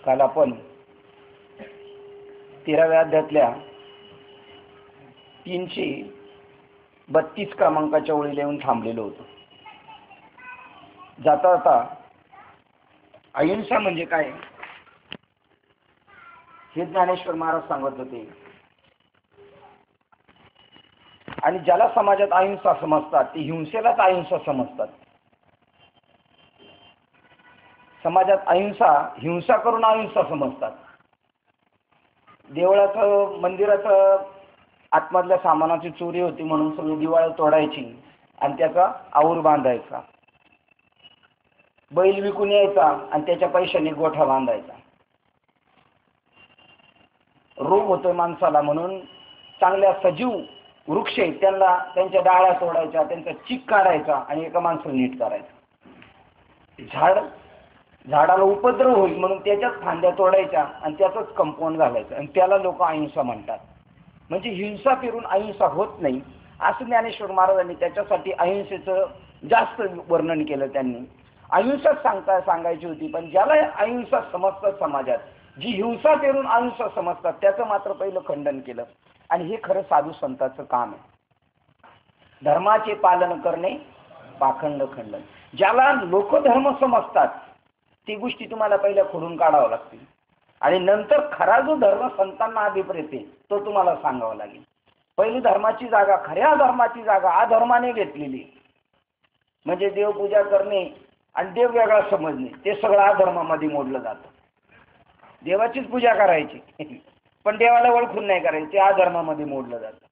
काल आपण 13व्या अध्यायातल्या 332 क्रमांकाच्या ओळीला येऊन थांबलेलो होतो. जाता जाता अहिंसा म्हणजे काय हे ज्ञानेश्वर महाराज सांगत होते. आणि ज्याला समाजात अहिंसा समजतात ते हिंसेलाच अहिंसा समजतात. समाजात अहिंसा हिंसा करून अहिंसा समजतात. देवळाचं मंदिराचं आतमधल्या सामानाची चोरी होती म्हणून सगळी दिवाळी तोडायची आणि त्याचा आऊर बांधायचा. बैल विकून यायचा आणि त्याच्या पैशाने गोठा बांधायचा. रोग होतोय माणसाला म्हणून चांगल्या सजीव वृक्ष त्यांना त्यांच्या डाळ्या तोडायच्या, त्यांचा चीक काढायचा आणि एका माणसाला नीट करायचं. झाडाला उपद्रव होईल म्हणून त्याच्याच फांद्या तोडायच्या आणि त्याचंच कंपाऊंड घालायचं आणि त्याला लोक अहिंसा म्हणतात. म्हणजे हिंसा फिरून अहिंसा होत नाही असं ज्ञानेश्वर महाराजांनी त्याच्यासाठी अहिंसेचं जास्त वर्णन केलं. त्यांनी अहिंसाच सांगायची होती, पण ज्याला अहिंसा समजतात समाजात, जी हिंसा फिरून अहिंसा समजतात त्याचं मात्र पहिलं खंडन केलं. आणि हे खरं साधू संतांचं काम आहे. धर्माचे पालन करणे पाखंड खंडन. ज्याला लोक धर्म समजतात ती गोष्टी तुम्हाला पहिल्या खोडून काढावं लागतील आणि नंतर खरा जो धर्म संतांना अभिप्रेत आहे तो तुम्हाला सांगावा लागेल. पहिली धर्माची जागा, खऱ्या धर्माची जागा अधर्माने घेतलेली. म्हणजे देवपूजा करणे आणि देव वेगळा समजणे ते सगळं अधर्मामध्ये मोडलं जातं. देवाचीच पूजा करायची पण देवाला ओळखून नाही करायची, ते अधर्मामध्ये मोडलं जातं.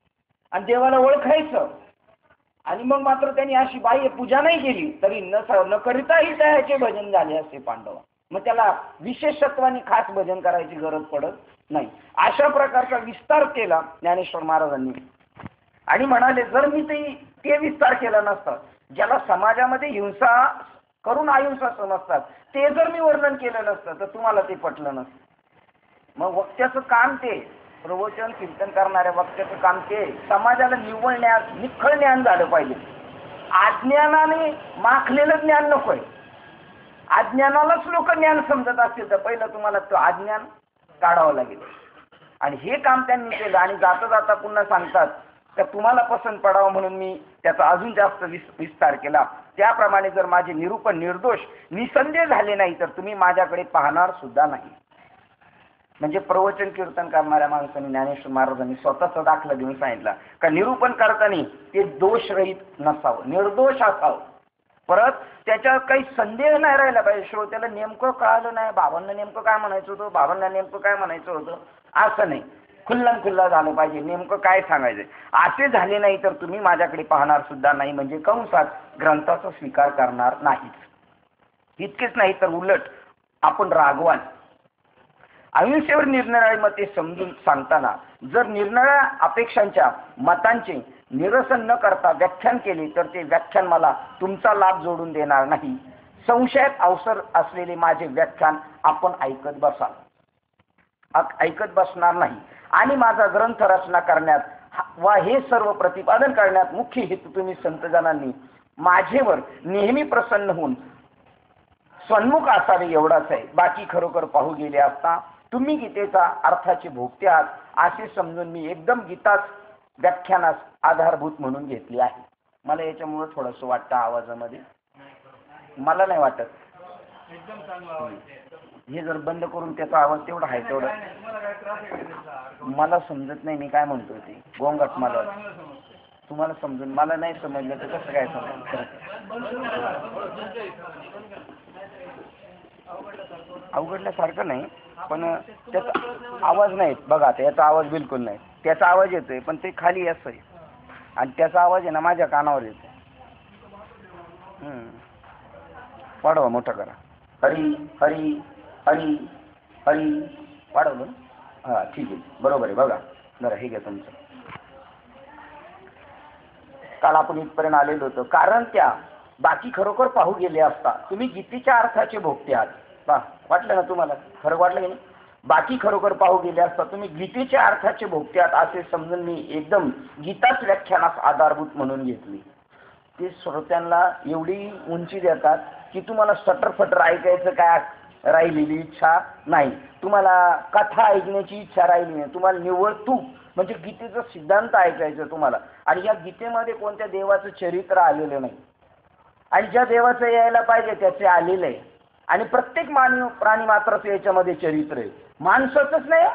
आणि देवाला ओळखायचं आणि मग मात्र त्यांनी अशी बाह्य पूजा नाही केली तरी न करिताही त्याचे भजन झाले असते पांडव. मग त्याला विशेषत्वाने खास भजन करायची गरज पडत नाही. अशा प्रकारचा विस्तार केला ज्ञानेश्वर महाराजांनी आणि म्हणाले जर मी ते विस्तार केला नसता, ज्याला समाजामध्ये हिंसा करून अहिंसा समजतात ते जर मी वर्णन केलं नसतं तर तुम्हाला ते पटलं नसतं. मग वक्त्याचं काम ते, प्रवचन कीर्तन करणाऱ्या वक्त्याचं काम ते समाजाला निव्वळ ज्ञान, निखळ ज्ञान झालं पाहिजे. अज्ञानाने माखलेलं ज्ञान नकोय. अज्ञानालाच लोक ज्ञान समजत असतील तर पहिलं तुम्हाला तो अज्ञान काढावं लागेल. आणि हे काम त्यांनी केलं. आणि जाता जाता पुन्हा सांगतात तर तुम्हाला पसंत पडावं म्हणून मी त्याचा अजून जास्त विस्तार केला. त्याप्रमाणे जर माझे निरूपण निर्दोष निसंदेह झाले नाही तर तुम्ही माझ्याकडे पाहणार सुद्धा नाही. म्हणजे प्रवचन कीर्तन करणाऱ्या माणसांनी ज्ञानेश्वर महाराजांनी स्वतःचा दाखला देऊन सांगितला का निरूपण करताना ते दोषरहित नसावं, निर्दोष असावं. परत त्याच्यात काही संदेह नाही राहिला पाहिजे. श्रोत्याला नेमकं कळालं नाही, बाबांना नेमकं काय म्हणायचं होतं, बाबांना नेमकं काय म्हणायचं होतं असं नाही. खुल्लम खुल्ला झालं पाहिजे, नेमकं काय सांगायचं. असे झाले नाही तर तुम्ही माझ्याकडे पाहणार सुद्धा नाही. म्हणजे कंसात ग्रंथाचा स्वीकार करणार नाहीत. इतकेच नाही तर उलट आपण रागवान. अहिंसेवर निरनिराळी मते समजून सांगताना जर निरनिराळ्या अपेक्षांच्या मतांचे निरसन न करता व्याख्यान केले तर ते व्याख्यान मला तुमचा लाभ जोडून देणार नाही. संशयात अवसर असलेले माझे व्याख्यान आपण ऐकत बसणार नाही. आणि माझा ग्रंथ रचना करण्यात वा हे सर्व प्रतिपादन करण्यात मुख्य हेतू तुम्ही संतजनांनी माझेवर नेहमी प्रसन्न होऊन सन्मुख असावे एवढाच आहे. बाकी खरोखर पाहू गेले असता तुम्ही गीतेचा अर्थाचे भोगते आहात असे समजून मी एकदम गीताच व्याख्यानास आधारभूत म्हणून घेतली आहे. मला याच्यामुळे थोडंसं वाटतं आवाजामध्ये, मला नाही वाटत. हे जर बंद करून त्याचा आवाज तेवढा आहे तेवढा मला समजत नाही मी काय म्हणतोय ते गोंगाट. मला तुम्हाला समजून मला नाही समजलं तर कसं काय समजलं. अवघडल्यासारखं नाही पण त्याचा आवाज नाही बघा. याचा आवाज बिलकुल नाही. त्याचा आवाज येतोय पण ते खाली असं आहे आणि त्याचा आवाज आहे ना माझ्या कानावर येतो. वाढवा, मोठा करा. हरी हरी हरी हरी वाढवलं. हां ठीक आहे, बरोबर आहे. बघा जरा हे घ्या तुमचं. काल आपण इथपर्यंत आलेलो होतो. कारण त्या बाकी खरोखर पाहू गेले असता तुम्ही गीतेच्या अर्थाचे भोगते आहात. वाटलं ना तुम्हाला? फरक वाटलं की नाही? बाकी खरोखर पाहू गेले असता तुम्ही गीतेच्या अर्थाचे भोगते आहात असे समजून मी एकदम गीताच व्याख्यानास आधारभूत म्हणून घेतली. ते श्रोत्यांना एवढी उंची देतात की तुम्हाला सटरफटर ऐकायचं काय राहिलेली इच्छा नाही, तुम्हाला कथा ऐकण्याची इच्छा राहिली नाही, तुम्हाला निव्वळ तूप म्हणजे गीतेचा सिद्धांत ऐकायचं तुम्हाला. आणि या गीतेमध्ये कोणत्या देवाचं चरित्र आलेलं नाही, आणि ज्या देवाचं यायला पाहिजे त्याचे आलेलं आहे. आणि प्रत्येक प्राणी मात्राचं याच्यामध्ये चरित्र आहे, माणसाचंच नाही,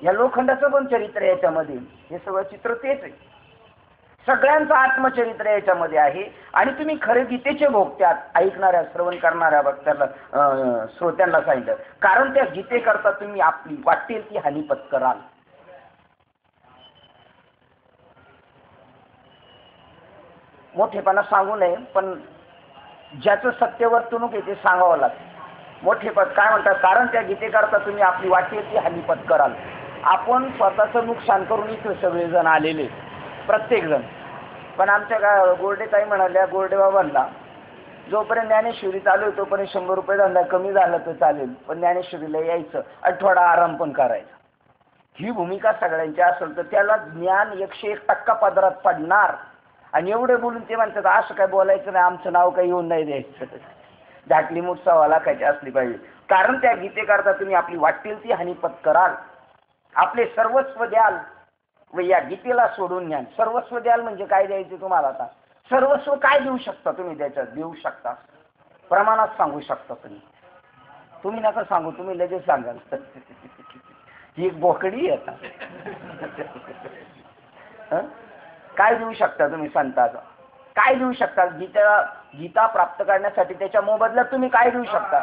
या लोखंडाचं पण चरित्र आहे याच्यामध्ये. हे सगळं चित्र तेच आहे, सगळ्यांचं आत्मचरित्र याच्यामध्ये आहे. आणि तुम्ही खरे गीतेचे भोगत्यात ऐकणाऱ्या श्रवण करणाऱ्या भक्तांना श्रोत्यांना सांगितलं, कारण त्या गीतेकरता तुम्ही आपली वाटेल ती हानी पत्कराल. मोठेपणा सांगू नये, पण ज्याचं सत्य वर्तणूक आहे ते सांगावं लागतं. मोठेपण काय म्हणतात, कारण त्या गीतेकरता तुम्ही आपली वाटेल ती हानी पत्कराल. आपण स्वतःचं नुकसान करून इथं सगळेजण आलेले, प्रत्येक जण. पण आमच्या गोरडेताई म्हणाल्या, गोरडे बाबांना जोपर्यंत ज्ञानेश्वरी चालू आहे तोपर्यंत 100 रुपये धंदा कमी झाला तर चालेल, पण ज्ञानेश्वरीला यायचं आणि थोडा आराम पण करायचा. ही भूमिका सगळ्यांची असेल तर त्याला ज्ञान 101% पदरात पडणार. आणि एवढे बोलून ते म्हणतात असं काय बोलायचं नाही, आमचं नाव काही येऊन नाही द्यायचं. झाटली मूठ सव्वा लाखाची असली पाहिजे. कारण त्या गीतेकरता तुम्ही आपली वाटेल ती हानी पत्कराल, आपले सर्वस्व द्याल व या गीतेला सोडून न्याल. सर्वस्व द्याल म्हणजे काय द्यायचे तुम्हाला? आता सर्वस्व काय देऊ शकता तुम्ही? त्याच्यात देऊ शकता, प्रमाणात सांगू शकता तुम्ही नका सांगू, तुम्ही लगेच सांगाल. ही एक बोकडी आहे आता. काय देऊ शकता तुम्ही संताचा? काय देऊ शकता? गीता प्राप्त करण्यासाठी त्याच्या मोबदल्यात तुम्ही काय देऊ शकता?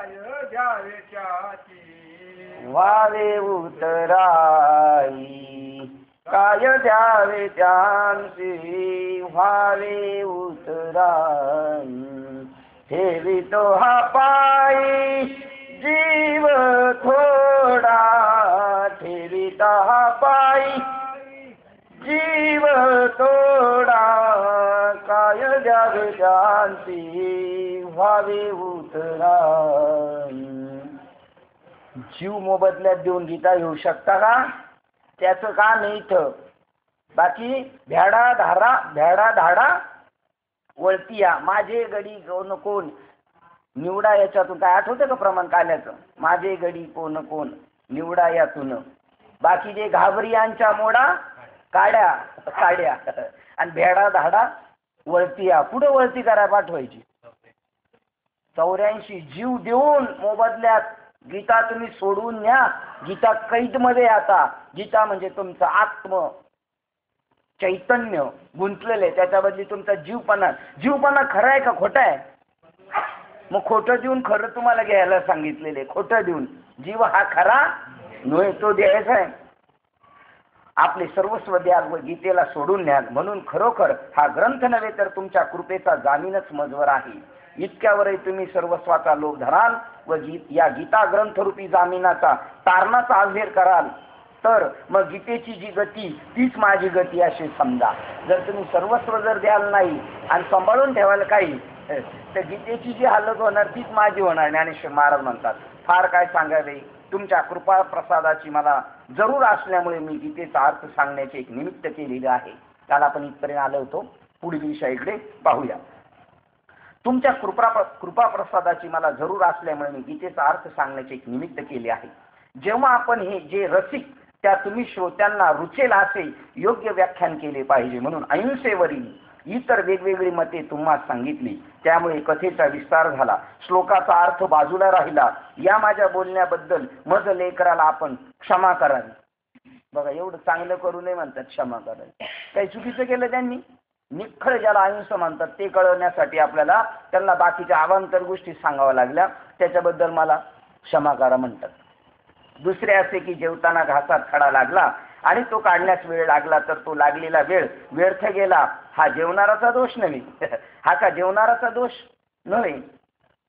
व्हावे उतराई काय द्यावे त्यांची, व्हावे उतराई ठेवी तो हा पायी जीव थोडा, ठेविता हा पायी जीव तोडा काय द्यावे त्यांची, व्हावे उतराई. जीव मोबदल्यात देऊन गीता घेऊ शकता का? त्याचं काम नाही इथं. बाकी भ्याडा धाडा वळती या माझे गडी कोण निवडा. याच्यातून काय आठवतं का प्रमाण काल्याचं? माझे गडी कोण निवडा यातून. बाकी जे घाबरियांच्या मोडा काड्या आणि भेडा धाडा वळती या. पुढे वळती करा पाठवायची. 84 जीव देऊन मोबदल्यात गीता तुम्ही सोडून न्या. गीता कैद मध्ये. आता गीता म्हणजे तुमचं आत्म चैतन्य गुंतलेलं आहे, त्याच्या बदली तुमचा जीवपणा खरा आहे का खोटा आहे? मग खोटं देऊन खरं तुम्हाला घ्यायला सांगितलेले, खोटं देऊन. जीव हा खरा नव्हे, तो द्यायचा आहे. आपले सर्वस्व द्याल व गीतेला सोडून न्याल. म्हणून खरोखर हा ग्रंथ नव्हे तर तुमच्या कृपेचा जामीनच मजवर आहे. इतक्यावरही तुम्ही सर्वस्वाचा लोभ धराल व या गीता ग्रंथरूपी जामीनाचा तारणाचा अव्हेर कराल, तर मग गीतेची जी गती तीच माझी गती अशी समजा. जर तुम्ही सर्वस्व जर द्याल नाही आणि सांभाळून ठेवाल काही, तर गीतेची जी हालत होणार तीच माझी होणार. ज्ञानेश्वर महाराज म्हणतात, फार काय सांगावे, तुमच्या कृपा प्रसादाची मला जरूर असल्यामुळे मी गीतेचा अर्थ सांगण्याचे एक निमित्त केलेले आहे. काल आपण इथपर्यंत आलो होतो, पुढील विषयाकडे पाहूया. तुमच्या कृपा प्रसादाची मला जरूर असल्यामुळे मी गीतेचा अर्थ सांगण्याचे एक निमित्त केले आहे. जेव्हा आपण हे जे रसिक त्या तुम्ही श्रोत्यांना रुचेल असे योग्य व्याख्यान केले पाहिजे, म्हणून अहिंसेवरील इतर वेगवेगळी मते तुम्हाला सांगितली. त्यामुळे कथेचा विस्तार झाला, श्लोकाचा अर्थ बाजूला राहिला. या माझ्या बोलण्याबद्दल मज लेकराला आपण क्षमा करावी. बघा, एवढं चांगलं करू नये म्हणतात क्षमा करावी. काही चुकीचं केलं त्यांनी? निखळ ज्याला अहिंसा म्हणतात ते कळवण्यासाठी आपल्याला त्यांना बाकीच्या अवांतर गोष्टी सांगाव्या लागल्या, त्याच्याबद्दल मला क्षमा करा म्हणतात. दुसरे असे की जेवताना घासात खडा लागला आणि तो काढण्यास वेळ लागला, तर तो लागलेला वेळ व्यर्थ गेला. हा जेवणाराचा दोष नव्हे. हा का जेवणाराचा दोष नव्हे,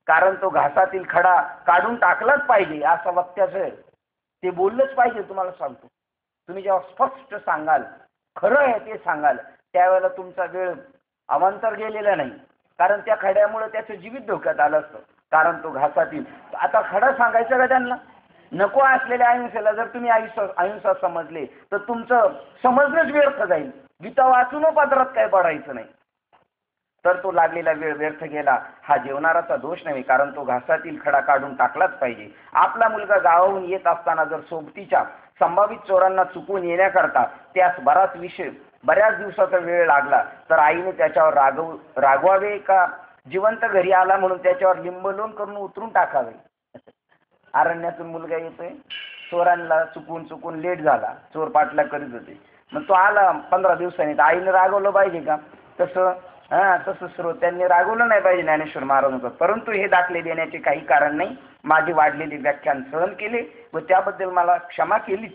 कारण तो घासातील खडा काढून टाकलाच पाहिजे असं वक्त्याचं ते बोललंच पाहिजे. तुम्हाला सांगतो, तुम्ही जेव्हा स्पष्ट सांगाल, खरं आहे ते सांगाल, त्यावेळेला तुमचा वेळ अवांतर गेलेला नाही. कारण त्या खड्यामुळे त्याचं जीवित धोक्यात आलं असतं, कारण तो घासातील. आता खडा सांगायचा का त्यांना? नको असलेल्या अहिंसेला जर तुम्ही अहिंसा समजले तर तुमचं समजणंच व्यर्थ जाईल. गीता वाचून पदरात काय पडायचं नाही. तर तो लागलेला वेळ व्यर्थ गेला हा जेवणाराचा दोष नव्हे, कारण तो घासातील खडा काढून टाकलाच पाहिजे. आपला मुलगा गावाहून येत असताना जर सोबतीच्या संभावित चोरांना चुकून येण्याकरता त्यास बऱ्याच दिवसाचा वेळ लागला तर आईने त्याच्यावर रागवावे का जिवंत घरी आला म्हणून त्याच्यावर लिंबलोण करून उतरून टाकावे. अरण्यातून मुलगा येतोय, चोरांना चुकून लेट झाला, चोर पाठला करीत होते, मग तो आला 15 दिवसांनी, तर आईने रागवलं पाहिजे का? तसं श्रोत्यांनी रागवलं नाही पाहिजे ज्ञानेश्वर महाराजांचं. परंतु हे दाखले देण्याचे काही कारण नाही. माझे वाढलेले व्याख्यान सहन केले व त्याबद्दल मला क्षमा केलीच,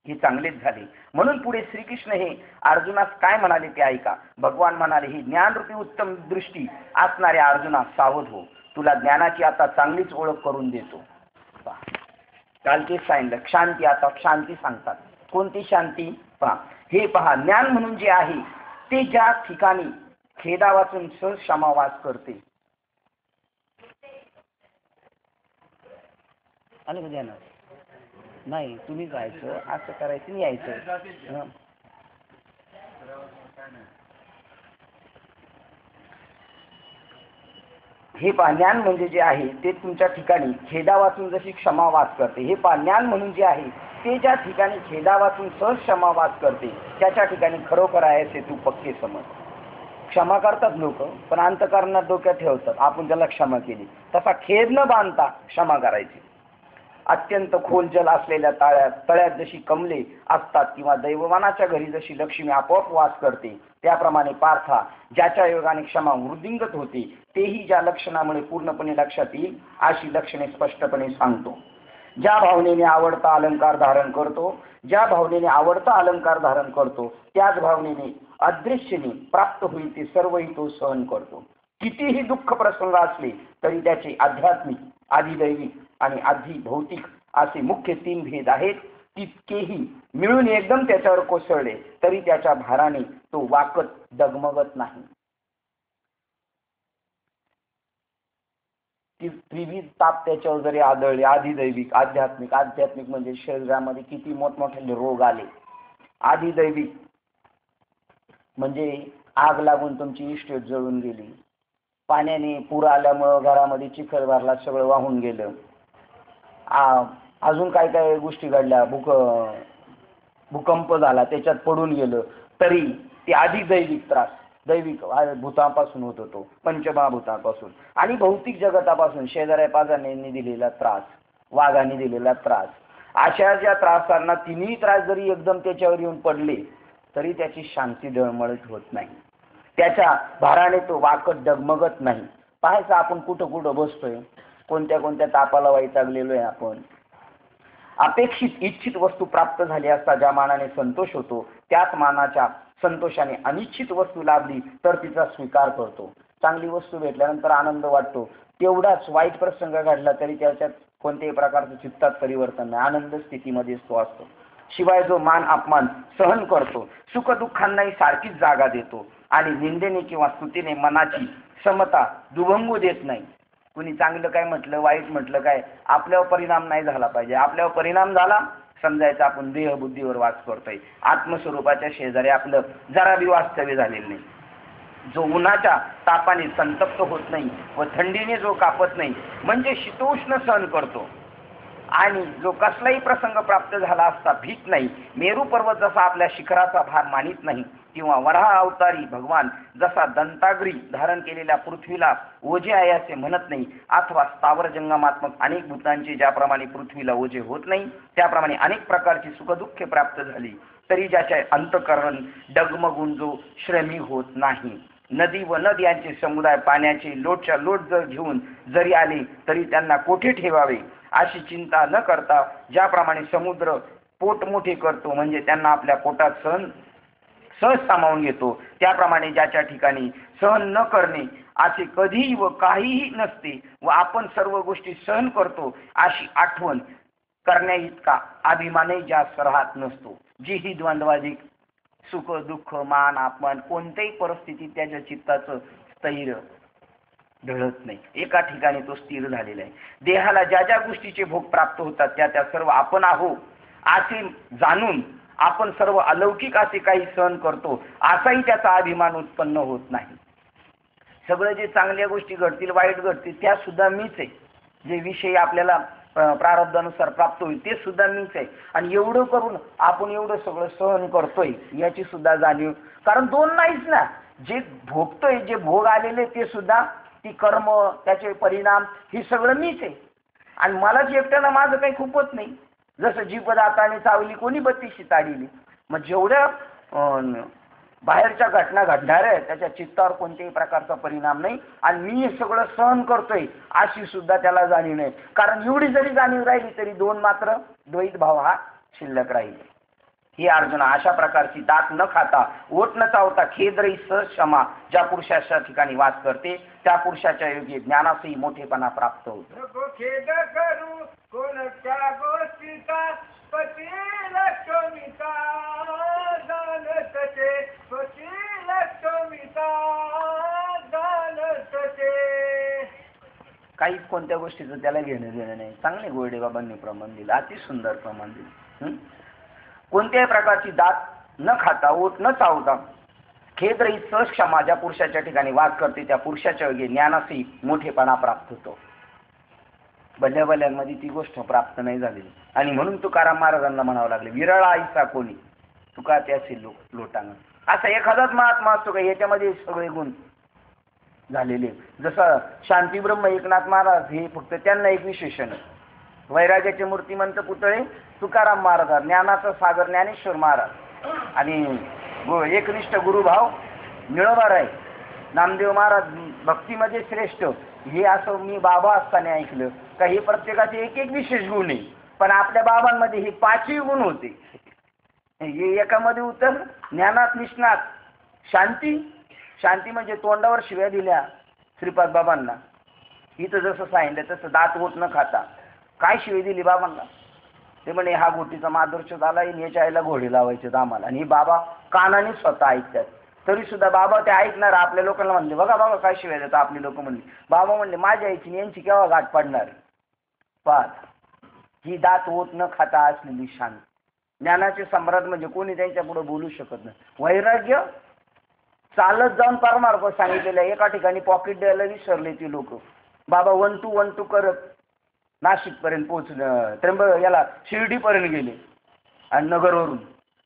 हे चांगलेच झाले. म्हणून पुढे श्रीकृष्ण हे अर्जुनास काय म्हणाले ते ऐका. भगवान म्हणाले, ही ज्ञानरूपी उत्तम दृष्टी असणाऱ्या अर्जुना सावध हो, तुला ज्ञानाची आता चांगलीच ओळख करून देतो. काल तेच सांगितलं, शांती. आता शांती सांगतात. कोणती शांती? पहा, हे पहा, ज्ञान म्हणून जे आहे ते ज्या ठिकाणी खेदा वाचून सहज क्षमा वास करते. आलं का ध्यानात? नाही, तुम्ही जायचं, असं करायचं नाही, यायचं. हे पहा, ज्ञान म्हणजे जे आहे ते तुमच्या ठिकाणी खेदा वाचून जशी क्षमा वास करते. हे पहा, ज्ञान म्हणून जे आहे ते ज्या ठिकाणी खेदा वाचून सहज क्षमा वास करते त्याच्या ठिकाणी खरोखर आहे असे तू पक्के समज. क्षमा करतात लोक, पण अंतःकरणात डोक्यात ठेवतात आपण त्याला क्षमा केली. तसा खेद न बांधता क्षमा करायची. अत्यंत खोल जल असलेल्या तळ्यात जशी कमले असतात किंवा दैववानाच्या घरी जशी लक्ष्मी आपोआप वास करते, त्याप्रमाणे पार्था ज्याच्या योगाने क्षमा वृद्धिंगत होते तेही ज्या लक्षणामुळे पूर्णपणे लक्षात येईल अशी लक्षणे स्पष्टपणे सांगतो. ज्या भावनेने आवडता अलंकार धारण करतो त्याच भावनेने अदृश्यने प्राप्त होईल ते सर्वही तो सहन करतो. कितीही दुःख प्रसंग असले तरी त्याचे आध्यात्मिक, आधिदैविक आणि आधिभौतिक असे मुख्य 3 भेद आहेत. तितकेही मिळून एकदम त्याच्यावर कोसळले तरी त्याच्या भाराने तो वाकत डगमगत नाही. ती त्रिविध ताप त्याच्यावर जरी आदळले, आधिदैविक, आध्यात्मिक म्हणजे शरीरामध्ये किती मोठमोठे रोग आले, आधिदैविक म्हणजे आग लागून तुमची इस्टेट जळून गेली, पाण्याने पूर आल्यामुळं घरामध्ये चिखल भरला, सगळं वाहून गेलं, अजून काय काय गोष्टी घडल्या, भूकंप झाला त्याच्यात पडून गेलं, तरी ते आधिदैविक त्रास दैविक भूतापासून होत होतो, पंचमहाभूतापासून आणि भौतिक जगतापासून शेजाऱ्या पाजाऱ्यांनी दिलेला त्रास, वाघाने दिलेला त्रास, अशा ज्या त्रासांना तिन्ही त्रास जरी एकदम त्याच्यावर येऊन पडले तरी त्याची शांती डळमळत होत नाही. त्याच्या भाराने तो वाकत डगमगत नाही. पाहायचं आपण कुठं बसतोय, कोणत्या तापाला वैतागलेलो आहे आपण. अपेक्षित इच्छित वस्तू प्राप्त झाली असता ज्या मानाने संतोष होतो त्याच मानाच्या संतोषाने अनिच्छित वस्तू लाभली तर तिचा स्वीकार करतो. चांगली वस्तू भेटल्यानंतर आनंद वाटतो, तेवढाच वाईट प्रसंग घडला तरी त्याच्यात कोणत्याही प्रकारचं चित्तात परिवर्तन नाही, आनंद स्थितीमध्येच तो असतो. शिवाय जो मान अपमान सहन करतो, सुख दुःखांनाही सारखीच जागा देतो आणि निंदेने किंवा स्तुतीने मनाची समता दुभंगू देत नाही. कुणी चांगलं काय म्हटलं, वाईट म्हटलं काय, आपल्यावर परिणाम नाही झाला पाहिजे. आपल्यावर परिणाम झाला समजायचं आपण देहबुद्धीवर वास करतोय, आत्मस्वरूपाच्या शेजारी आपलं जरा बी वास्तव्य झालेलं नाही. जो उन्हाच्या तापाने संतप्त होत नाही व थंडीने जो कापत नाही म्हणजे शीतोष्ण सहन करतो आणि जो कसलाही प्रसंग प्राप्त झाला असता भीत नाही, मेरू पर्वत जसा आपल्या शिखराचा भार मानित नाही किंवा वराह अवतारी भगवान जसा दंताग्री धारण केलेल्या पृथ्वीला ओझे आहे असे म्हणत नाही, अथवा स्थावर जंगमात्मक अनेक भूतांचे ज्याप्रमाणे पृथ्वीला ओझे होत नाही त्याप्रमाणे अनेक प्रकारची सुखदुःखे प्राप्त झाली तरी ज्याचे अंतःकरण डगमगून जो श्रमी होत नाही. नदी व नद यांचे समुदाय पाण्याचे लोटच्या लोट जर घेऊन जरी आले तरी त्यांना कोठे ठेवावे अशी चिंता न करता ज्याप्रमाणे समुद्र पोट मोठे करतो म्हणजे त्यांना आपल्या पोटात सहज सामावून घेतो, त्याप्रमाणे ज्याच्या ठिकाणी सहन न करणे असे कधीही व काहीही नसते व आपण सर्व गोष्टी सहन करतो अशी आठवण करण्या इतका अभिमानही ज्यास राहत नसतो. जी ही द्वंद्वाधिक सुख दुःख मान अपमान कोणत्याही परिस्थितीत त्याच्या चित्ताचं स्थैर्य ढळत नाही, एका ठिकाणी तो स्थिर झालेला आहे. देहाला ज्या ज्या गोष्टीचे भोग प्राप्त होतात त्या सर्व आपण आहोत असे जाणून आपण सर्व अलौकिक असे काही सहन करतो असाही त्याचा अभिमान उत्पन्न होत नाही. सगळं जे चांगल्या गोष्टी घडतील, वाईट घडतील, त्या सुद्धा मीच आहे. जे विषय आपल्याला प्रारब्धानुसार प्राप्त होईल ते सुद्धा मीच आहे. आणि एवढं करून आपण एवढं सगळं सहन करतोय याची सुद्धा जाणीव, कारण दोन नाहीच ना. जे भोगतोय, जे भोग आलेले ते सुद्धा, ती कर्म, त्याचे परिणाम, हे सगळं मीच आहे. आणि मलाच एकट्याला माझं काही खूपच नाही. जसं जी पदार्थाने चावली कोणी 32शी ताडिली. मग जेवढ्या बाहेरच्या घटना घडणार आहे त्याच्या चित्तावर कोणत्याही प्रकारचा परिणाम नाही. आणि मी हे सगळं सहन करतोय अशी सुद्धा त्याला जाणीव नाही. कारण एवढी जरी जाणीव राहिली तरी दोन मात्र द्वैत भाव हा शिल्लक राहील. ही अर्जुना, अशा प्रकारची दात न खाता, ओठ न चावता, खेदरही सहज क्षमा ज्या पुरुषाच्या ठिकाणी वास करते त्या पुरुषाच्या योगी ज्ञानासही मोठेपणा प्राप्त होतो. नको खेद करू कोणत्या गोष्टीचा, पती लक्ष्मीचा जाणत ते, पती लक्ष्मीचा जाणत ते. काहीच कोणत्या गोष्टीचं त्याला घेणं देणं नाही. चांगले गोडे बाबांनी प्रमाण दिलं, अति सुंदर प्रमाण दिलं. कोणत्याही प्रकारची दात न खाता, ओठ न चावता, खेदरही सहज क्षमा ज्या पुरुषाच्या ठिकाणी वास करते त्या पुरुषाच्या योगी ज्ञानासही मोठेपणा प्राप्त होतो. भल्याभल्यांमध्ये ती गोष्ट प्राप्त नाही झालेली. आणि म्हणून तुकाराम महाराजांना म्हणावं लागले, विरळा आईसा कोणी तुका त्याचे लोटांगण. असा एखादाच महात्मा असतो का याच्यामध्ये सगळे गुण झालेले. जसं शांती ब्रह्म एकनाथ महाराज हे फक्त त्यांना एक विशेषण. वैराग्याचे मूर्तिमंत पुतळे तुकाराम महाराज, ज्ञानाचा सागर ज्ञानेश्वर महाराज, आणि एकनिष्ठ गुरुभाव मिळवणार आहे नामदेव महाराज, भक्तीमध्ये श्रेष्ठ. हे असं मी बाबा असताना ऐकलं का हे प्रत्येकाचे एक एक विशेष गुण आहे. पण आपल्या बाबांमध्ये हे 5ही गुण होते. हे एकामध्ये उत्तर ज्ञानात निष्णात, शांती. शांती म्हणजे तोंडावर शिव्या दिल्या श्रीपाद बाबांना. इथं जसं सांगितलं तसं दात ओठ न खाता. काय शिवी दिली बाबांना? ते म्हणे हा गोटीचा माधुर्य झाला, याच्या आईला घोडे लावायचे आम्हाला. आणि बाबा कानाने स्वतः ऐकतात. तरी सुद्धा बाबा ते ऐकणार. आपल्या लोकांना म्हणले बघा बाबा काय शिवाय देतात आपली लोक. म्हणले बाबा म्हणले माझ्या आईची यांची केव्हा गाठ पडणार. पाच ही दात ओठ न खाता असलेली शांत. ज्ञानाचे सम्राट म्हणजे कोणी त्यांच्या पुढे बोलू शकत नाही. वैराग्य चालत जाऊन परमार्थ सांगितलेलं. एका ठिकाणी पॉकेट द्यायला विसरले ती लोक. बाबा 1 2 1 2 करत नाशिक पर्यंत पोहोचले, याला शिर्डीपर्यंत गेले आणि नगरवरून.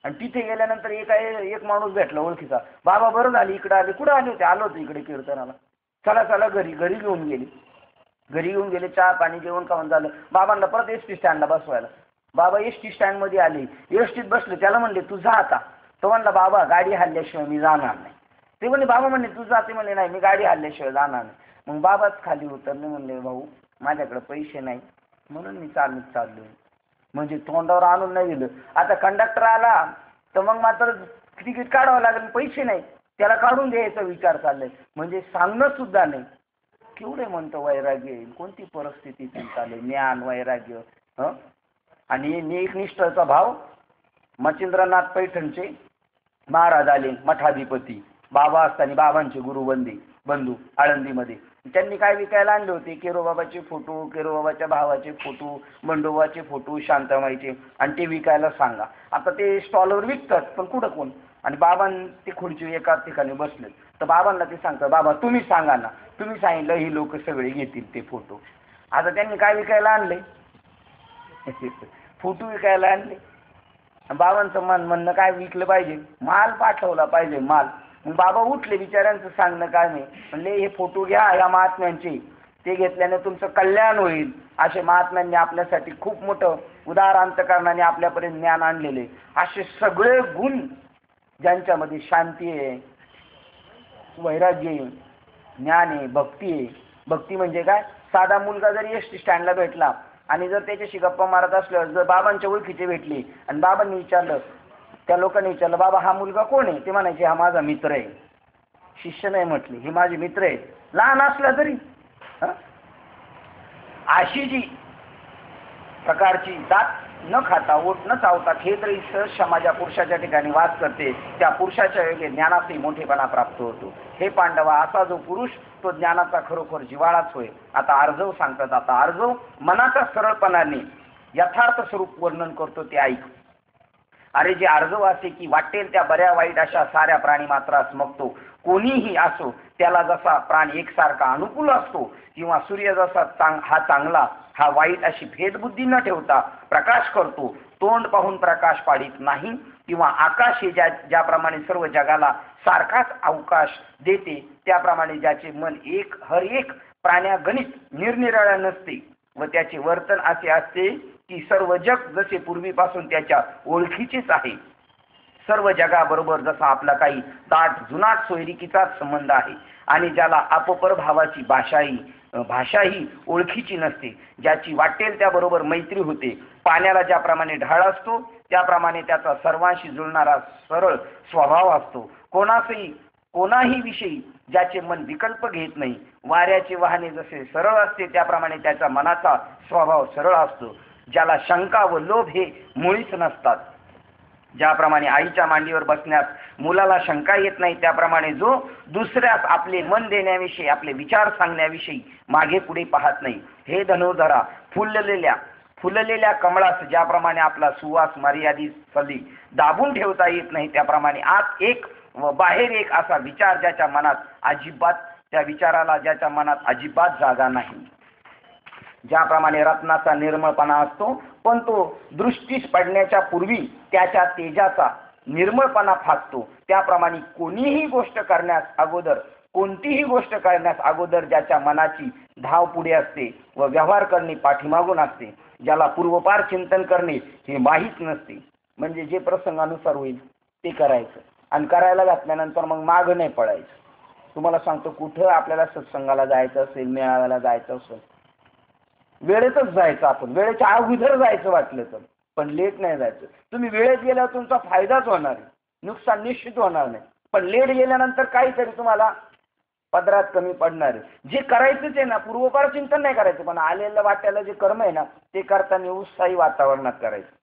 आणि तिथे गेल्यानंतर एक माणूस भेटला ओळखीचा. बाबा बरं झाली इकडे आले. कुठं आले होते? आलो होतो इकडे कीर्तनाला. चला चला घरी घेऊन गेले. घरी घेऊन गेले. चहा पाणी जेवण खाऊन झालं. बाबांना परत एसटी स्टँडला बसवायला. बाबा एसटी स्टँडमध्ये आले. एसटीत बसले. त्याला म्हणले तू जा आता. तो म्हणला बाबा गाडी हल्ल्याशिवाय मी जाणार नाही. ते म्हणले बाबा म्हणले तू जाते. म्हणले नाही मी गाडी हल्ल्याशिवाय जाणार नाही. मग बाबाच खाली उतरले. म्हणले भाऊ माझ्याकडे पैसे नाही म्हणून मी चाललोय. म्हणजे तोंडावर आणून नाही दिलं. आता कंडक्टर आला तर मग मात्र तिकीट काढावं लागेल. पैसे नाही त्याला काढून द्यायचा विचार चाललाय. म्हणजे सांगणं सुद्धा नाही. केवढे म्हणतो वैराग्य येईल. कोणती परिस्थिती चालेल. ज्ञान वैराग्य आणि एकनिष्ठचा भाव. मच्छिंद्रनाथ पैठणचे महाराज आले मठाधिपती. बाबा असताना बाबांचे बंधू आळंदीमध्ये. त्यांनी काय विकायला आणले होते? केरोबाबाचे फोटो, केरोबाबाच्या भावाचे फोटो, मंडोबाचे फोटो, शांतामाईचे. आणि ते विकायला सांगा. आता ते स्टॉलवर विकतात पण कुठं कोण. आणि बाबांनी ते खुर्ची एका ठिकाणी बसले. तर बाबांना ते सांगतात बाबा तुम्ही सांगा ना. तुम्ही सांगितलं ही लोक सगळे घेतील ते फोटो. आता त्यांनी काय विकायला आणले? फोटो विकायला आणले. बाबांचं म्हणणं काय विकलं पाहिजे? माल पाठवला पाहिजे माल. मग बाबा उठले. बिचाऱ्यांचं सांगणं काय नाही. म्हणले हे फोटो घ्या या महात्म्यांचे. ते घेतल्याने तुमचं कल्याण होईल. असे महात्म्यांनी आपल्यासाठी खूप मोठं उदार अंतकरणाने आपल्यापर्यंत ज्ञान आणलेले. असे सगळे गुण ज्यांच्यामध्ये शांती आहे, वैराग्य आहे, ज्ञान आहे, भक्ती आहे. भक्ती म्हणजे काय? साधा मुलगा जरी एसटी स्टँडला भेटला आणि जर त्याच्याशी गप्पा मारत असल्यावर जर बाबांच्या ओळखीचे भेटले आणि बाबांनी विचारलं, त्या लोकांनी विचारलं बाबा हा मुलगा कोण आहे? ते म्हणायचे हा माझा मित्र आहे. शिष्य नाही म्हटले, हे माझे मित्र आहे. लहान असला तरी अशी जी प्रकारची दात न खाता, ओठ न चावता, खेदरही सहज क्षमा ज्या पुरुषाच्या ठिकाणी वास करते त्या पुरुषाच्या योगे ज्ञानाचाही मोठेपणा प्राप्त होतो. हे पांडवा, असा जो पुरुष तो ज्ञानाचा खरोखर जिव्हाळाच होय. आता अर्जव सांगतात. आता अर्जव मनाच्या सरळपणाने यथार्थ स्वरूप वर्णन करतो ते ऐक. अरे जे अर्जव असे की वाटेल त्या बऱ्या वाईट अशा साऱ्या प्राणी मात्रास मगतो. कोणीही असो त्याला जसा प्राण एकसारखा अनुकूल असतो किंवा सूर्य जसा हा चांगला हा वाईट अशी भेदबुद्धी न ठेवता प्रकाश करतो, तोंड पाहून प्रकाश पाडित नाही, किंवा आकाश हे ज्याप्रमाणे सर्व जगाला सारखाच अवकाश देते त्याप्रमाणे ज्याचे मन हर एक प्राण्यागणित निरनिराळ्या नसते व त्याचे वर्तन असे असते की सर्व जग जसे पूर्वीपासून त्याच्या ओळखीचेच आहे. सर्व जगाबरोबर जसा आपला काही दाट जुनाट सोयरिकीचाच संबंध आहे आणि ज्याला अपपर भावाची भाषाही ओळखीची नसते, ज्याची वाटेल त्याबरोबर मैत्री होते. पाण्याला ज्याप्रमाणे ढाळ असतो त्याप्रमाणे त्याचा सर्वांशी जुळणारा सरळ स्वभाव असतो. कोणाही विषयी ज्याचे मन विकल्प घेत नाही. वाऱ्याचे वाहने जसे सरळ असते त्याप्रमाणे त्याच्या मनाचा स्वभाव सरळ असतो. ज्याला शंका व लोभ हे मुळीच नसतात. ज्याप्रमाणे आईच्या मांडीवर बसण्यास मुलाला शंका येत नाही त्याप्रमाणे जो दुसऱ्यास आपले मन देण्याविषयी आपले विचार सांगण्याविषयी मागे पुढे पाहत नाही. हे धनुधरा, फुललेल्या कमळास ज्याप्रमाणे आपला सुवास मर्यादित फली दाबून ठेवता येत नाही त्याप्रमाणे आत एक व बाहेर एक असा विचार ज्याच्या मनात अजिबात जागा नाही. ज्याप्रमाणे रत्नाचा निर्मळपणा असतो पण तो दृष्टीस पडण्याच्या पूर्वी त्याच्या तेजाचा निर्मळपणा फाकतो, त्याप्रमाणे कोणतीही गोष्ट करण्यास अगोदर ज्याच्या मनाची धाव पुढे असते व व्यवहार करणे पाठीमागून असते, ज्याला पूर्वपार चिंतन करणे हे माहीत नसते. म्हणजे जे प्रसंगानुसार होईल ते करायचं आणि करायला घातल्यानंतर मग मागं नाही पडायचं. तुम्हाला सांगतो, कुठं आपल्याला सत्संगाला जायचं असेल, मेळाव्याला जायचं असेल, वेळेतच जायचं. आपण वेळेच्या अगोदर जायचं वाटलं तर, पण लेट नाही जायचं. तुम्ही वेळेत गेल्यावर तुमचा फायदाच होणार आहे, नुकसान निश्चित होणार नाही. पण लेट गेल्यानंतर काहीतरी तुम्हाला पदरात कमी पडणार आहे. जे करायचंच आहे ना, पूर्वपार चिंतन नाही करायचं, पण आलेलं वाट्याला जे कर्म आहे ना ते करताना उत्साही वातावरणात करायचं.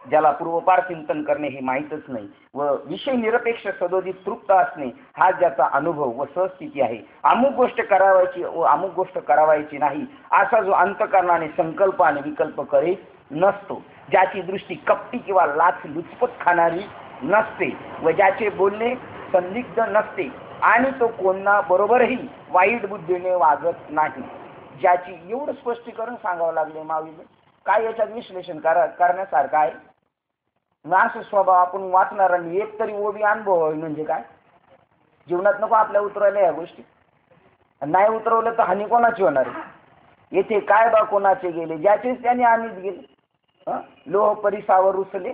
ज्याला पूर्वपार चिंतन करणे हे माहीतच नाही व विषय निरपेक्ष सदोदित तृप्त असणे हा ज्याचा अनुभव व सहस्थिती आहे. अमुक गोष्ट करावायची व अमुक गोष्ट करावायची नाही असा जो अंतकरणाने संकल्प आणि विकल्प करीत नसतो, ज्याची दृष्टी कपटी किंवा लुचपत खाणारी नसते व ज्याचे बोलणे संदिग्ध नसते आणि तो कोणा बरोबरही वाईट बुद्धीने वागत नाही. ज्याची एवढं स्पष्टीकरण सांगावं लागले माऊलीने, काय याच्यात विश्लेषण करण्यासारखं आहे. असं स्वभाव आपण वाचणाऱ्यांनी एक तरी ओबी अनुभव म्हणजे काय, जीवनात नको आपल्या उतरायला या गोष्टी. नाही उतरवलं तर हानी कोणाची होणार आहे. येथे काय बा कोणाचे गेले, ज्याचेच त्याने आणीत गेले. लोह परिसावर रुसले,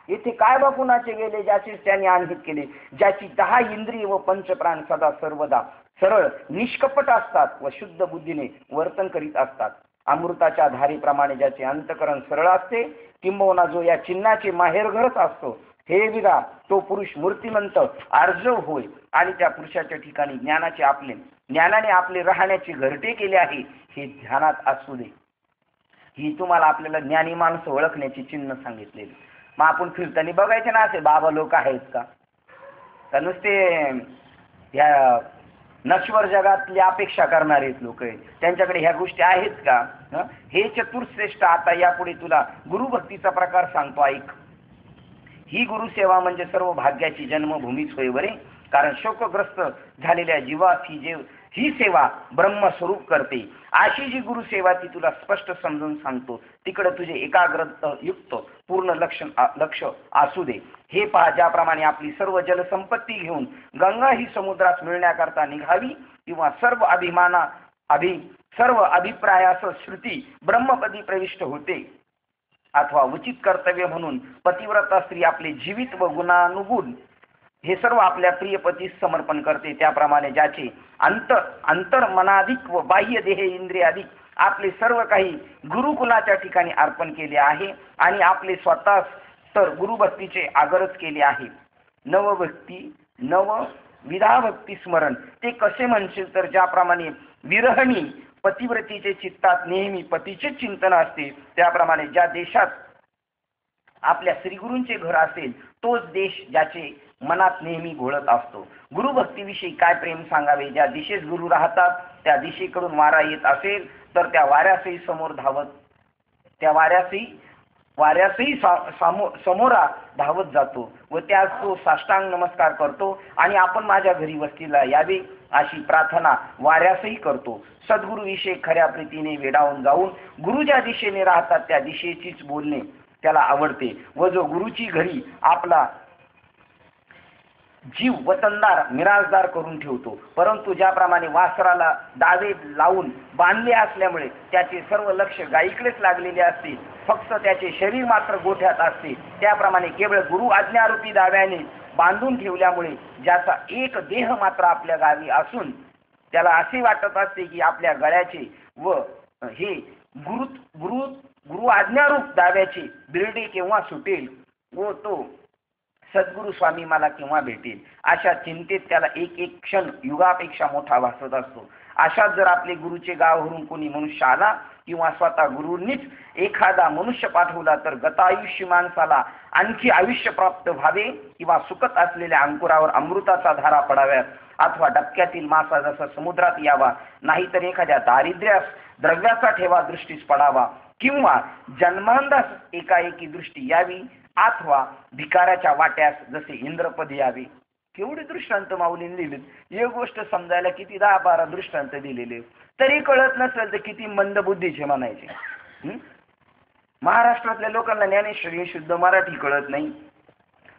येथे काय बा कुणाचे गेले, ज्याचेच त्याने आणीत केले. ज्याची 10 इंद्रिय व पंचप्राण सदा सर्वदा सरळ निष्कपट असतात व शुद्ध बुद्धीने वर्तन करीत असतात. अमृताच्या धारीप्रमाणे ज्याचे अंतकरण सरळ असते, किंबहुना जो या चिन्हाचे माहेरघरच असतो, हे विरा तो पुरुष मूर्तिमंत आर्जव होय. आणि त्या पुरुषाच्या ठिकाणी ज्ञानाने आपले राहण्याचे घरटे केले आहे, हे ध्यानात असू दे. ही तुम्हाला आपल्याला ज्ञानी माणसं ओळखण्याची चिन्ह सांगितलेली. मग आपण फिरताना बघायचे ना असे बाबा लोक आहेत का नुसते ह्या नश्वर जगातली अपेक्षा करणारे लोक आहेत, त्यांच्याकडे ह्या गोष्टी आहेत का. हे चतुर्श्रेष्ठ आता यापुढे तुला गुरुभक्तीचा प्रकार सांगतो, ऐक. ही गुरुसेवा म्हणजे सर्व भाग्याची जन्मभूमीच होय बरे. कारण शोकग्रस्त झालेल्या जीवास ही सेवा ब्रह्मस्वरूप करते. अशी जी गुरुसेवा ती तुला स्पष्ट समजून सांगतो. तिकडे तुझे एकाग्रता युक्त पूर्ण लक्ष असू दे. हे पहा, ज्याप्रमाणे आपली सर्व जलसंपत्ती घेऊन गंगा ही समुद्रात मिळण्याकरता निघावी किंवा सर्व अभिप्रायास श्रुती ब्रह्मपदी प्रविष्ट होते, अथवा उचित कर्तव्य म्हणून पतिव्रता स्त्री आपले जीवित व गुणानुगुण हे सर्व आपल्या प्रियपतीस समर्पण करते, त्याप्रमाणे ज्याचे अंतर्मनाधिक व बाह्य देह इंद्रियाधिक आपले सर्व काही गुरुकुलाच्या ठिकाणी अर्पण केले आहे आणि आपले स्वतः तर गुरुभक्तीचे आगरच केले आहे. नवविधा भक्ती स्मरण ते कसे म्हणशील तर, ज्याप्रमाणे विरहणी पतिव्रतीचे चित्तात नेहमी पतीचे चिंतन असते, त्याप्रमाणे ज्या देशात आपल्या श्रीगुरूंचे घर असेल तोच देश ज्याचे मनात नेहमी घोळत असतो. गुरुभक्तीविषयी काय प्रेम सांगावे. ज्या दिशेस गुरु राहतात त्या दिशेकडून वारा येत असेल तर त्या वाऱ्यासही वाऱ्यासही समोरा धावत जातो व त्यास तो साष्टांग नमस्कार करतो आणि आपण माझ्या घरी वस्तीला यावे अशी प्रार्थना वाऱ्यासही करतो. सद्गुरूविषयी खऱ्या प्रीतीने वेडावून जाऊन गुरु ज्या दिशेने राहतात त्या दिशेचीच बोलणे त्याला आवडते व जो गुरुची घरी आपला जीव वतनदार मिराजदार करून ठेवतो. परंतु ज्याप्रमाणे वासराला दावे लावून बांधले असल्यामुळे त्याचे सर्व लक्ष गायीकडेच लागलेले असते, फक्त त्याचे शरीर मात्र गोठ्यात असते, त्याप्रमाणे केवळ गुरु आज्ञारूपी दाव्याने बांधून ठेवल्यामुळे ज्याचा एक देह मात्र आपल्या गावी असून त्याला असे वाटत असते की आपल्या गळ्याचे व हे गुरु गुरु गुरु आज्ञारूप दाव्याचे बिरडे केव्हा सुटेल व तो सद्गुरु स्वामी मला केव्हा भेटेल अशा चिंतेत त्याला एक एक क्षण युगापेक्षा मोठा भासत असतो. अशात जर आपले गुरुचे गावावरून कोणी मनुष्य आला किंवा स्वतः गुरूंनीच एखादा मनुष्य पाठवला तर गतायुष्य माणसाला आणखी आयुष्य प्राप्त व्हावे किंवा सुकत असलेल्या अंकुरावर अमृताचा धारा पडाव्यात अथवा डबक्यातील मासा जसा समुद्रात यावा, नाहीतर एखाद्या दारिद्र्यास द्रव्याचा ठेवा दृष्टीस पडावा किंवा जन्मांदास एकाएकी दृष्टी यावी अथवा भिकाऱ्याच्या वाट्यास जसे इंद्रपद यावे. केवढे दृष्टांत माऊलींनी दिलेत. एक गोष्ट समजायला किती 10-12 दृष्टांत दिलेले तरी कळत नसेल तर किती मंदबुद्धीचे म्हणायचे. महाराष्ट्रातल्या लोकांना ज्ञानेश्वरी हे शुद्ध मराठी कळत नाही.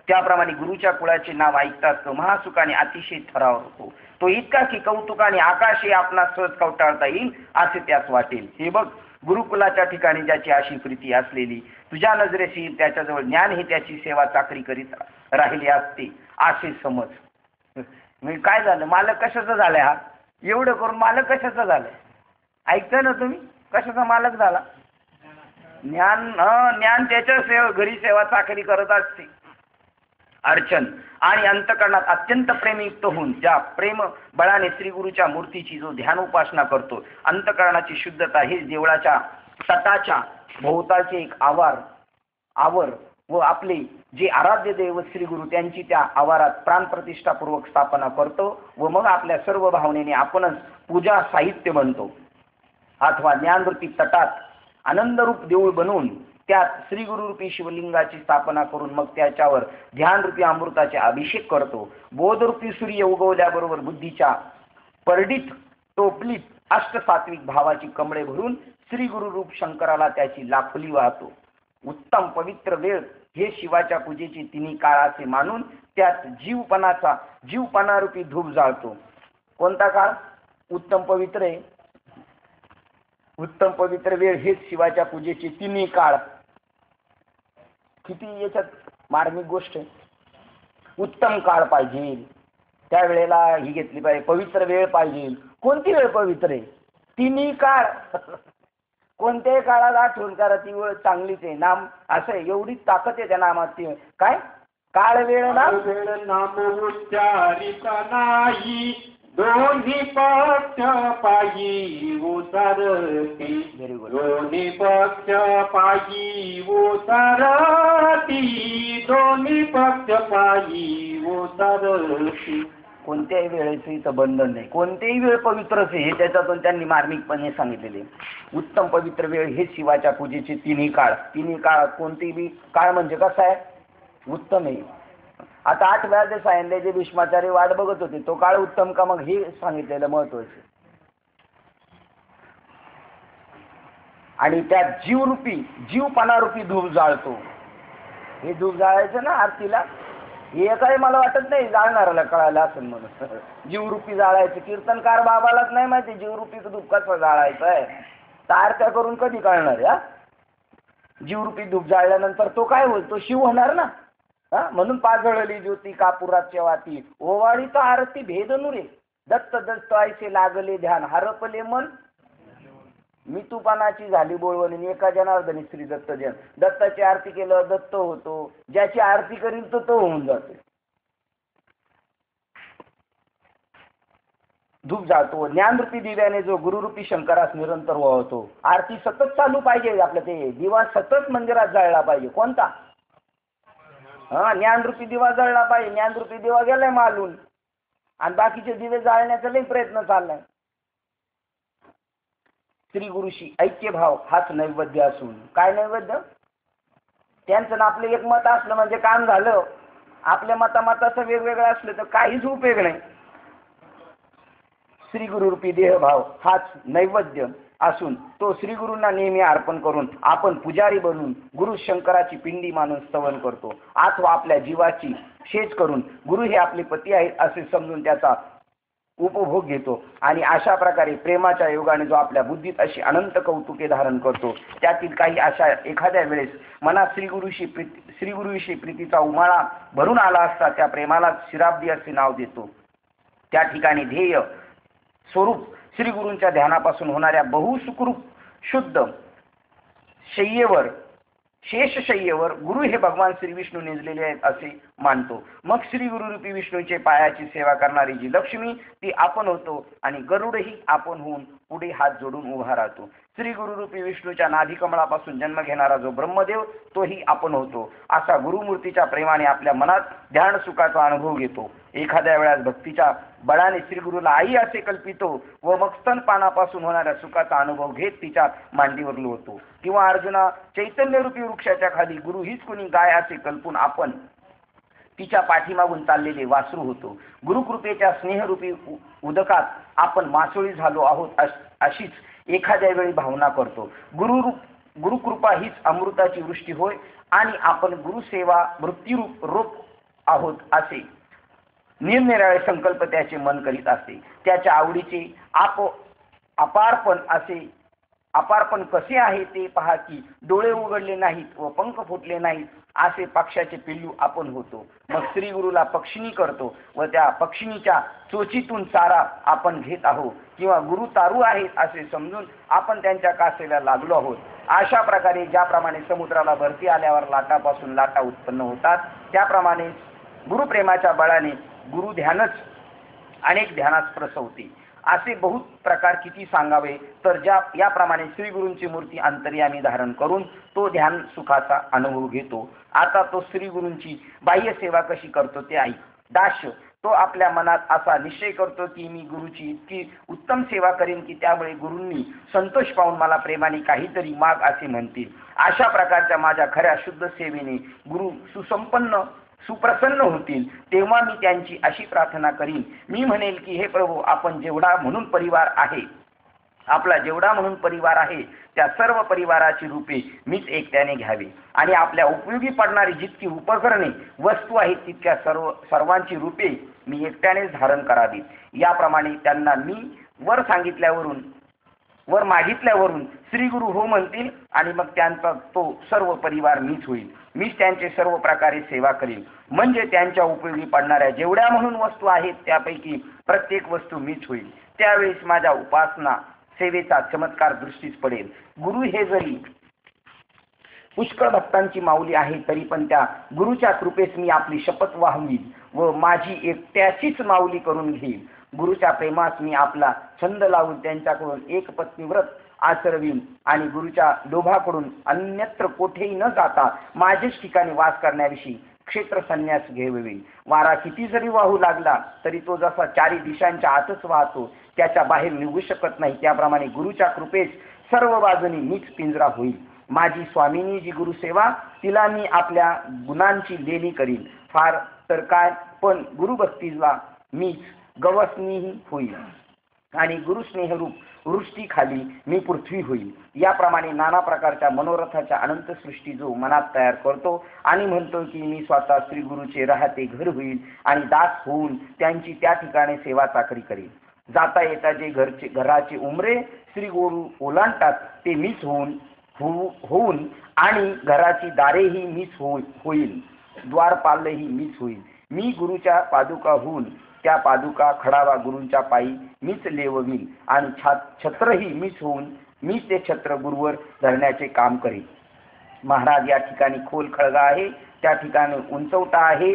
त्याप्रमाणे गुरुच्या कुळाचे नाव ऐकताच तो महासुखाने अतिशय थरावर होतो. तो इतका की कौतुकाने आकाशही आपला सहज कवटाळता येईल असे त्यास वाटेल. हे बघ, गुरुकुलाच्या ठिकाणी ज्याची अशी प्रीती असलेली तुझ्या नजरेस येईल त्याच्याजवळ ज्ञान हे त्याची सेवा चाकरी करीत राहिली असते असे समज. म्हणजे काय झालं, मालक कशाचा झालाय हा, एवढं करून मालक कशाचा झालाय, ऐकताय ना तुम्ही, कशाचा मालक झाला, ज्ञान त्याच्या घरी सेवा चाकरी करत असते. अर्चन आणि अंतकरणात अत्यंत प्रेमयुक्त होऊन ज्या प्रेम बळाने श्री गुरुच्या मूर्तीची जो ध्यान उपासना करतो, अंतकरणाची शुद्धता हे देवळाच्या तटाच्या भोवतालचे एक आवर व आपले जे आराध्य दैवत श्री गुरु त्यांची त्या आवारात प्राणप्रतिष्ठापूर्वक स्थापना करतो व मग आपल्या सर्व भावनेने आपणच पूजा साहित्य बनतो अथवा ज्ञानरूपी तटात आनंदरूप देऊळ बनवून त्यात श्री गुरुरूपी शिवलिंगाची स्थापना करून मग त्याच्यावर ध्यानरूपी अमृताचे अभिषेक करतो. बोधरूपी सूर्य उगवल्याबरोबर बुद्धीच्या परडीत टोपलीत अष्टसात्विक भावाची कमळे भरून श्री गुरुरूप शंकराला त्याची लाखोली वाहतो. उत्तम पवित्र वेळ हे शिवाच्या पूजेची तिन्ही काळ असे मानून त्यात जीवपणारूपी धूप जाळतो. कोणता काळ उत्तम पवित्र आहे? उत्तम पवित्र वेळ हेच शिवाच्या पूजेची तिन्ही काळ. किती याच्यात मार्मिक गोष्ट आहे. उत्तम काळ पाहिजे, त्यावेळेला ही घेतली पाहिजे, पवित्र वेळ पाहिजे. कोणती वेळ पवित्र आहे? तिन्ही काळ. कोणत्याही काळात आठवण करा, ती वेळ चांगलीच आहे. नाम असं आहे, एवढी ताकद आहे त्या नामात. ती काय काळ वेळ नाम उच्चारित नाही, दोन्ही पक्ष पायी उतरती, दोन्ही पक्ष पायी उतरती, दोन्ही पक्ष पायी उतरती. कोणत्याही वेळेचं इथं बंधन नाही, कोणतेही वेळ पवित्रच आहे हे त्याच्यातून त्यांनी मार्मिकपणे सांगितलेले. उत्तम पवित्र वेळ हे शिवाच्या पूजेचे तिन्ही काळ. तिन्ही काळ कोणतेही बी काळ म्हणजे कसा आहे, उत्तम आहे. आता 8व्या अध्यायात सांगितले जे भीष्माचार्य वाट बघत होते तो काळ उत्तम का, मग हे सांगितलेलं महत्वाचं. आणि त्यात जीवपणारूपी धूप जाळतो. हे धूप जाळायचं ना आरतीला, हे काही मला वाटत नाही जाळणाऱ्याला कळायला असेल म्हणून. जीवरूपी जाळायचं, कीर्तनकार बाबालाच नाही माहिती जीवरूपी धूप कसं जाळायचं आहे, तर आरत्या करून कधी कळणार या. जीवरूपी धूप जाळल्यानंतर तो काय होईल, तो शिव होणार ना. म्हणून पाजळली ज्योती कापुराच्या वाती, ओवाळी तो आरती भेद नुरे, दत्त दत्त ऐसे लागले ध्यान, हरपले मन मी तुपानाची झाली बोळवणी, एका जनार्दनी श्री दत्त जन. दत्ताची आरती केलं दत्त होतो, ज्याची आरती करील तो होऊन जातो. धूप जातो. ज्ञानरूपी दिव्याने जो गुरुरूपी शंकरास निरंतर वळतो. आरती सतत चालू पाहिजे आपलं, ते दिवा सतत मंदिरात जाळला पाहिजे. कोणता? ज्ञानरूपी दिवा जळला पाहिजे. ज्ञानरूपी दिवा गेलाय मालून आणि बाकीचे दिवे जाळण्याचा लई प्रयत्न चाललाय. श्री गुरुशी ऐक्य भाव हाच नैवेद्य असून, काय नैवेद्य? त्यांचं ना आपलं एक मत असलं म्हणजे काम झालं. आपल्या मताचं वेगवेगळं असलं तर काहीच उपयोग नाही. श्री गुरुरूपी देहभाव हाच नैवेद्य असून तो श्री गुरूंना नेहमी अर्पण करून आपण पुजारी बनून गुरु शंकराची पिंडी मानून स्तवन करतो, अथवा आपल्या जीवाची शेच करून गुरु हे आपले पती आहेत असे समजून त्याचा उपभोग घेतो. आणि अशा प्रकारे प्रेमाच्या योगाने जो आपल्या बुद्धीत अशी अनंत कौतुके धारण करतो, त्यातील काही अशा एखाद्या वेळेस मनात श्री गुरुविषयी प्रीतीचा उमाळा भरून आला असता त्या प्रेमाला शिराब्दी असे नाव देतो. त्या ठिकाणी ध्येय स्वरूप श्री गुरूंच्या ध्यानापासून होणाऱ्या बहुसुखरूप शुद्ध शय्येवर शेष शय्येवर गुरु हे भगवान श्री विष्णू निजलेले आहेत असे मानतो. मग श्री गुरुरूपी विष्णूचे पायाची सेवा करणारी जी लक्ष्मी ती आपण होतो आणि गरुडही आपण होऊन पुढे हात जोडून उभा राहतो. श्री गुरुरूपी विष्णूच्या नाभिकमळापासून जन्म घेणारा जो ब्रह्मदेव तोही आपण होतो. असा गुरुमूर्तीच्या प्रेमाने आपल्या मनात ध्यान सुखाचा अनुभव घेतो. एखाद्या वेळास भक्तीच्या बळाने श्री गुरुला आई असे कल्पितो व मग स्तनपानापासून होणाऱ्या सुखाचा अनुभव घेत तिच्या मांडीवर लोळतो. किंवा अर्जुना चैतन्यरूपी वृक्षाच्या खाली गुरु हीच कुणी गाय असे कल्पून आपण तिच्या पाठीमागून चाललेले वासरू होतो. गुरुकृपेच्या स्नेहरूपी उदकात आपण मासोळी झालो आहोत अशीच एखाद्या वेळी भावना करतो. गुरुकृपा हीच अमृताची वृष्टी होय आणि आपण गुरुसेवा वृत्तीरूप रोप आहोत असे निरनिराळे संकल्प त्याचे मन करीत असते. त्याच्या आवडीचे अपारपण कसे आहे ते पहा की डोळे उघडले नाहीत व पंख फुटले नाहीत असे पक्षाचे पिल्लू आपण होतो. मग श्री गुरुला पक्षिणी करतो व त्या पक्षिणीच्या चोचीतून चारा आपण घेत आहोत किंवा गुरु तारू आहेत असे समजून आपण त्यांच्या कासेला लागलो आहोत. अशा प्रकारे ज्याप्रमाणे समुद्राला भरती आल्यावर लाटापासून लाटा उत्पन्न होतात त्याप्रमाणे गुरुप्रेमाच्या बळाने गुरु ध्यानच अनेक ध्यानास प्रसवते. असे बहुत प्रकार किती सांगावे तर याप्रमाणे श्री गुरूंची मूर्ती अंतर्यामी धारण करून तो ध्यान सुखाचा अनुभव घेतो. आता तो श्री गुरूंची बाह्य सेवा कशी करतो ते ऐक. दास्य तो आपल्या मनात असा निश्चय करतो की मी गुरुची इतकी उत्तम सेवा करेन की त्यामुळे गुरूंनी संतोष पाहून मला प्रेमाने काहीतरी माग असे म्हणतील. अशा प्रकारच्या माझ्या खऱ्या शुद्ध सेवेने गुरु सुप्रसन्न होतील. तेव्हा मी त्यांची अशी प्रार्थना करीन. मी म्हणेल की हे प्रभू आपण जेवढा म्हणून परिवार आहे आपला जेवढा म्हणून परिवार आहे त्या सर्व परिवाराची रूपे मीच एकट्याने घ्यावी आणि आपल्या उपयोगी पडणारी जितकी उपकरणे वस्तू आहेत तितक्या सर्वांची रूपे मी एकट्यानेच धारण करावी. याप्रमाणे त्यांना मी वर मागितल्यावरून श्री गुरु हो म्हणतील आणि मग त्यांचा तो सर्व परिवार मीच होईल. मीच त्यांचे सर्व प्रकारे सेवा करीन. म्हणजे त्यांच्या उपयोगी पडणाऱ्या जेवढ्या म्हणून वस्तू आहेत त्यापैकी प्रत्येक वस्तू मीच होईल. त्यावेळेस माझ्या उपासना सेवेचा चमत्कार दृष्टीस पडेल. गुरु हे जरी पुष्कळ भक्तांची माऊली आहे तरी पण त्या गुरुच्या कृपेस मी आपली शपथ वाहवीन व माझी एकट्याचीच माऊली करून घेईन. गुरुच्या प्रेमास मी आपला छंद लावून त्यांच्याकडून एक पत्नीव्रत आचरवीन आणि गुरुच्या लोभाकडून अन्यत्र कोठेही न जाता माझेच ठिकाणी वास करण्याविषयी क्षेत्र संन्यास घेवीन. वारा किती जरी वाहू लागला तरी तो जसा चारी दिशांच्या आतच वाहतो त्याच्या बाहेर निघू शकत नाही त्याप्रमाणे गुरुच्या कृपेस सर्व बाजूनी मीच पिंजरा होईल. माझी स्वामिनी जी गुरुसेवा तिला मी आपल्या गुणांची लेणी करीन. फार तर काय पण गुरुभक्तीला मीच गवसनीही होईल आणि गुरुस्नेहरूप वृष्टीखाली मी पृथ्वी होईल. याप्रमाणे नाना प्रकारच्या मनोरथाच्या अनंत सृष्टी जो मनात तयार करतो आणि म्हणतो की मी स्वतः श्री गुरुचे राहते घर होईल आणि दास होऊन त्यांची त्या ठिकाणी सेवा चाकरी करीन. जाता येता जे घराचे उमरे श्री गुरु ओलांडतात ते मीच होऊन आणि घराची दारेही मीच होईल. द्वारपालही मीच होईल. मी गुरुच्या पादुका होऊन त्या पादुका खडावा गुरूंच्या पायी मीच लेववीन आणि छत्रही मीच होऊन मीच ते छत्र गुरुवर धरण्याचे काम करीन. महाराज या ठिकाणी खोल खळगा आहे त्या ठिकाणी उंचवटा आहे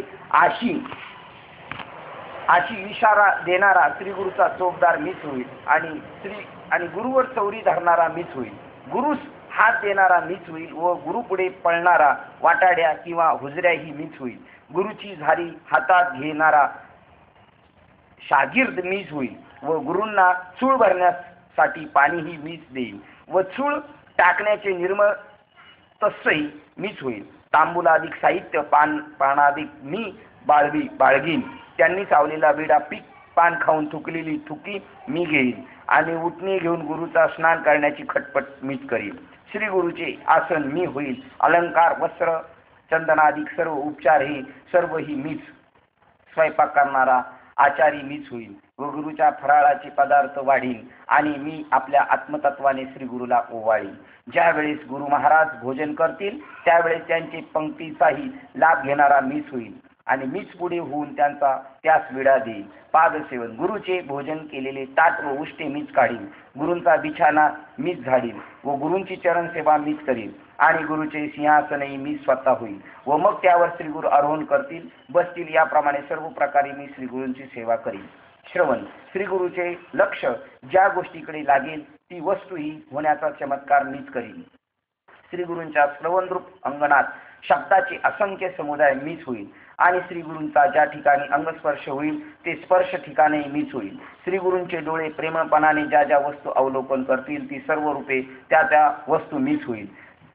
अशी इशारा देणारा श्री गुरुचा चोपदार मीच होईल आणि गुरुवर चौरी धरणारा मीच होईल. गुरुस हात देणारा मीच होईल व गुरु पुढे पळणारा वाटाड्या किंवा हुजऱ्याही मीच होईल. गुरुची झारी हातात घेणारा शागिर्द मीच होईल व गुरूंना चूळ भरण्यासाठी पाणीही मीच देईल व चूळ टाकण्याचे निर्मळ तसही मीच होईल. तांबूलाधिक साहित्य पानाधिक मी बाळगीन. त्यांनी चावलेला बिडा पीक पान खाऊन थुकलेली थुकी मी घेईन आणि उठणी घेऊन गुरुचा स्नान करण्याची खटपट मीच करीन. श्री गुरुचे आसन मी होईल. अलंकार वस्त्र चंदनाधिक सर्व उपचार हे सर्व ही मीच. स्वयंपाक करणारा आचारी मीच होईल व गुरुच्या फराळाचे पदार्थ वाढीन आणि मी आपल्या आत्मतत्वाने श्री गुरुला ओवाळीन. ज्या वेळेस गुरु महाराज भोजन करतील त्यावेळेस त्यांची पंक्तीचाही लाभ घेणारा मीच होईल आणि मीच पुढे होऊन त्यांचा त्यास विडा देईल. पादसेवन गुरुचे भोजन केलेले ताट व उष्टे मीच काढीन. गुरूंचा बिछाना मीच झाडीन व गुरूंची चरणसेवा मीच करीन आणि गुरुचे सिंहासनही मी स्वतः होईल व मग त्यावर श्री गुरु आरोहण करतील बसतील. याप्रमाणे सर्व प्रकारे मी श्री गुरूंची सेवा करीन. श्रवण श्री गुरुचे लक्ष ज्या गोष्टीकडे लागेल ती वस्तू ही होण्याचा चमत्कार मीच करीन. श्री गुरूंच्या श्रवणरूप अंगणात शब्दाचे असंख्य समुदाय मीच होईल आणि श्री गुरूंचा ज्या ठिकाणी अंगस्पर्श होईल ते स्पर्श ठिकाणी मीच होईल. श्री गुरूंचे डोळे प्रेमपणाने ज्या ज्या वस्तू अवलोकन करतील ती सर्व रूपे त्या त्या वस्तू मीच होईल.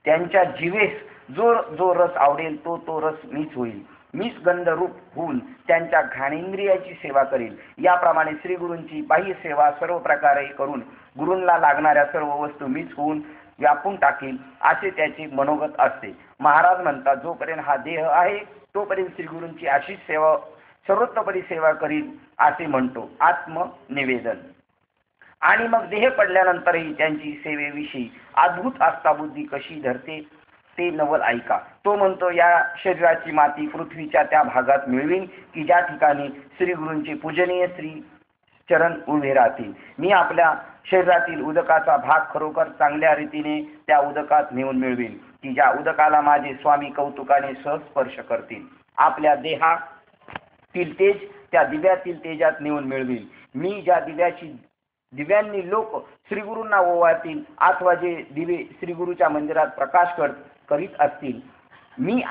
त्यांच्या जीवेस जो रस आवडेल तो रस मीच होईल. मीच गंधरूप होऊन त्यांच्या घाणेंद्रियाची सेवा करेल. याप्रमाणे श्री गुरूंची बाह्य सेवा सर्व प्रकारे करून गुरूंना लागणाऱ्या सर्व वस्तू मीच होऊन व्यापून टाकील असे त्याचे मनोगत असते. महाराज म्हणतात जोपर्यंत हा देह आहे तोपर्यंत श्री गुरूंची अशीच सेवा सर्वोत्तपरी सेवा करील असे म्हणतो आत्मनिवेदन. आणि मग देह पडल्यानंतरही त्यांची सेवेविषयी अद्भुत आस्थाबुद्धी कशी धरते ते नवल ऐका. तो म्हणतो या शरीराची माती पृथ्वीच्या त्या भागात मिळवीन की ज्या ठिकाणी श्री गुरूंचे पूजनीय श्री चरण उभे राहतील. मी आपल्या शरीरातील उदकाचा भाग खरोखर चांगल्या रीतीने त्या उदकात नेऊन मिळवीन की ज्या उदकाला माझे स्वामी कौतुकाने सहज स्पर्श करतील. आपल्या देहातील तेज त्या दिव्यातील तेजात नेऊन मिळवीन. मी ज्या दिव्यांनी लोक श्रीगुरूंना ओवाळतील अथवा जे दिवे श्रीगुरूच्या मंदिरात प्रकाश करीत असतील मी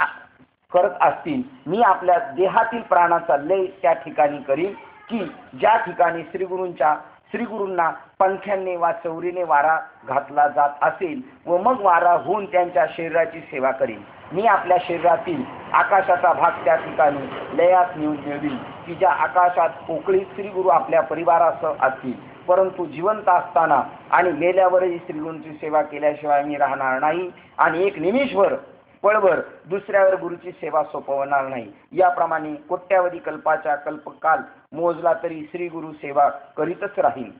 आपल्या देहातील प्राणाचा लय त्या ठिकाणी करीन की ज्या ठिकाणी श्रीगुरूंना पंख्यांनी वा चौरीने वारा घातला जात असेल व मग वारा होऊन त्यांच्या शरीराची सेवा करीन. मी आपल्या शरीरातील आकाशाचा भाग त्या ठिकाणी लयास नेऊन मिळवीन की ज्या आकाशात पोकळीत श्रीगुरू आपल्या परिवारासह असतील. परंतु जिवंत असताना आणि मेल्यावरही श्रीगुरूंची सेवा केल्याशिवाय मी राहणार नाही आणि एक निमिषभर पळभर दुसऱ्यावर गुरुची सेवा सोपवणार नाही. याप्रमाणे कोट्यावधी कल्पाचा कल्पकाल मोजला तरी श्री गुरु सेवा करीतच राहील.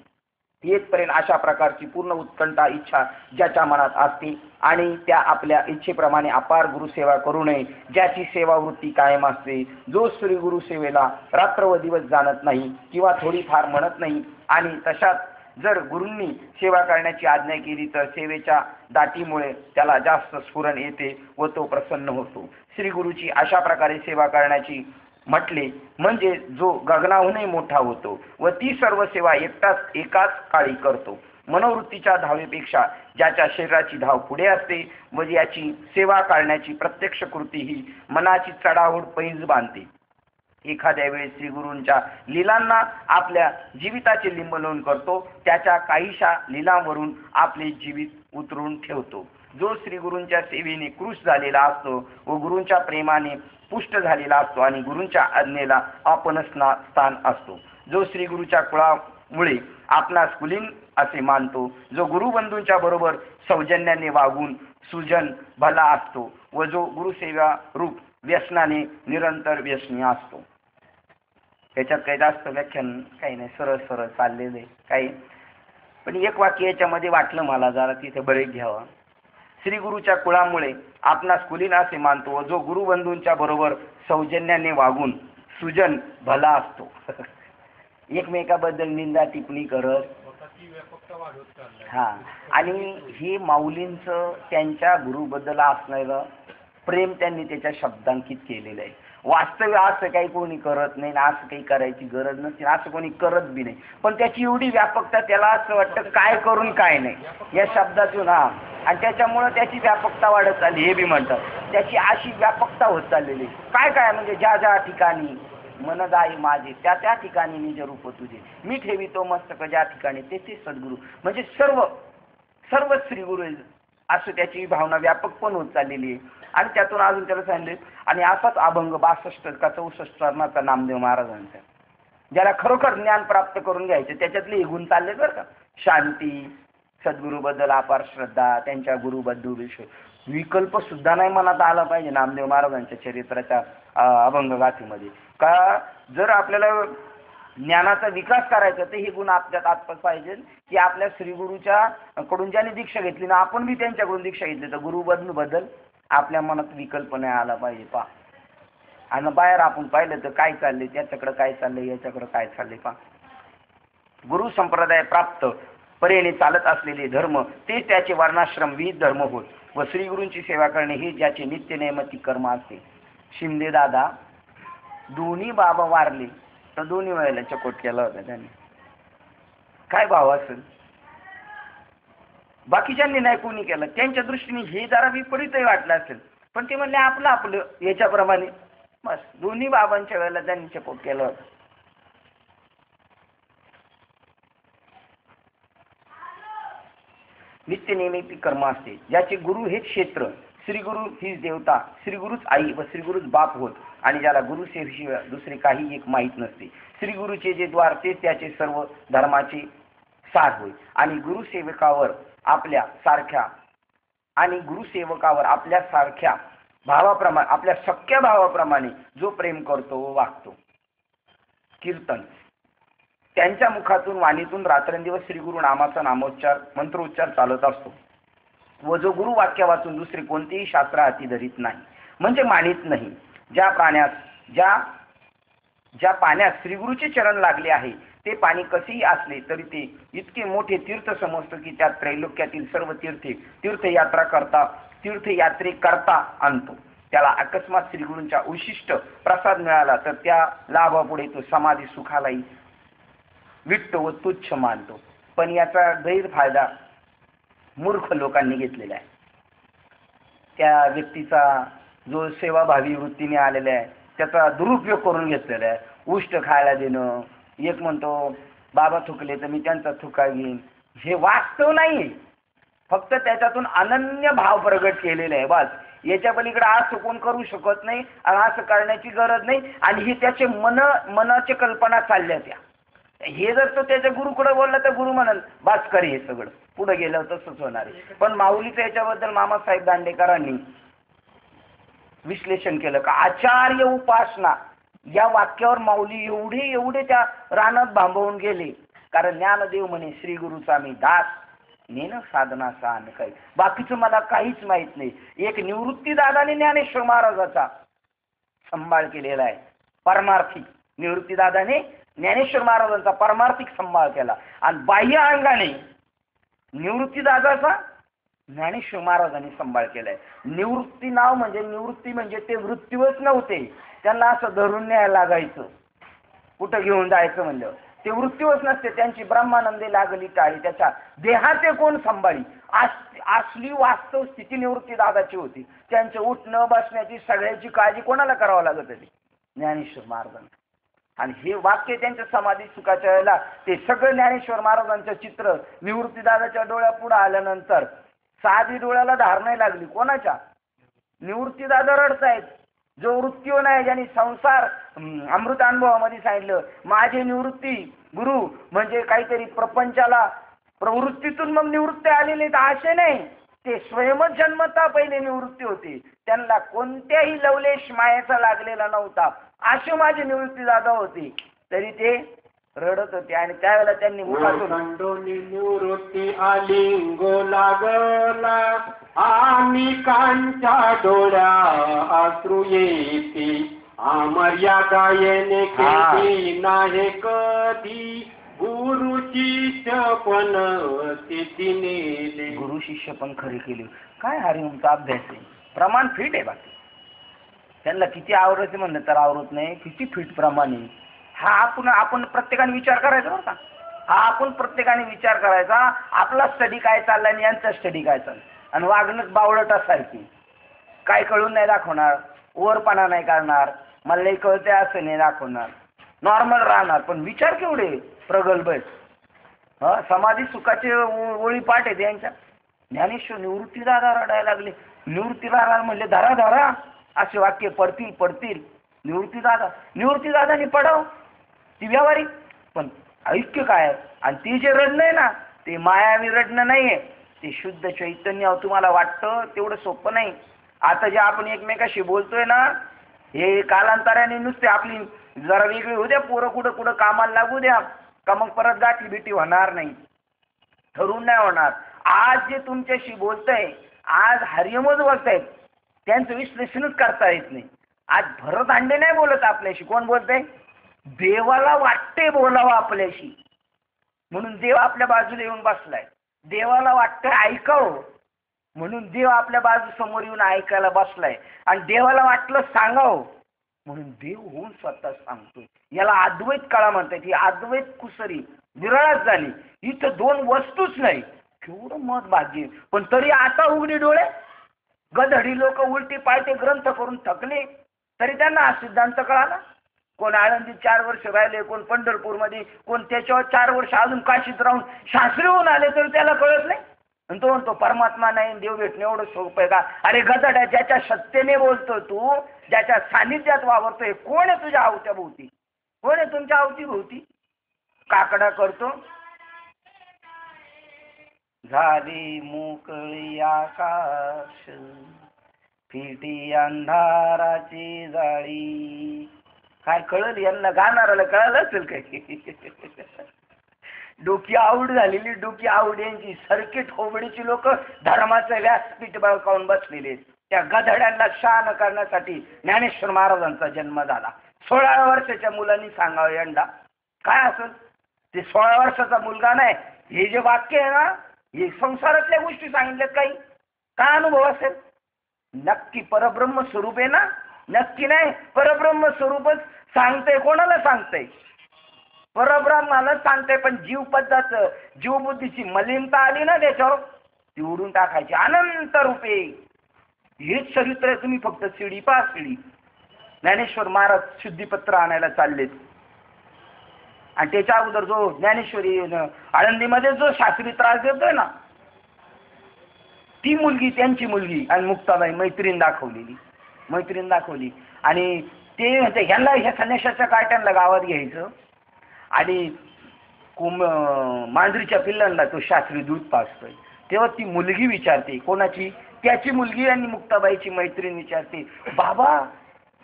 येतपर्यंत अशा प्रकारची पूर्ण उत्कंठा इच्छा ज्याच्या मनात असते आणि त्या आपल्या इच्छेप्रमाणे अपार गुरुसेवा करू नये ज्याची सेवावृत्ती कायम असते जो श्री गुरु सेवेला रात्र व दिवस जाणत नाही किंवा थोडीफार म्हणत नाही आणि तशात जर गुरूंनी सेवा करण्याची आज्ञा केली तर सेवेच्या दाटीमुळे त्याला जास्त स्फुरण येते व तो प्रसन्न होतो. श्री गुरुची अशा प्रकारे सेवा करण्याची म्हटले म्हणजे जो गगनाहूनही मोठा होतो व ती सर्व सेवा एकाच काळी करतो. मनोवृत्तीच्या धावेपेक्षा ज्याच्या शरीराची धाव पुढे असते व याची सेवा करण्याची प्रत्यक्ष कृती ही मनाची चढाओढ पैज बांधते. एखाद्या वेळेस श्रीगुरूंच्या लीलांना आपल्या जीविताचे लिंबनोन करतो. त्याच्या काहीशा लीलांवरून आपले जीवित उतरून ठेवतो. जो श्रीगुरूंच्या सेवेने कृश झालेला असतो व गुरूंच्या प्रेमाने पुष्ट झालेला असतो आणि गुरूंच्या आज्ञेला आपण स्थान असतो. जो श्रीगुरूच्या कुळामुळे आपणास कुलीन असे मानतो. जो गुरुबंधूंच्या बरोबर सौजन्याने वागून सुजन भला असतो व जो गुरुसेवा रूप व्यसनाने निरंतर व्यसनी असतो. त्याच्यात काही जास्त व्याख्यान काही नाही, सरळ सरळ चाललेले काही. पण एक वाक्य याच्यामध्ये वाटलं मला जरा तिथे ब्रेक घ्यावा. श्री गुरुच्या कुळामुळे आपणास कुलीन असे मानतो व जो गुरुबंधूंच्या बरोबर सौजन्याने वागून सुजन भला असतो. एकमेकाबद्दल निंदा टिप्पणी करत आणि हे माऊलींचं त्यांच्या गुरुबद्दल असणारं प्रेम त्यांनी त्याच्या शब्दांकित केलेलं आहे. वास्तव्य असं काही कोणी करत नाही, असं काही करायची गरज नसते, असं कोणी करत बी नाही. पण त्याची एवढी व्यापकता त्याला असं वाटतं काय करून काय नाही या शब्दातून आणि त्याच्यामुळं त्याची व्यापकता वाढत चालली. हे बी म्हणतात त्याची अशी व्यापकता होत चाललेली. काय म्हणजे ज्या ज्या ठिकाणी मन जाई माझे त्या त्या ठिकाणी निज रूप तुझे मी ठेवितो मस्तक ज्या ठिकाणी तेथे सद्गुरू. म्हणजे सर्व श्रीगुरू असं त्याची भावना व्यापक पण होत चाललेली आहे. आणि त्यातून अजून त्याला सांगितले आणि असाच अभंग 62 का 64 चरणाचा नामदेव महाराजांचा, ज्याला खरोखर ज्ञान प्राप्त करून घ्यायचे त्याच्यातले हे गुण चालले बरं का. शांती, सद्गुरूबद्दल अपार श्रद्धा, त्यांच्या गुरुबद्दल विकल्प सुद्धा नाही मनात आला पाहिजे नामदेव महाराजांच्या चरित्राच्या अभंग गाथेमध्ये. का जर आपल्याला ज्ञानाचा विकास करायचा तर हे गुण आपल्यात आत्मसात पाहिजे की आपल्या श्रीगुरूच्या कडून ज्याने दीक्षा घेतली ना, आपण बी त्यांच्याकडून दीक्षा घेतली तर गुरुबद्दल आपल्या मनात विकल्प नाही आला पाहिजे. पा आणि बाहेर आपण पाहिलं तर काय चाललंय, त्याच्याकडे काय चाललंय, याच्याकडे काय चाललंय. पा गुरु संप्रदाय प्राप्त परीने चालत असलेले धर्म ते त्याचे वर्णाश्रम विहित धर्म होत व श्रीगुरूंची सेवा करणे हे ज्याचे नित्य नैमित्तिक कर्म असते. शिंदे दादा दोन्ही बाबा वारले तर दोन्ही वेळेला चकोट केला होता त्यांनी. काय भाव असेल, बाकीच्यांनी नाही कोणी केलं. त्यांच्या दृष्टीने हे जरा विपरीतही वाटलं असेल, पण ते म्हणले आपलं आपलं याच्याप्रमाणे बस. दोन्ही बाबांच्या वेळेला त्यांनी चकोट केलं होतं. नित्य नैमित्तिक कर्म असते ज्याचे गुरु हे क्षेत्र, श्रीगुरु हीच देवता, श्रीगुरुच आई व श्रीगुरुच बाप होत आणि ज्याला गुरुसेवेशिवाय दुसरे काही एक माहीत नसते. श्रीगुरूचे जे द्वार ते त्याचे सर्व धर्माचे सार होय आणि गुरुसेवकावर आपल्या सारख्या भावाप्रमाणे, आपल्या सख्या भावाप्रमाणे जो प्रेम करतो व वागतो. कीर्तन त्यांच्या मुखातून वाणीतून रात्रंदिवस श्रीगुरु नामाचा नामोच्चार मंत्रोच्चार चालत असतो व जो गुरु वाक्य वाचून दुसरे कोणतेही शास्त्र हाती धरीत नाही म्हणजे मानित नाही. ज्या पाण्यात श्रीगुरूचे चरण लागले आहे ते पाणी कसेही असले तरी ते इतके मोठे तीर्थ समजतं की त्यात त्रैलोक्यातील सर्व तीर्थयात्रेकरता आणतो. त्याला अकस्मात श्रीगुरूंचा उशिष्ट प्रसाद मिळाला तर त्या लाभापुढे तो समाधी सुखालाही विट्ट व तुच्छ मानतो. पण याचा गैरफायदा मूर्ख लोकांनी घेतलेला आहे. त्या व्यक्तीचा जो सेवाभावी वृत्तीने आलेला आहे त्याचा दुरुपयोग करून घेतलेला आहे. उष्ट खायला देणं, एक म्हणतो बाबा थुकले तर मी त्यांचा थुका घेईन, हे वास्तव नाही, फक्त त्याच्यातून अनन्य भाव प्रगट केलेले आहे बस. याच्या पलीकडे असं कोण करू शकत नाही आणि असं करण्याची गरज नाही. आणि हे त्याचे मनाची कल्पना चालल्या त्या. हे जर तो त्याच्या गुरुकडे बोलला तर गुरु म्हणाल बास कर, हे सगळं पुढे गेलं तसंच होणार आहे. पण माऊलीचं याच्याबद्दल मामासाहेब दांडेकरांनी विश्लेषण केलं का आचार्य उपासना या वाक्यावर माऊली एवढे त्या रानात भांबवून गेले. कारण ज्ञानदेव म्हणे श्रीगुरूचा मी दास, नेन साधनाचा आणि काही बाकीचं मला काहीच माहित नाही. एक निवृत्ती दादाने ज्ञानेश्वर महाराजाचा सांभाळ केलेला आहे, परमार्थिक. निवृत्ती दादाने ज्ञानेश्वर महाराजांचा परमार्थिक सांभाळ केला आणि बाह्य अंगाने निवृत्ती दादाचा ज्ञानेश्वर महाराजांनी सांभाळ केलाय. निवृत्ती नाव म्हणजे निवृत्ती म्हणजे ते वृत्तीवच नव्हते, त्यांना असं धरून न्यायला लागायचं, कुठं घेऊन जायचं म्हणलं ते वृत्तीवच नसते. त्यांची ब्रह्मानंदे लागली टाळी, त्याच्या देहाचे कोण सांभाळी. असली वास्तव स्थिती निवृत्ती दादाची होती. त्यांचे उठणं बसण्याची सगळ्याची काळजी कोणाला करावं लागत होती? ज्ञानेश्वर महाराजांना. आणि हे वाक्य त्यांच्या समाधी सुखाच्या वेळेला ते सगळं ज्ञानेश्वर महाराजांचं चित्र निवृत्ती दादाच्या डोळ्यापुढे आल्यानंतर साधी डोळ्याला धार नाही लागली. कोणाच्या? निवृत्ती दादा रडतायत. जो वृत्तीव नाही, ज्यांनी संसार अमृत अनुभवामध्ये सांगितलं माझे निवृत्ती गुरु म्हणजे काहीतरी प्रपंचाला प्रवृत्तीतून मग निवृत्ती आलेले असे नाही, ते स्वयंच जन्मता पहिले निवृत्ती होते. त्यांना कोणत्याही लवलेश मायाचा लागलेला नव्हता, असे माझे निवृत्ती दादा होते. तरी ते रडत होते आणि त्यावेळेला त्यांनी मुखातून निवृत्ती आलिंगो लागला आम्ही कांच्या डोळ्या अश्रू येते अमर्यादा येणे केली नाही कधी गुरु शिष्य पण तिने गुरु शिष्य पण खरी केली. काय हरिओमचा अभ्यास आहे, प्रमाण फिट आहे. बाकी त्यांना किती आवडते म्हणलं तर आवडत नाही, किती फिट प्रमाण आहे. हा आपण प्रत्येकाने विचार करायचा बरं का. हा आपण प्रत्येकाने विचार करायचा, आपला स्टडी काय चालला आणि यांचा स्टडी काय चालला. आणि वागणूक बावळटासारखी काय कळून नाही दाखवणार, ओरपणा नाही करणार, मला लई कळते असं नाही दाखवणार, नॉर्मल राहणार. पण विचार केवढे प्रगल्भ आहेत. समाधी सुखाचे ओळी पाठ आहेत यांच्या. ज्ञानेश्वर निवृत्तीदादा रडायला लागले. निवृत्तीदादा म्हणले धरा धरा असे वाक्य पडतील पडतील. निवृत्तीदादानी पडाव ती व्यावहारिक, पण ऐक्य काय आहे? आणि ते जे रडणं आहे ना ते मायावी रडणं नाहीये, ते शुद्ध चैतन्य. तुम्हाला वाटतं तेवढं सोपं नाही. आता जे आपण एकमेकाशी बोलतोय ना हे कालांतराने नुसते आपली जरा वेगळी होऊ द्या, पोरं कुठं कुठं कामाला लागू द्या का मग परत गाठी बिटी होणार नाही, ठरवून नाही होणार. आज जे तुमच्याशी बोलतंय, आज हरियमच बोलतायत, त्यांचं विश्लेषणच करता येत नाही. आज भरत अंडे नाही बोलत आपल्याशी. कोण बोलतंय? देवाला वाटते बोलावं आपल्याशी, म्हणून देव आपल्या बाजूला येऊन बसलाय. देवाला वाटतंय ऐकावं म्हणून देव आपल्या बाजू समोर येऊन ऐकायला बसलाय. आणि देवाला वाटलं सांगावं म्हणून देव होऊन स्वतः सांगतोय. याला अद्वैत कळा म्हणतात. ही अद्वैत कुसरी विरळच झाली. इथं दोन वस्तूच नाही. केवढं मत भाग्य. पण तरी आता उघडी डोळे. गधडी लोक उलटी पालटे ग्रंथ करून थकले तरी त्यांना हा सिद्धांत कळाला. कोण आळंदीत 4 वर्ष राहिले, कोण पंढरपूरमध्ये, कोण त्याच्यावर 4 वर्ष अजून काशीत राहून शास्त्री होऊन आले तरी त्याला कळत नाही. आणि तो म्हणतो परमात्मा नाही, देव भेटणे एवढं सोपं आहे का? अरे गधड्या, ज्याच्या सत्तेने बोलतो तू, ज्याच्या सानिध्यात वावरतोय, कोण आहे तुझ्या आवत्या भोवती? कोण आहे तुमच्या आवती भोवती? काकडा करतो. झाली मोकळी आकाश, फिटी अंधाराची जाळी. काय कळलं यांना? गाणाराला कळालं असेल काय? डोकी आवड झालेली, डोकी आवड यांची सर्किट होबडीची लोक धर्माचं व्यासपीठ बळकावून बसलेले. त्या गधड्यांना शान करण्यासाठी ज्ञानेश्वर महाराजांचा जन्म झाला. 16 वर्षाच्या मुलांनी सांगावं यंदा काय असेल ते. 16 वर्षाचा मुलगा नाही. हे जे वाक्य आहे ना हे संसारातल्या गोष्टी सांगितल्यात. काही काय अनुभव असेल? नक्की परब्रह्म स्वरूप आहे ना? नक्की नाही, परब्रह्म स्वरूपच सांगतंय. कोणाला सांगतंय? परब्रह्माला सांगतंय. पण जीव पद्धत, जीवबुद्धीची मलिनता आली ना त्याच्यावर, ती उडून टाकायची. अनंत रूपे हेच चरित्र आहे. तुम्ही फक्त शिडी पहा, शिडी. ज्ञानेश्वर महाराज शुद्धीपत्र आणायला चाललेत आणि त्याच्या अगोदर जो ज्ञानेश्वरी आळंदीमध्ये जो शास्त्री त्रास देतोय ना ती मुलगी, त्यांची मुलगी आणि मुक्ताबाई मैत्रीण दाखवली. आणि ते म्हणते ह्यांना ह्या संन्याशाच्या काट्यांना गावात घ्यायचं आणि मांजरीच्या पिल्लांना तो शास्त्री दूध पाजतोय. तेव्हा ती मुलगी विचारते, कोणाची? त्याची मुलगी. आणि मुक्ताबाईची मैत्रीण विचारते, बाबा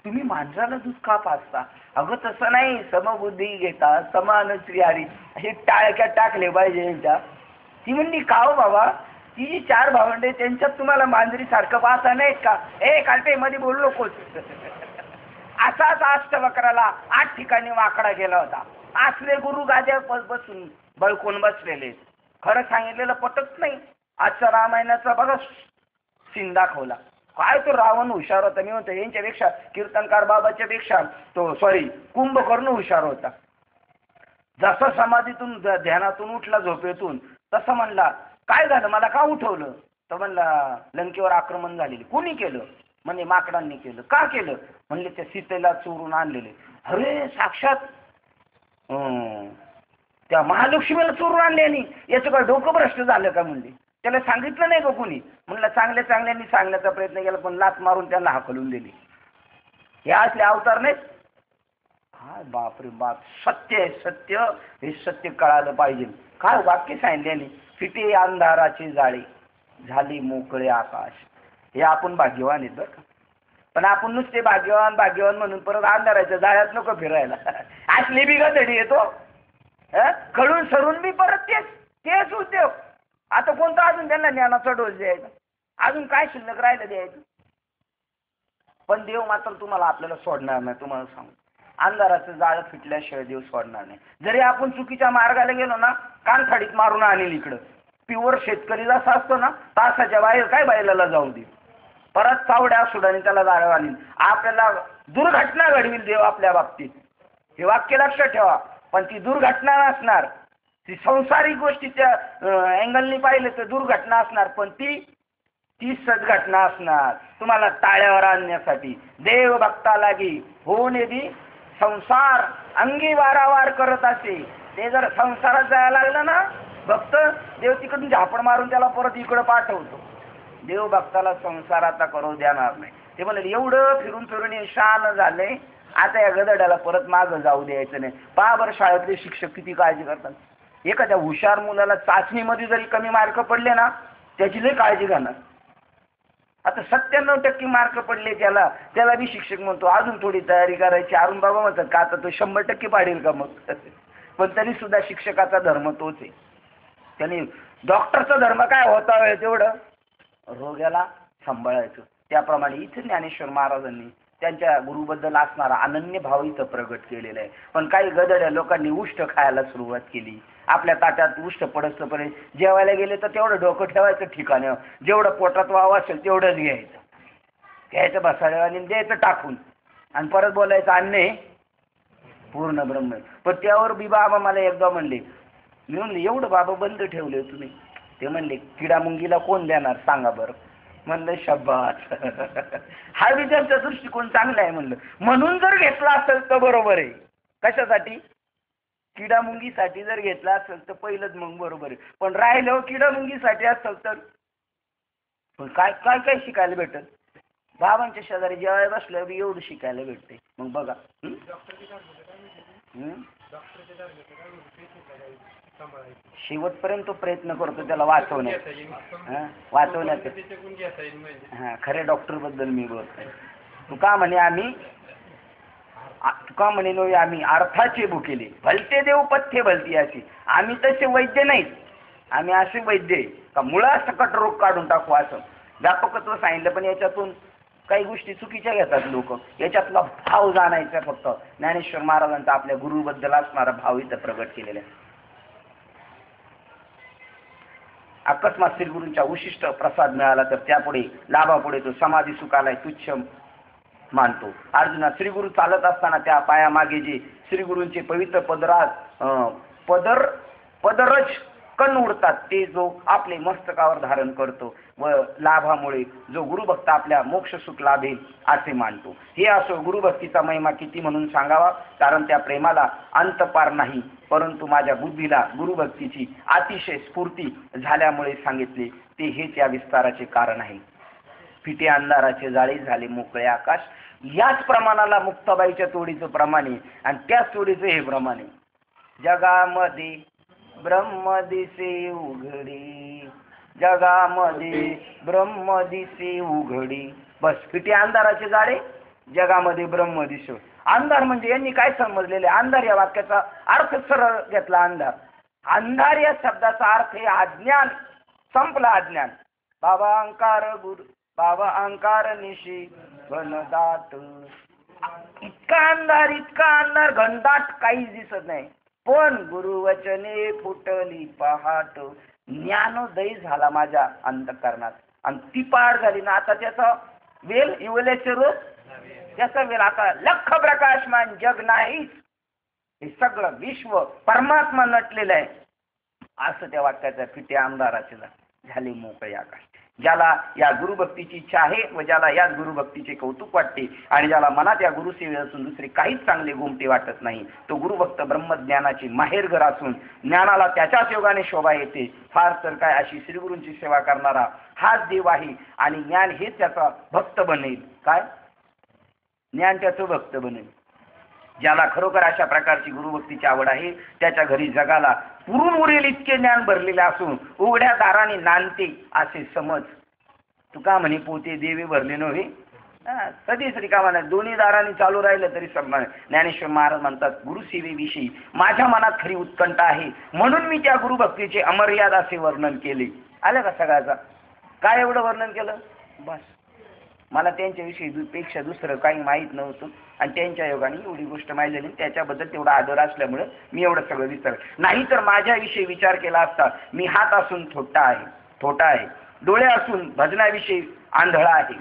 तुम्ही मांजराला दूध का पाजता? अगं तसं नाही, समबुद्धी घेता, समान श्रीहरी हे टाळक्या टाकले पाहिजे यांच्या. ती म्हणली का हो बाबा, ती जी 4 भावंडे त्यांच्यात तुम्हाला मांजरी सारखं पाहता नाहीत का? कालटे मध्ये बोलू नकोस. असाच अष्टवक्राला 8 ठिकाणी वाकडा गेला होता. असले गुरु गाद्या बसून बळकून बसलेले. खरं सांगितलेलं पटत नाही. आजचा रामायणाचा बघा सीन दाखवला. काय तो रावण हुशार होता. मी म्हणतो यांच्यापेक्षा कीर्तनकार बाबाच्या पेक्षा तो कुंभकर्ण हुशार होता. जसं समाधीतून ध्यानातून उठला झोपेतून तसं म्हणला काय झालं, मला का उठवलं? तर म्हणला लंकेवर आक्रमण झालेले. कोणी केलं? म्हणजे माकडांनी केलं. का केलं? म्हणले त्या सीतेला चोरून आणलेले. अरे साक्षात त्या महालक्ष्मीला चोरून आणल्याने याचं काय डोकं भ्रष्ट झालं का? म्हणले त्याला सांगितलं नाही का कोणी? म्हणलं चांगल्यांनी सांगण्याचा प्रयत्न केला पण लाच मारून त्यांना हाकलून दिली. हे असले अवतार नाहीत. काय बापरे बाप, सत्य आहे सत्य. हे सत्य कळालं पाहिजे. काय वाक्य सांगितल्याने, फिटे अंधाराची जाळी, झाली मोकळे आकाश. हे आपण भाग्यवान आहेत बरं का. पण आपण नुसते भाग्यवान म्हणून परत अंधाराच्या जाळ्यात नको फिरायला. असली बी गधडी येतो. कळून सरून बी परत तेच उद्योग. आता कोणता अजून त्यांना ज्ञानाचा डोस द्यायचा? अजून काय शिल्लक राहिलं द्यायचं? पण देव मात्र तुम्हाला आपल्याला सोडणार नाही. तुम्हाला सांगू, अंधाराचं जाळं फिटल्याशिवाय देव सोडणार नाही. जरी आपण चुकीच्या मार्गाला गेलो ना, कानफाडीत मारून आणेल इकडं. प्युअर शेतकरी जसा असतो ना, तासाच्या बाहेर काय बैलाला जाऊ दे, परत चावड्या सुडाने त्याला जाळं आणील. आपल्याला दुर्घटना घडविल देव आपल्या बाबतीत. हे वाक्य लक्षात ठेवा. पण ती दुर्घटना नसणार. ती संसारिक गोष्टीच्या अँगलनी पाहिलं तर दुर्घटना असणार, पण ती सद्घटना असणार तुम्हाला टाळ्यावर आणण्यासाठी. देव भक्ता लागी होऊन येदी संसार अंगी वारावार करत असे. ते जर संसारात जायला लागलं ना भक्त देव तिकडून झापड मारून त्याला परत इकडं पाठवतो. देव भक्ताला संसार आता करू देणार नाही. ते म्हणाले एवढं फिरून फिरून शान झाले, आता या गदड्याला परत मागं जाऊ द्यायचं नाही. पहा बरं शाळेतले शिक्षक किती काळजी करतात. एखाद्या हुशार मुलाला चाचणीमध्ये जरी कमी मार्क पडले ना, त्याची लई काळजी घेणार. आता 97% मार्क पडले त्याला बी शिक्षक म्हणतो अजून थोडी तयारी करायची. अरुण बाबा म्हणतात का आता तो 100% पाडेल का मग. पण तरी सुद्धा शिक्षकाचा धर्म तोच आहे. त्याने डॉक्टरचा धर्म काय होता तेवढं रोग्याला सांभाळायचं. त्याप्रमाणे इथे ज्ञानेश्वर महाराजांनी त्यांच्या गुरुबद्दल असणारा अनन्य भाव इथं प्रगट केलेला आहे. पण काही गदड्या लोकांनी उष्ट खायला सुरुवात केली. आपल्या ताटात उष्ट पडस्तपर्यंत जेवायला गेले तर तेवढं डोकं ठेवायचं ठिकाणी, जेवढं पोटात वाव असेल तेवढंच घ्यायचं बसायला आणि द्यायचं टाकून आणि परत बोलायचं अन्य पूर्ण ब्रह्म. पण त्यावर बी बाबा मला एकदा म्हणले, मी म्हणले एवढं बाबा बंद ठेवले तुम्ही. ते म्हणले किडा मुंगीला कोण देणार सांगा बरं. म्हणलं शब्बास. हा विचारचा दृष्टिकोन चांगला आहे म्हणलं. म्हणून जर घेतला असेल तर बरोबर आहे. कशासाठी? किडा मुंगीसाठी जर घेतला असेल तर पहिलंच मग बरोबर आहे. पण राहिलं किडा मुंगीसाठी असेल तर काय काय काय शिकायला भेटत. बाबांच्या शेजारी जेवायला बसल्यावर एवढं शिकायला भेटते. मग बघा शेवटपर्यंत तो प्रयत्न करतो त्याला वाचवण्यात. हा खऱ्या डॉक्टर बद्दल मी बोलतोय. तुका म्हणे आम्ही अर्थाचे भुकेले भलते देव पथ्य भलती अशी. आम्ही तसे वैद्य नाहीत. आम्ही असे वैद्य आहे का मुळा सकट रोग काढून टाकू असं व्यापकत्व सांगितलं. पण याच्यातून काही गोष्टी चुकीच्या घेतात लोक. याच्यातला भाव जाणायचा. फक्त ज्ञानेश्वर महाराजांचा आपल्या गुरुबद्दल असणारा भाव इथं प्रगट केलेला आहे. अकस्मात श्रीगुरूंच्या उशिष्ट प्रसाद मिळाला तर त्यापुढे लाभापुढे तो समाधी सुखाला तुच्छ मानतो. अर्जुना श्रीगुरु चालत असताना त्या पायामागे जे श्रीगुरूंचे पवित्र पदरज कण उडतात ते जो आपले मस्तकावर धारण करतो व लाभामुळे जो गुरुभक्त आपल्या मोक्ष सुख लाभेल असे मानतो. हे असो गुरुभक्तीचा महिमा किती म्हणून सांगावा, कारण त्या प्रेमाला अंत पार नाही. परंतु माझ्या बुद्धीला गुरुभक्तीची अतिशय स्फूर्ती झाल्यामुळे सांगितले ते हेच या विस्ताराचे कारण आहे. फिटे अंधाराचे जाळे झाले मोकळे आकाश. याच प्रमाणाला मुक्ताबाईच्या तोडीचं प्रमाणे आणि त्याच तोडीचं हे प्रमाणे. जगामध्ये ब्रह्म दिसे उघडी, जगामध्ये ब्रह्म दिसे उघडी. बस फिटे अंधाराचे जाळे, जगामध्ये ब्रह्म दिसो. अंधार म्हणजे यांनी काय समजलेले, अंधार या वाक्याचा अर्थ सरळ घेतला. अंधार या शब्दाचा अर्थ आहे अज्ञान. संपला अज्ञान. बाबा अंकार निशी घनदाट. इतका अंधार घनदाट काहीच दिसत नाही. पण गुरुवचने फुटली पहाट. ज्ञानोदय झाला माझ्या अंतःकरणात आणि ती पार झाली ना. आता त्याचा वेल इवल्याचे रूप त्याचा वेल आता लख प्रकाशमान जग नाही. हे सगळं विश्व परमात्मा नटलेलं आहे असं त्या वाक्याच्या फिटे अंधाराचे झाले मोकळे आकाश. ज्याला या गुरुभक्तीची इच्छा आहे व ज्याला या गुरुभक्तीचे कौतुक वाटते आणि ज्याला मनात या गुरुसेवेतून दुसरे काहीच चांगले गोमटे वाटत नाही, तो गुरुभक्त ब्रह्मज्ञानाची माहेरघर असून ज्ञानाला त्याच्याच योगाने शोभा येते. फार तर काय अशी श्रीगुरूंची सेवा करणारा हाच देव आहे आणि ज्ञान हेच त्याचा भक्त बनेल. काय ज्ञान त्याचं भक्त बनेल. ज्याला खरोखर अशा प्रकारची गुरुभक्तीची आवड आहे त्याच्या घरी जगाला पुरून उरेल इतके ज्ञान भरलेले असून उघड्या दाराने नांदते असे समज. तुका म्हणे पोते देवे भरले नव्हे. कधीच रिकामा नाही. दोन्ही दारांनी चालू राहिलं तरी सन्मान. ज्ञानेश्वर महाराज म्हणतात गुरुसेवेविषयी माझ्या मनात खरी उत्कंठा आहे म्हणून मी त्या गुरुभक्तीचे अमर्याद असे वर्णन केले. आलं का सगळ्याचा? काय एवढं वर्णन केलं बस. मला त्यांच्याविषयी पेक्षा दुसरं काही माहीत नव्हतं आणि त्यांच्या योगाने एवढी गोष्ट माहीत झाली. त्याच्याबद्दल तेवढा आदर असल्यामुळे मी एवढं सगळं विचार. नाही तर माझ्याविषयी विचार केला असता मी हात असून थोटा आहे, डोळे असून भजनाविषयी आंधळा आहे,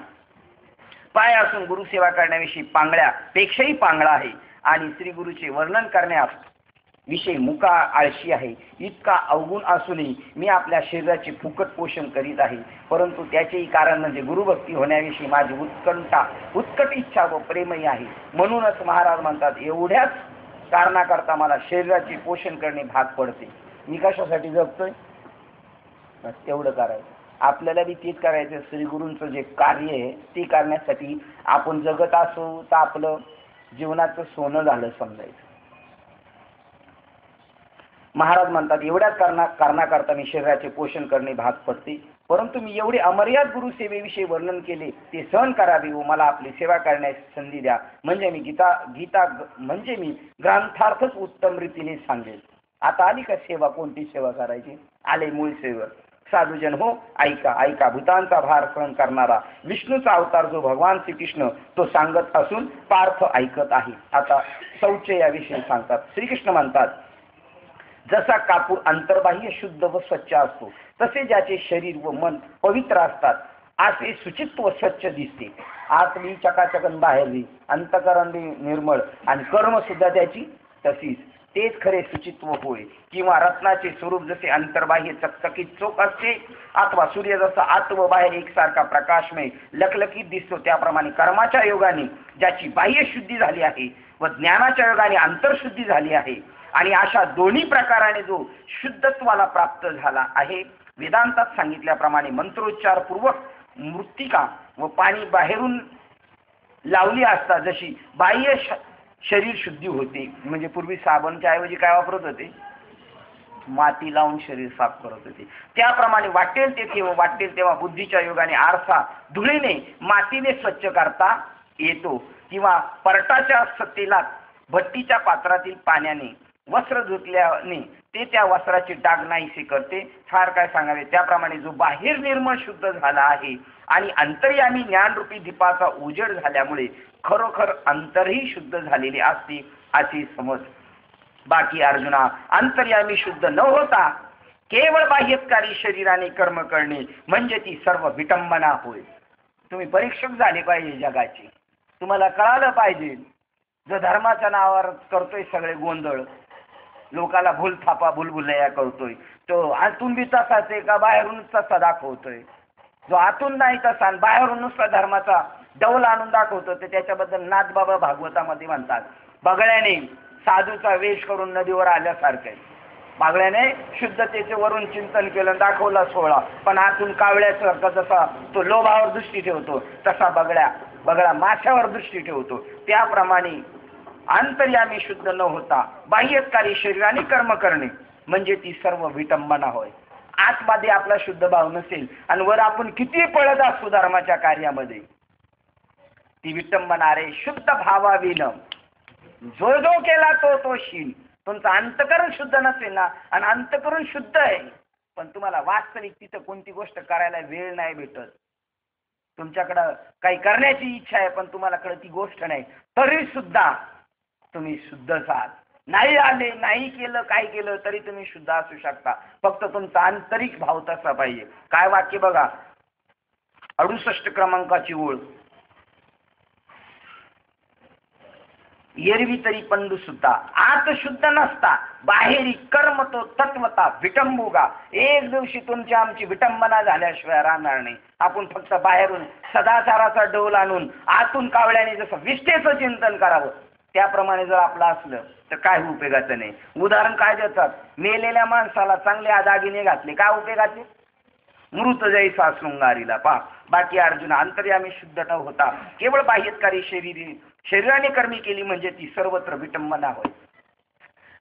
पाय असून गुरुसेवा करण्याविषयी पांगळ्यापेक्षाही पांगळा आहे आणि श्री गुरुचे वर्णन करण्यास विषय मुका आळशी आहे. इतका अवगुण असूनही मी आपल्या शरीराचे फुकट पोषण करीत आहे. परंतु त्याचेही कारण म्हणजे गुरुभक्ती होण्याविषयी माझी उत्कट इच्छा व प्रेमही आहे. म्हणूनच महाराज म्हणतात एवढ्याच कारणाकरता मला शरीराचे पोषण करणे भाग पडते. मी कशासाठी जगतोय, बस तेवढं करायचं. आपल्याला बी तेच करायचं. श्री गुरूंचं जे कार्य आहे ते करण्यासाठी आपण जगत असू तर आपलं जीवनाचं सोनं झालं समजायचं. महाराज म्हणतात एवढ्याच कारणाकरता मी शरीराचे पोषण करणे भाग पडते, परंतु मी एवढे अमर्याद गुरुसेवेविषयी वर्णन केले ते सहन करावे व मला आपली सेवा करण्याची संधी द्या, म्हणजे मी गीता म्हणजे मी ग्रंथार्थच उत्तम रीतीने सांगेल. आता आली का सेवा, कोणती सेवा करायची, आले मूळ सेवक. साधूजन हो, ऐका. भूतांचा भार सहन करणारा विष्णूचा अवतार जो भगवान श्रीकृष्ण तो सांगत असून पार्थ ऐकत आहे. आता शौच याविषयी सांगतात. श्रीकृष्ण म्हणतात जसा कापूर अंतर्बाह्य शुद्ध व स्वच्छ असतो तसे ज्याचे शरीर व मन पवित्र असतात असे सुचित्त व स्वच्छ दिसते. आतली चकाचकन बाहेरली, अंतकरण निर्मळ आणि कर्म सुद्धा त्याची तशीच. तेच खरे सुचित्व होय. किंवा रत्नाचे स्वरूप जसे अंतर्बाह्य चकचकीत चोख असते अथवा सूर्य जसा आत व बाहेर एकसारखा प्रकाशमय लखलखीत दिसतो, त्याप्रमाणे कर्माच्या योगाने ज्याची बाह्य शुद्धी झाली आहे व ज्ञानाच्या योगाने अंतरशुद्धी झाली आहे आणि अशा दोन्ही प्रकाराने जो शुद्धत्वाला प्राप्त झाला आहे, वेदांतात सांगितल्याप्रमाणे मंत्रोच्चार पूर्वक मृत्तिका व पाणी बाहेरून लावली असता जशी बाह्य शरीर शुद्धी होते, म्हणजे पूर्वी साबणच्या ऐवजी काय वापरत होते, माती लावून शरीर साफ करत होते, त्याप्रमाणे वाटेल तेथे व वाटेल तेव्हा बुद्धीच्या योगाने आरसा धुळीने मातीने स्वच्छ करता येतो किंवा परटाच्या तेलात भट्टीच्या पात्रातील पाण्याने वस्त्र धुतल्याने ते त्या वस्त्राची डाग नाहीसे करते. फार काय सांगावे. त्याप्रमाणे जो बाहेर निर्मळ शुद्ध झाला आहे आणि अंतर्यामी ज्ञानरूपी दीपाचा उजेड झाल्यामुळे खरोखर अंतरही शुद्ध झालेले असते अशी समज. बाकी अर्जुना, अंतर्यामी शुद्ध न होता केवळ बाह्यकारी शरीराने कर्म करणे म्हणजे ती सर्व विटंबना होय. तुम्ही परीक्षक झाले पाहिजे जगाचे. तुम्हाला कळालं पाहिजे जो धर्माच्या नावावर करतोय सगळे गोंधळ, लोकाला भूलथापा भूलभुलैया करतोय, तो आतून बी तसाच आहे का बाहेरून तसा दाखवतोय. जो आतून नाही तसा बाहेरून नुसता धर्माचा डौल आणून दाखवतो ते त्याच्याबद्दल नाथबाबा भागवतामध्ये म्हणतात बगळ्याने साधूचा वेश करून नदीवर आल्यासारखे. बागळ्याने शुद्धतेचे वरून चिंतन केलं, दाखवला सोहळा, पण आतून कावळ्यासारखा जसा तो लोभावर दृष्टी ठेवतो तसा बगळा माशावर दृष्टी ठेवतो. त्याप्रमाणे अंतर्यामी शुद्ध न होता बाह्यकारी शरीराने कर्म करणे म्हणजे ती सर्व विटंबना होय. आतमध्ये आपला शुद्ध भाव नसेल आणि वर आपण किती पळत असतो धर्माच्या कार्यामध्ये, ती विटंबना रे. शुद्ध भावाविन जो जो केला तो शील. तुमचं अंतकरण शुद्ध नसेल ना, आणि अंतकरण शुद्ध आहे पण तुम्हाला वास्तविक तिथं कोणती गोष्ट करायला वेळ नाही भेटत, तुमच्याकडं काही करण्याची इच्छा आहे पण तुम्हाला कडे ती गोष्ट नाही, तरी सुद्धा तुम्ही शुद्धच आहात. नाही आले, नाही केलं, काय केलं तरी तुम्ही शुद्ध असू शकता. फक्त तुमचा आंतरिक भाव तसा पाहिजे. काय वाक्य बघा, 68 क्रमांकाची ओळ. एरवी तरी पंडू सुद्धा आत शुद्ध नसता बाहेरी कर्म तो तत्वता विटंबुगा. एक दिवशी तुमची आमची विटंबना झाल्याशिवाय राहणार नाही. आपण फक्त बाहेरून सदाचाराचा डोल आणून आतून कावळ्याने जसं विष्ठेचं चिंतन करावं त्याप्रमाणे जर आपलं असलं तर काय उपयोगाचं नाही. उदाहरण काय देतात, मेलेल्या माणसाला चांगले दागिने घातले काय उपयोगाचे, मृत जैसा शृंगारीला पा. बाकी अर्जुन, अंतर्यामी शुद्ध न होता केवळ बाह्यकारी शरीराने कर्मी केली म्हणजे ती सर्वत्र विटंबना होय.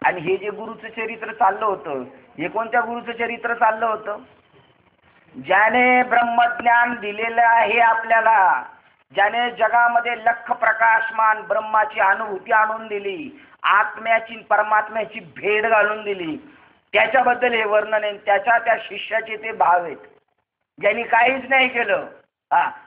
आणि हे जे गुरुचं चरित्र चाललं होतं, हे कोणत्या गुरुचं चरित्र चाललं होतं, ज्याने ब्रह्मज्ञान दिलेलं आहे आपल्याला, ज्याने जगामध्ये लख प्रकाशमान ब्रह्माची अनुभूती आणून दिली, आत्म्याची परमात्म्याची भेट घालून दिली, त्याच्याबद्दल हे वर्णन आहे. त्या शिष्याचे ते भाव आहेत ज्यांनी काहीच नाही केलं.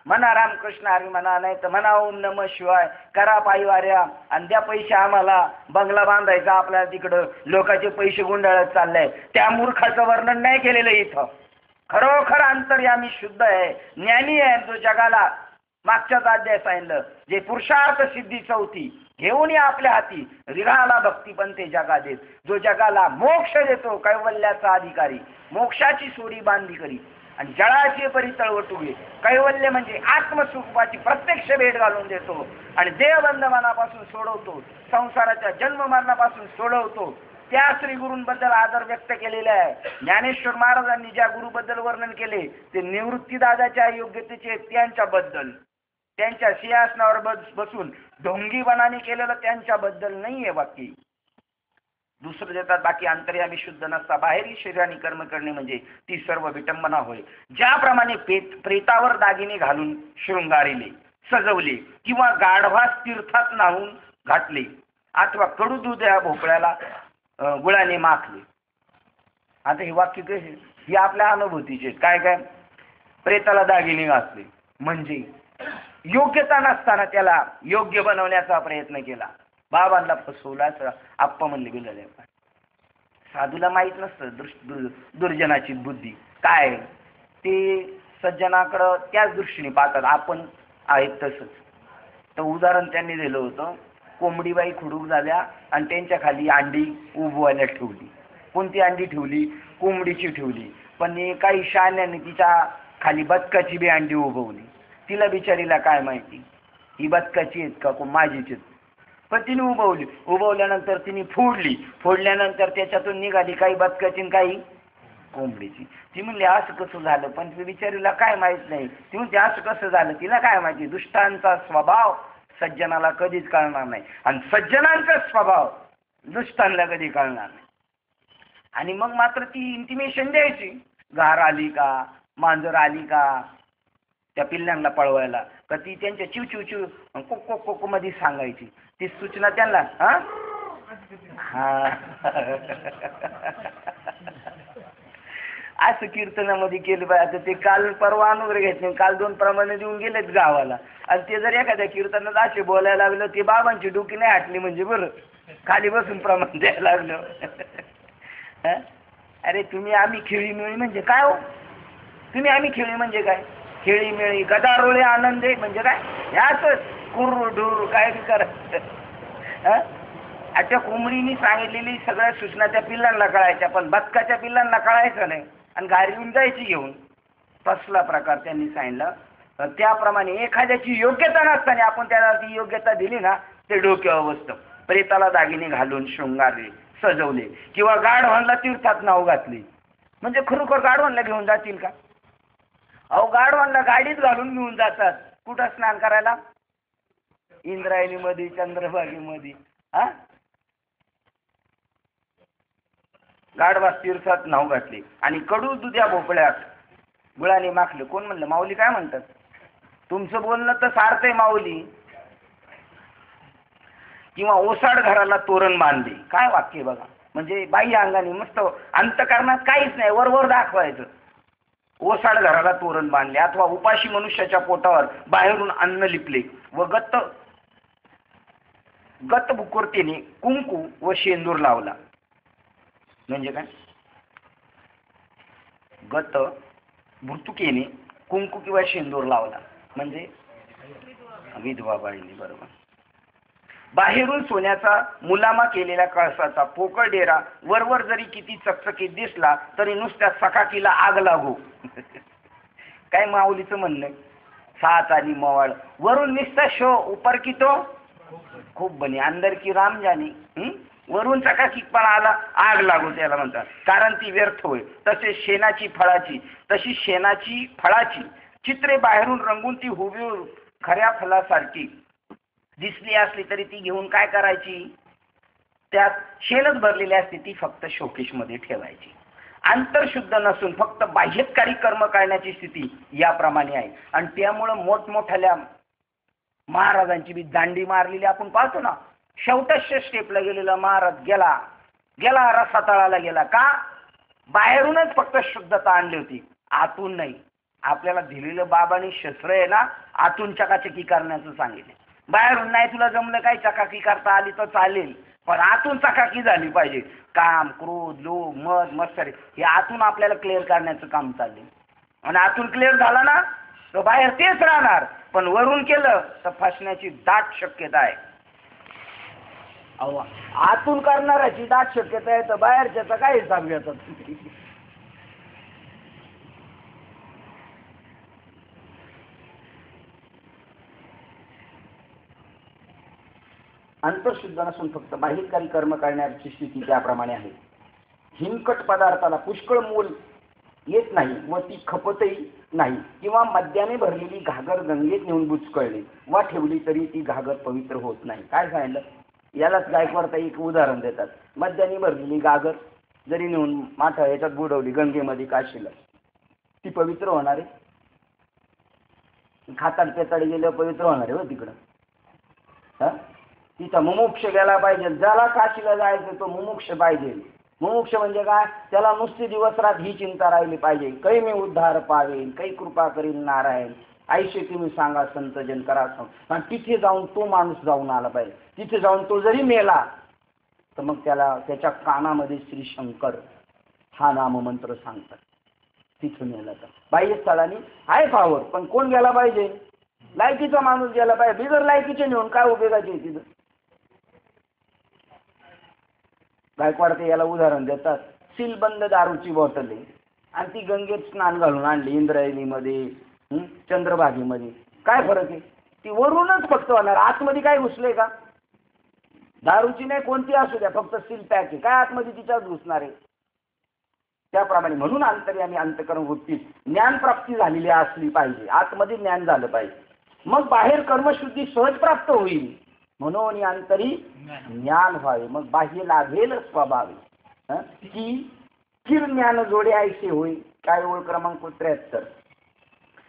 म्हणा रामकृष्ण हरी म्हणा, नाही तर म्हणा ओम नमः शिवाय, करा पायवाऱ्या आणि द्या पैसे आम्हाला, बंगला बांधायचा आपल्याला तिकडं, लोकांचे पैसे गुंडाळत चाललंय. त्या मूर्खाचं वर्णन नाही केलेलं इथं. खरोखर अंतर्यामी शुद्ध आहे, ज्ञानी आहे, जो जगाला मागच्याच अध्याय सांगितलं जे पुरुषार्थ सिद्धी चौथी घेऊन या आपल्या हाती, रिघाला भक्ती बनते जगा देत, जो जगाला मोक्ष देतो, कैवल्याचा अधिकारी, मोक्षाची सोडी बांधली करी आणि जळाची परी तळवटुगे. कैवल्य म्हणजे आत्मस्वरूपाची प्रत्यक्ष भेट घालून देतो आणि देहबंधमानापासून सोडवतो, संसाराच्या जन्म मरणापासून सोडवतो, त्या श्री गुरूंबद्दल आदर व्यक्त केलेला आहे. ज्ञानेश्वर महाराजांनी ज्या गुरुबद्दल वर्णन केले ते निवृत्ती दादाच्या योग्यतेचे, त्यांच्याबद्दल, त्यांच्या सिंहासनावर बसून ढोंगीपणाने केलेलं त्यांच्याबद्दल नाहीये. बाकी दुसरं देतात, बाकी अंतर्यामी शुद्ध नसता बाहेरील शरीराने कर्म करणे म्हणजे ती सर्व विटंबना होय. ज्याप्रमाणे प्रेतावर दागिने घालून शृंगारिले, सजवले किंवा गाढवास तीर्थात न्हाऊन घातले अथवा कडू दूध या भोपळ्याला गुळाने माखले. आता हे वाक्य कसे? ही आपल्या अनुभूतीचे. काय काय? प्रेताला दागिने घातले म्हणजे योग्यता नसताना त्याला योग्य बनवण्याचा प्रयत्न केला. बाबांना फसवला. आप्पा म्हणले गेले. साधूला माहित नसतं दुर्जनाची बुद्धी काय. ते सज्जनाकडं त्याच दृष्टीने पाहतात. आपण आहेत तसंच. तर उदाहरण त्यांनी दिलं होतं. कोंबडीबाई खुडूक झाल्या आणि त्यांच्या खाली अंडी उभवायला ठेवली. कोणती अंडी ठेवली? कोंबडीची ठेवली. पण काही शहाण्याने तिच्या खाली बदकाची बी अंडी उभवली. तिला बिचारीला काय माहिती ही बदकाची आहेत का माझीच आहेत. पण तिने उभवली. उभवल्यानंतर तिने फोडली. फोडल्यानंतर त्याच्यातून निघाली काही बदकाची काही कोंबडीची. ती म्हणली असं कसं झालं? पण ती बिचारीला काय माहित नाही. ती म्हणते असं कसं झालं? तिला काय माहिती? दुष्टांचा स्वभाव सज्जनाला कधीच कळणार नाही आणि सज्जनांचा स्वभाव दुष्टांना कधी कळणार नाही. आणि मग मात्र ती इंटिमेशन द्यायची. घार आली का, मांजर आली का त्या पिल्ल्यांना पळवायला, का ती त्यांच्या चिव चिव चिव कोक कोक कोक मध्ये सांगायची. ती सूचना त्यांना असं कीर्तनामध्ये केलं पाहिजे. ते काल परवा वगैरे घेत नाही. काल 2 प्रमाणे देऊन गेलेत गावाला आणि ते जर एखाद्या कीर्तनात असे बोलायला लागलं ते बाबांची डोकी नाही हटली म्हणजे बरं खाली बसून प्रमाण द्यायला लागलं. अरे तुम्ही आम्ही खेळी मिळी म्हणजे काय हो? तुम्ही आम्ही खेळी म्हणजे काय? खेळी मिळी गदारोळे आनंदे म्हणजे काय? याच कुर्र ढुर काय करायचं. त्या कोंबडीने सांगितलेली सगळ्या सूचना त्या पिल्लांना कळायच्या पण बदकाच्या पिल्लांना कळायचं नाही आणि घारी येऊन जायची घेऊन. तसला प्रकार त्यांनी सांगितलं. त्याप्रमाणे एखाद्याची योग्यता नसताना आपण त्याला ती योग्यता दिली ना ते डोक्यावर बसतं. प्रेताला दागिने घालून शृंगारले, सजवले किंवा गाढवांना तीर्थात नाव घातली म्हणजे खरोखर गाढवांना घेऊन जातील का? अहो गाढवांना गाडीत घालून घेऊन जातात. कुठं स्नान करायला? इंद्रायणीमध्ये, चंद्रभागेमध्ये. गाढवास तीर्थात नाव घातले आणि कडू दुध्या भोपळ्यात गुळाने माखले. कोण म्हणलं? माऊली काय म्हणतात? तुमचं बोलणं तर सारखं माऊली. किंवा ओसाड घराला तोरण बांधले. काय वाक्य बघा. म्हणजे बाह्य अंगाने मस्त अंतकरणात काहीच नाही वर दाखवायचं. ओसाड घराला तोरण बांधले अथवा उपाशी मनुष्याच्या पोटावर बाहेरून अन्न लिपले व गत बुकुरतेने कुंकू व शेंदूर लावला. म्हणजे काय? गत भुर्तुकेने कुंकू किंवा शेंदूर लावला म्हणजे विधवा बाईने. बरोबर. बाहेरून सोन्याचा मुलामा केलेल्या कळसाचा पोकळ डेरा वरवर जरी किती चकचकीत दिसला तरी नुसत्या सकाकीला आग लागू. काय माऊलीचं म्हणणं? सात आणि मवाळ वरून निस्ता शो उपर की तो खूप बनी अंदर की राम जानी. वरून चकाकीपणा आला आग लागू त्याला म्हणतात. कारण ती व्यर्थ होय. तसे तशी शेणाची फळाची चित्रे बाहेरून रंगून ती हुबेहूब खऱ्या फलासारखी दिसली असली तरी ती घेऊन काय करायची? त्यात शेणच भरलेली असते ती फक्त शोकेशमध्ये ठेवायची. अंतरशुद्ध नसून फक्त बाह्यकारी कर्म करण्याची स्थिती याप्रमाणे आहे. आणि त्यामुळं मोठमोठ्याल्या महाराजांची बी दांडी मारलेली आपण पाहतो ना. शेवटच्या स्टेपला गेलेला महाराज गेला रसातळाला गेला का? बाहेरूनच फक्त शुद्धता आणली होती, आतून नाही. आपल्याला दिलेलं बाबांनी शस्त्र आहे ना आतून चकाचकी करण्याचं सांगितले. बाहेरून नाही तुला जमलं काही चकाकी करता आली तर चालेल पण आतून चकाकी झाली पाहिजे. काम, क्रोध, लोभ, मद, मत्सर हे आतून आपल्याला क्लिअर करण्याचं काम चालले आणि आतून क्लिअर झाला ना तर बाहेर तेच राहणार. पण वरून केलं तर फसण्याची दाट शक्यता आहे. आतून करणाऱ्याची दाट शक्यता आहे तर बाहेरच्या काय सांगतात. अंतर्शुद्ध नसून फक्त बाह्यकारी कर्म करण्याची स्थिती त्याप्रमाणे आहे. हिमकट पदार्थाला पुष्कळ मोल येत नाही व ती खपतही नाही, किंवा मद्याने भरलेली घागर गंगेत नेऊन बुचकळली वा ठेवली तरी ती घागर पवित्र होत नाही. काय सांगितलं? यालाच गायकवाड एक उदाहरण देतात. मद्याने भरलेली घागर जरी नेऊन माठा याच्यात बुडवली गंगेमध्ये काशीला, ती पवित्र होणार आहे? खाताड पेताड गेल्यावर पवित्र होणार आहे हो तिकडं? तिचा मुमुक्ष गेला पाहिजे. ज्याला काशीला जायचं तो मुमुक्ष पाहिजे. मुमुक्ष म्हणजे काय? त्याला नुसती दिवस रात ही चिंता राहिली पाहिजे, काही मी उद्धार पावेन, काही कृपा करील नारायण, आईशे तुम्ही सांगा संतजन करा. आणि तिथे जाऊन तो माणूस जाऊन आला पाहिजे. तिथे जाऊन तो जरी मेला तर मग त्याला त्याच्या कानामध्ये श्री शंकर हा नाममंत्र सांगतात. तिथून मेला तर बाह्य स्थळाने आहे पावर, पण कोण गेला पाहिजे? लायकीचा माणूस गेला पाहिजे. बिगर लायकीचे नेऊन काय उपयोगाचे तिथं? गायकवाड ते याला उदाहरण देतात. सीलबंद दारूची बॉटल आहे आणि ती गंगेत स्नान घालून आणली, इंद्रायणीमध्ये, चंद्रभागेमध्ये. काय फरक आहे? ती वरूनच फक्त होणार, आतमध्ये काय घुसले का? दारूची नाही कोणती असू द्या, फक्त सील पॅक आहे, काय आतमध्ये तिच्याच घुसणार आहे? त्याप्रमाणे म्हणून अंतर्यामी अंतकरण वृत्तीत ज्ञानप्राप्ती झालेली असली पाहिजे, आतमध्ये ज्ञान झालं पाहिजे, मग बाहेर कर्मशुद्धी सहज प्राप्त होईल. म्हणून अंतरी ज्ञान व्हावे, मग बाह्य लाभेल स्वभावे. की किर ज्ञान जोडे ऐसे होईल. काय ओळ क्रमांक 73.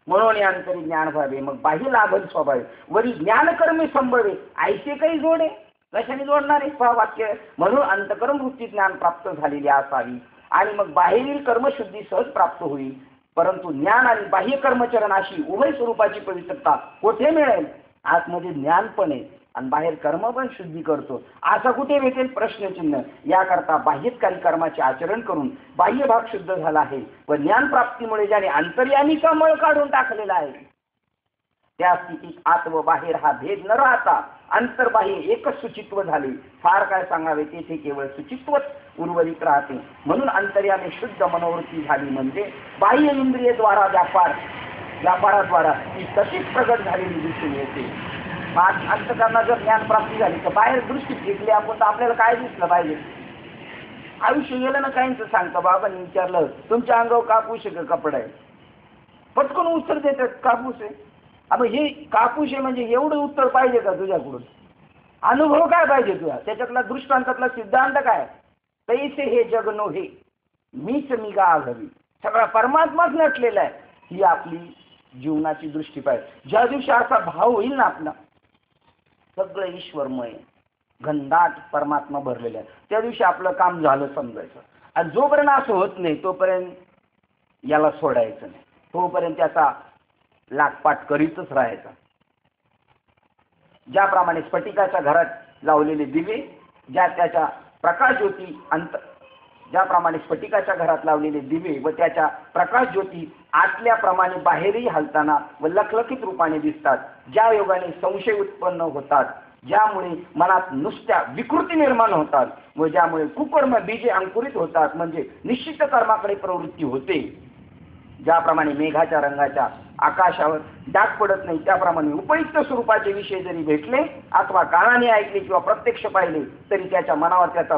म्हणून अंतरी ज्ञान व्हावे, मग बाह्य लाभेल स्वभावे, वरी ज्ञानकर्मी संभवे ऐसे काही जोडे. कशाने जोडणार आहे? वाक्य. म्हणून अंतकरण वृत्ती ज्ञान प्राप्त झालेली असावी आणि मग बाहेरील कर्मशुद्धी सहज प्राप्त होईल. परंतु ज्ञान आणि बाह्य कर्मचरण अशी उभय स्वरूपाची पवित्रता कोठे मिळेल? आतमध्ये ज्ञान पण आहे आणि बाहेर कर्म पण शुद्धी करतो, असा कुठे भेटेल? प्रश्नचिन्ह. याकरता बाह्यकारी कर्माचे आचरण करून बाह्य भाग शुद्ध झाला आहे व ज्ञान प्राप्तीमुळे ज्याने अंतर्यामीचा मळ काढून टाकलेला आहे, त्या स्थितीत आत व बाहेर हा भेद न राहता अंतर्बाह्य एकच सुचित्व झाले. फार काय सांगावे, तेथे केवळ सुचित्वच उर्वरित राहते. म्हणून अंतर्यामी शुद्ध मनोवृत्ती झाली म्हणजे बाह्य इंद्रियद्वारा व्यापाराद्वारा ती तशीच प्रगट झालेली दिसून येते. अंतकरणात जर ज्ञान प्राप्ती झाली तर बाहेर दृष्टी फेकली आपण तर आपल्याला काय दिसलं पाहिजे? आयुष्य गेलं ना. काहींच सांगतं, बाबांनी विचारलं तुमच्या अंगावर कापूस आहे का कपडा आहे? पटकन उत्तर देतात कापूस आहे. अब हे कापूस आहे म्हणजे एवढं उत्तर पाहिजे का तुझ्याकडून? अनुभव काय पाहिजे तुझा? त्याच्यातला दृष्टांतातला सिद्धांत काय? तैसे हे जग नोहे मीच निगा आघावी. सगळा परमात्माच नटलेला आहे. ही आपली जीवनाची दृष्टी पाहिजे. ज्या दिवशी असा भाव होईल ना आपला, सगळं ईश्वरमय घनदाट परमात्मा भरलेला आहे, त्या दिवशी आपलं काम झालं समजायचं. आणि जोपर्यंत असं होत नाही तोपर्यंत याला सोडायचं नाही, तोपर्यंत त्याचा लागपाट करीतच राहायचा. ज्याप्रमाणे स्फटिकाच्या घरात लावलेले दिवे त्याच्या प्रकाश ज्योती ज्याप्रमाणे स्फटिकाच्या घरात लावलेले दिवे व त्याच्या प्रकाश ज्योती आतल्याप्रमाणे बाहेरही हलताना व लखलखित रूपाने दिसतात. ज्या योगाने संशय उत्पन्न होतात, ज्यामुळे मनात नुसत्या विकृती निर्माण होतात व ज्यामुळे कुकर्म बीजे अंकुरित होतात, म्हणजे निश्चित कर्माकडे प्रवृत्ती होते. ज्याप्रमाणे मेघाच्या रंगाच्या आकाशावर डाग पडत नाही, त्याप्रमाणे उपयुक्त स्वरूपाचे विषय जरी भेटले अथवा कानाने ऐकले किंवा प्रत्यक्ष पाहिले तरी त्याच्या मनावर त्याचा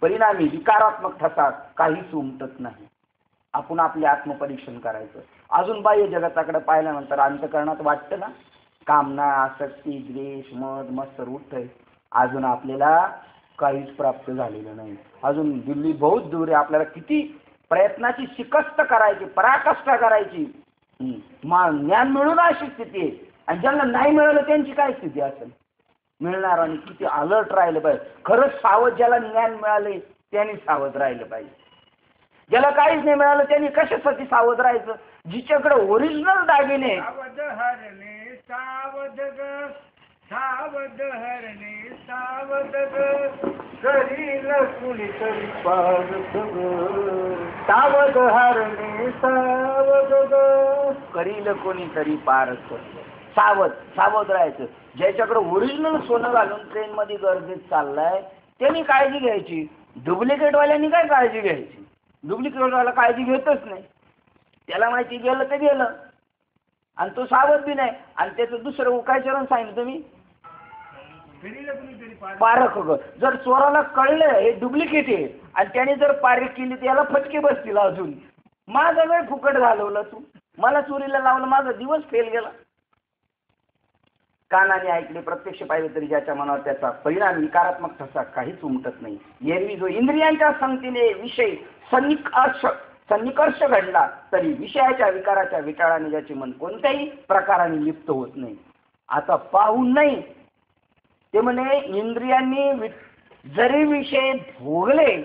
परिणामी विकारात्मक ठसा काहीच उमटत नाही. आपण आपले आत्मपरीक्षण करायचं. अजून बाह्य जगताकडे पाहिल्यानंतर अंतकरणात वाटतं ना, कामना, आसक्ती, द्वेष, मद, मत्सर उठतंय. अजून आपल्याला काहीच प्राप्त झालेलं नाही. अजून दिल्ली बहुत दूर आहे. आपल्याला किती प्रयत्नाची शिकस्त करायची, पराकाष्ठा करायची, ज्ञान मिळून अशी स्थिती आहे. आणि ज्यांना नाही मिळालं त्यांची काय स्थिती असेल? मिळणार आणि किती अलर्ट राहिलं पाहिजे. खरंच सावध ज्याला ज्ञान मिळाले त्यांनी सावध राहिलं पाहिजे. ज्याला काहीच नाही मिळालं त्यांनी कशासाठी सावध राहायचं? जिच्याकडे ओरिजिनल दागिने सावध हरणे सावध ग, सावध हरणे सावध ग, करील कुणीतरी पारख ग. सावध हरणे सावध ग, करील कोणीतरी पारख. सावध राहायचं. ज्याच्याकडे ओरिजिनल सोनं घालून ट्रेनमध्ये गर्दीत चाललाय त्यांनी काळजी घ्यायची. डुप्लिकेटवाल्यांनी काय काळजी घ्यायची? डुप्लिकेटवाला काळजी घेतच नाही. त्याला माहिती गेलं तर गेलं आणि तो सावध बी नाही. आणि त्याचं दुसरं काय चरण सांगितलं तुम्ही? करील कुणीतरी पारख जर चोराला कळलं हे डुप्लिकेट आहे आणि त्याने जर पारख केली तर याला फटके बसतील अजून. माझा वेळ फुकट घालवला तू, मला चोरीला लावलं, माझा दिवस फेल गेला. कानाने ऐकले, प्रत्यक्ष पाहिले तरी ज्याच्या मनावर त्याचा परिणाम विकारात्मक ठसा काहीच उमटत नाही. एरवी जो इंद्रियांच्या संगतीने विषय सन्निकर्ष घडला तरी विषयाच्या विकाराच्या विटाळाने ज्याचे मन कोणत्याही प्रकाराने लिप्त होत नाही. आता पाहून नाही ते म्हणे इंद्रियांनी जरी विषय भोगले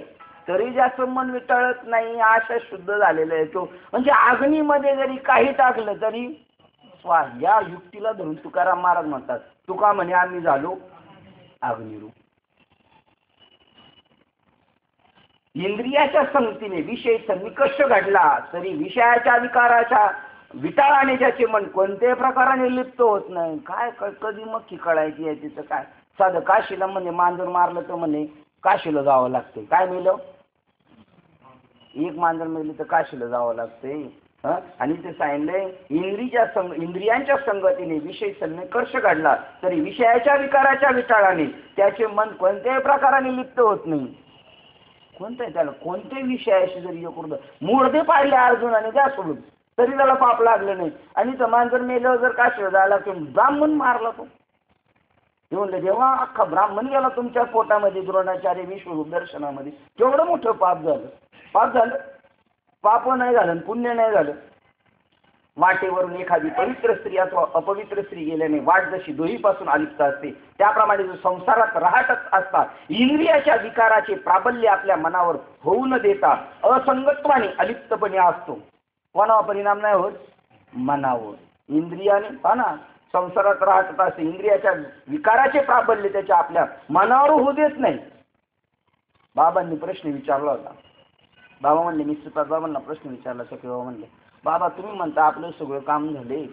तरी ज्याचं मन विटाळत नाही, आशा शुद्ध झालेलं आहे तो. म्हणजे अग्नीमध्ये जरी काही टाकलं तरी या युक्तीला धरून तुकाराम महाराज म्हणतात, तुका म्हणे आम्ही झालो अग्निरूप. इंद्रियाच्या संगतीने विषय सन्निकर्ष घडला तरी विषयाच्या विकाराच्या विटाळाने ज्याचे मन कोणत्याही प्रकाराने लिप्त होत नाही. काय कधी मग कळायची आहे तिथं काय. साधं काशीला म्हणे मांजर मारलं तर म्हणे काशीला जावं लागते. काय मिळलं, एक मांजर मिळली तर काशीला जावं लागते. आणि ते सांगितले इंद्रियांच्या संगतीने विषय सन्निकर्ष घडला तरी विषयाच्या विकाराच्या विटाळाने त्याचे मन कोणत्याही प्रकाराने लिप्त होत नाही. कोणत्याही त्याला कोणत्याही विषयाशी जरी करून मूर्धे पाडले अर्जुनाने द्या सोडून तरी त्याला पाप लागलं नाही. आणि तर मांजर मेल्यावर जर काशीला जायला लागतो, ब्राह्मण मारला तो. ते म्हणलं जेव्हा अख्खा ब्राह्मण गेला तुमच्या पोटामध्ये द्रोणाचार्य विश्वरूप दर्शनामध्ये, केवढं मोठं पाप झालं. पाप नाही झालं, पुण्य नाही झालं. वाटेवरून एखादी पवित्र स्त्री अथवा अपवित्र स्त्री गेल्याने वाट जशी दोहीपासून अलिप्त असते त्याप्रमाणे जो संसारात राहतच असतात इंद्रियाच्या विकाराचे प्राबल्य आपल्या मनावर होऊ न देता असंगत्वाने अलिप्तपणे असतो. कोणावर परिणाम नाही होत, मनावर. इंद्रियाने ना संसारात राहतच असते, इंद्रियाच्या विकाराचे प्राबल्य त्याच्या आपल्या मनावर होऊ देत नाही. बाबांनी प्रश्न विचारला होता. बाबा म्हणले, मी श्रीपाद बाबांना प्रश्न विचारला सखी बाबा म्हणले, बाबा तुम्ही म्हणता आपलं सगळं काम झाले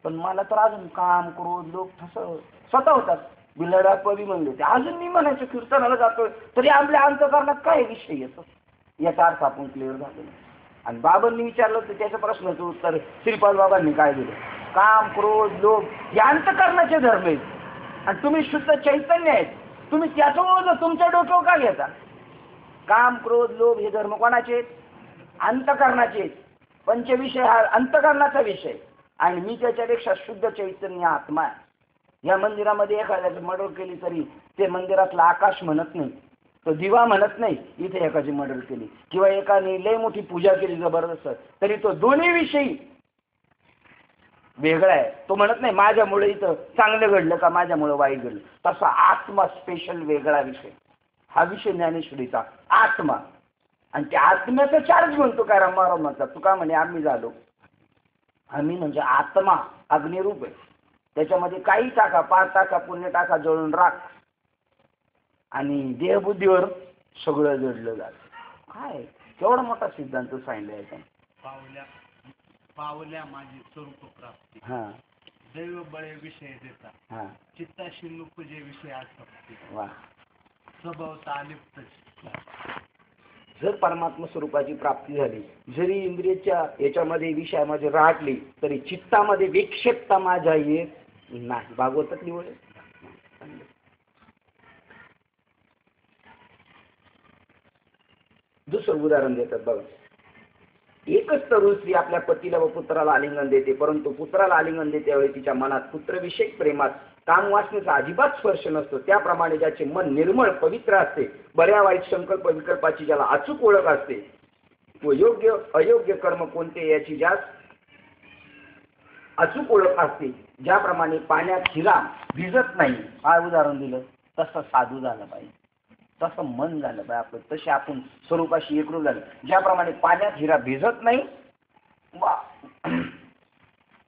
पण मला तर अजून काम क्रोध लोक स्वतः होतात. बिलडा पवी म्हणले ते अजून मी म्हणायचं कीर्तनाला जातोय तरी आपल्या अंतकरणात काय विषय येतो, याचा अर्थ आपण क्लिअर झालेला. आणि बाबांनी विचारलं तर त्याच्या प्रश्नाचं उत्तर श्रीपाद बाबांनी काय दिलं, काम क्रोध लोभ हे अंतकरणाचे धर्म आहेत आणि तुम्ही शुद्ध चैतन्य आहेत, तुम्ही त्याचं तुमच्या डोक्यावर का घेता. काम क्रोध लोभ हे धर्म कोणाचे आहेत, अंतकरणाचे आहेत. पंचविषय हा अंतकरणाचा विषय आणि मी त्याच्यापेक्षा शुद्ध चैतन्य आत्मा आहे. या मंदिरामध्ये एखाद्याची मर्डर केली तरी ते मंदिरातलं आकाश म्हणत नाही, तो दिवा म्हणत नाही. इथे एकाची मर्डर केली किंवा एकाने लय मोठी पूजा केली जबरदस्त तरी तो दोन्ही विषयी वेगळा आहे. तो म्हणत नाही माझ्यामुळे इथं चांगलं घडलं का माझ्यामुळे वाईट घडलं. तसा आत्मा स्पेशल वेगळा विषय. हा विषय ज्ञानेश्वरीचा आत्मा. आणि त्या आत्म्याचा चार्ज घेऊन तुकाराम महाराज म्हणतात, तुका म्हणे आम्ही झालो. आम्ही म्हणजे आत्मा अग्निरूप आहे, त्याच्यामध्ये काही टाका, पाच टाका पुण्य टाका, जळून राख आणि देहबुद्धीवर सगळं जडलं जातं. काय केवढा मोठा सिद्धांत सांगितलाय त्याने. पावल्या माझी स्वरूप प्राप्ती, दैव बळे विषय देता, चित्ताशी नुक जे विषय असतात वा स्वभावता अलिप्त. जर परमात्मा स्वरूपाची प्राप्ती झाली, जरी इंद्रियाच्या याच्यामध्ये विषयामध्ये राहटली तरी चित्तामध्ये विक्षेपता माझ्या येत नाही. भागवतात निवड. दुसरं उदाहरण देतात बघा. एकच तरुण स्त्री आपल्या पतीला व पुत्राला आलिंगन देते, परंतु पुत्राला आलिंगन देते त्यावेळी तिच्या मनात पुत्रविषयक प्रेमात कामवासनेचा अजिबात स्पर्श नसतो. त्याप्रमाणे ज्याचे मन निर्मळ पवित्र असते, बऱ्या वाईट संकल्प विकल्पाची ज्याला अचूक ओळख असते व योग्य अयोग्य कर्म कोणते याची ज्यास अचूक ओळख असते, ज्याप्रमाणे पाण्यात हिरा भिजत नाही, काय उदाहरण दिलं, तसं साधू झालं पाहिजे, तसं मन झालं पाहिजे आपलं, तसे आपण स्वरूपाशी एकरूप झालं. ज्याप्रमाणे पाण्यात हिरा भिजत नाही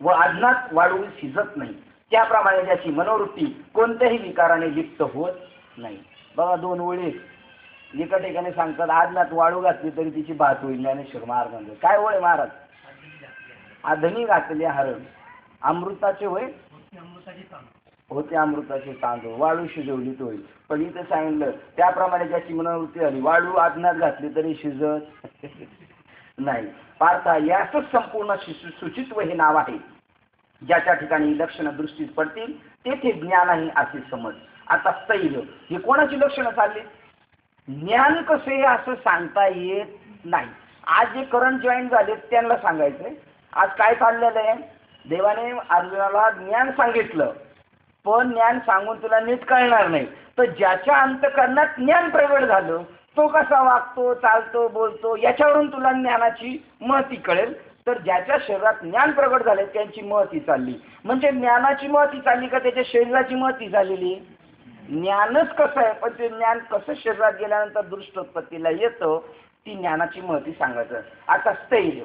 व अज्ञात वाळू शिजत नाही, त्याप्रमाणे ज्याची मनोवृत्ती कोणत्याही विकाराने लिप्त होत नाही. बघा दोन ओळी एका ठिकाणी सांगतात, अज्ञात वाळू घातली तरी तिची भात होईल. ज्ञानेश्वर महाराज म्हणतात काय ओळे महाराज, आधनी घातले हरण अमृताचे होय होते, अमृताचे तांदूळ वाळू शिजवली तो होईल. पण इथं सांगितलं त्याप्रमाणे ज्याची मनोवृत्ती झाली, वाळू अज्ञात घातली तरी शिजत नाही. पार्था याचच संपूर्ण सुचित्व हे नाव आहे. ज्याच्या ठिकाणी लक्षण दृष्टीस पडतील तेथे ज्ञान आहे असे समज. आता स्थैर्य हे कोणाची लक्षणं चालली? ज्ञान कसे आहे असं सांगता येत नाही. आज जे करंट जॉईन झाले त्यांना सांगायचंय आज काय चाललेलं आहे. देवाने अर्जुनाला ज्ञान सांगितलं, पण ज्ञान सांगून तुला नीट कळणार नाही. तर ज्याच्या अंतःकरणात ज्ञान प्रगट झालं तो कसा वागतो, चालतो, बोलतो याच्यावरून तुला ज्ञानाची महती कळेल. तर ज्याच्या शरीरात ज्ञान प्रगट झाले त्यांची महती चालली. म्हणजे ज्ञानाची महती चालली का त्याच्या शरीराची महती झालेली? ज्ञानच कसं आहे, पण ते ज्ञान कसं शरीरात गेल्यानंतर दृष्टोत्पत्तीला येतं ती ज्ञानाची महती सांगायचं. आता स्थैर्य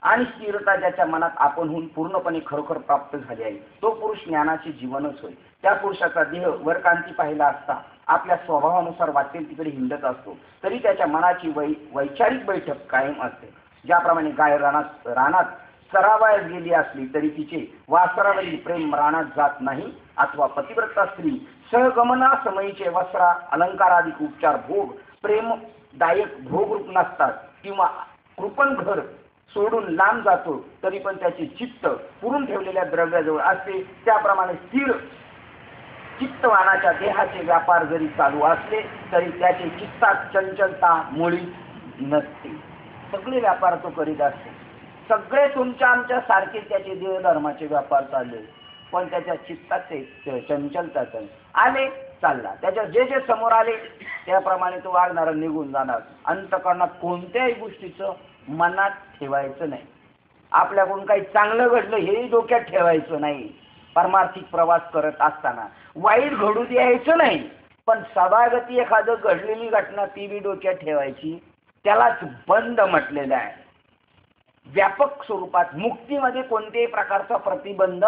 आणि स्थिरता ज्याच्या मनात आपणहून पूर्णपणे खरोखर प्राप्त झाली आहे तो पुरुष ज्ञानाचे जीवनच होय. त्या पुरुषाचा देह वरकांती पाहिला असता आपल्या स्वभावानुसार वाटेल तिकडे हिंडत असतो, तरी त्याच्या मनाची वैचारिक बैठक कायम असते. ज्याप्रमाणे गाय रानात चरावयास गेली असली तरी तिचे वासरावरील प्रेम रानात जात नाही, अथवा पतिव्रता स्त्री सहगमनासमयीचे वस्त्रा अलंकाराधिक उपचार भोग प्रेमदायक भोगरूप नसतात, किंवा कृपण घर सोडून लांब जातो तरी पण त्याचे चित्त पुरून ठेवलेल्या द्रव्याजवळ असते. त्याप्रमाणे स्थिर चित्तवानाच्या देहाचे व्यापार जरी चालू असले तरी त्याचे चित्तात चंचलता मुळी नसते. सगळे व्यापार तो करीत असतो. सगळे तुमच्या आमच्या सारखे त्याचे देहधर्माचे व्यापार चालले, पण त्याच्या चित्तात ते चंचलता आले चालला. त्याच्या जे जे समोर आले त्याप्रमाणे तो वागणार, निघून जाणार. अंतःकरणात कोणत्याही गोष्टीचं मनात ठेवायचं नाही. आपल्याकडून काही चांगलं घडलं हेही डोक्यात ठेवायचं नाही. परमार्थिक प्रवास करत असताना वाईट घडू द्यायचं नाही, पण सभागती एखादं घडलेली घटना ती बी डोक्यात ठेवायची. त्यालाच बंद म्हटलेलं आहे. व्यापक स्वरूपात मुक्तीमध्ये कोणत्याही प्रकारचा प्रतिबंध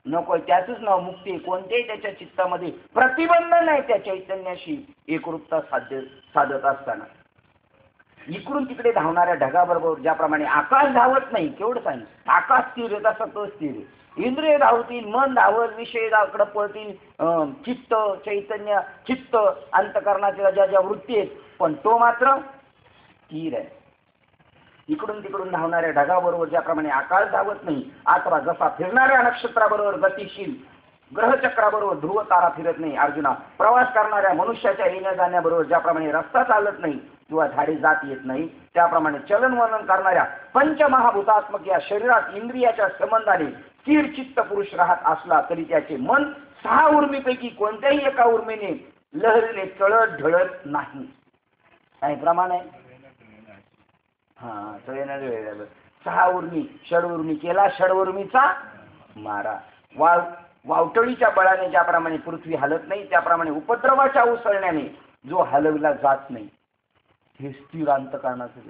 नको. त्याच नाव मुक्ती. कोणत्याही त्याच्या चित्तामध्ये प्रतिबंध नाही त्या चैतन्याशी एकरूपता साधत असताना. इकडून तिकडे धावणाऱ्या ढगाबरोबर ज्याप्रमाणे आकाश धावत नाही, केवढं सांगितलं आकाश स्थिर आहे तसा तो स्थिर आहे. इंद्रिय धावतील, मन धावल, विषयाकडे पळतील, चित्त चैतन्य चित्त अंतःकरणाच्या ज्या ज्या वृत्ती आहेत, पण तो मात्र स्थिर आहे. इकडून तिकडून धावणाऱ्या ढगाबरोबर ज्याप्रमाणे आकाश धावत नाही, अथवा जसा फिरणाऱ्या नक्षत्राबरोबर गतिशील ग्रहचक्राबरोबर ध्रुव तारा फिरत नाही. अर्जुना, प्रवास करणाऱ्या मनुष्याच्या येण्या जाण्याबरोबर ज्याप्रमाणे रस्ता चालत नाही किंवा झाडे जात येत नाही, त्याप्रमाणे चलनवलन करणाऱ्या पंचमहाभूतात्मक या शरीरात इंद्रियाच्या संबंधाने स्थिर चित्त पुरुष राहत असला तरी त्याचे मन 6 उर्मीपैकी कोणत्याही एका उर्मीने लहरीने चळत ढळत नाही. काय प्रमाण आहे? हा, 6 उर्मी षड उर्मी केला, षड उर्मीचा मारा. वावटळीच्या बळाने ज्याप्रमाणे पृथ्वी हलत नाही त्याप्रमाणे उपद्रवाच्या उसळण्याने जो हलवला जात नाही हे स्थिर अंतःकरणाचं.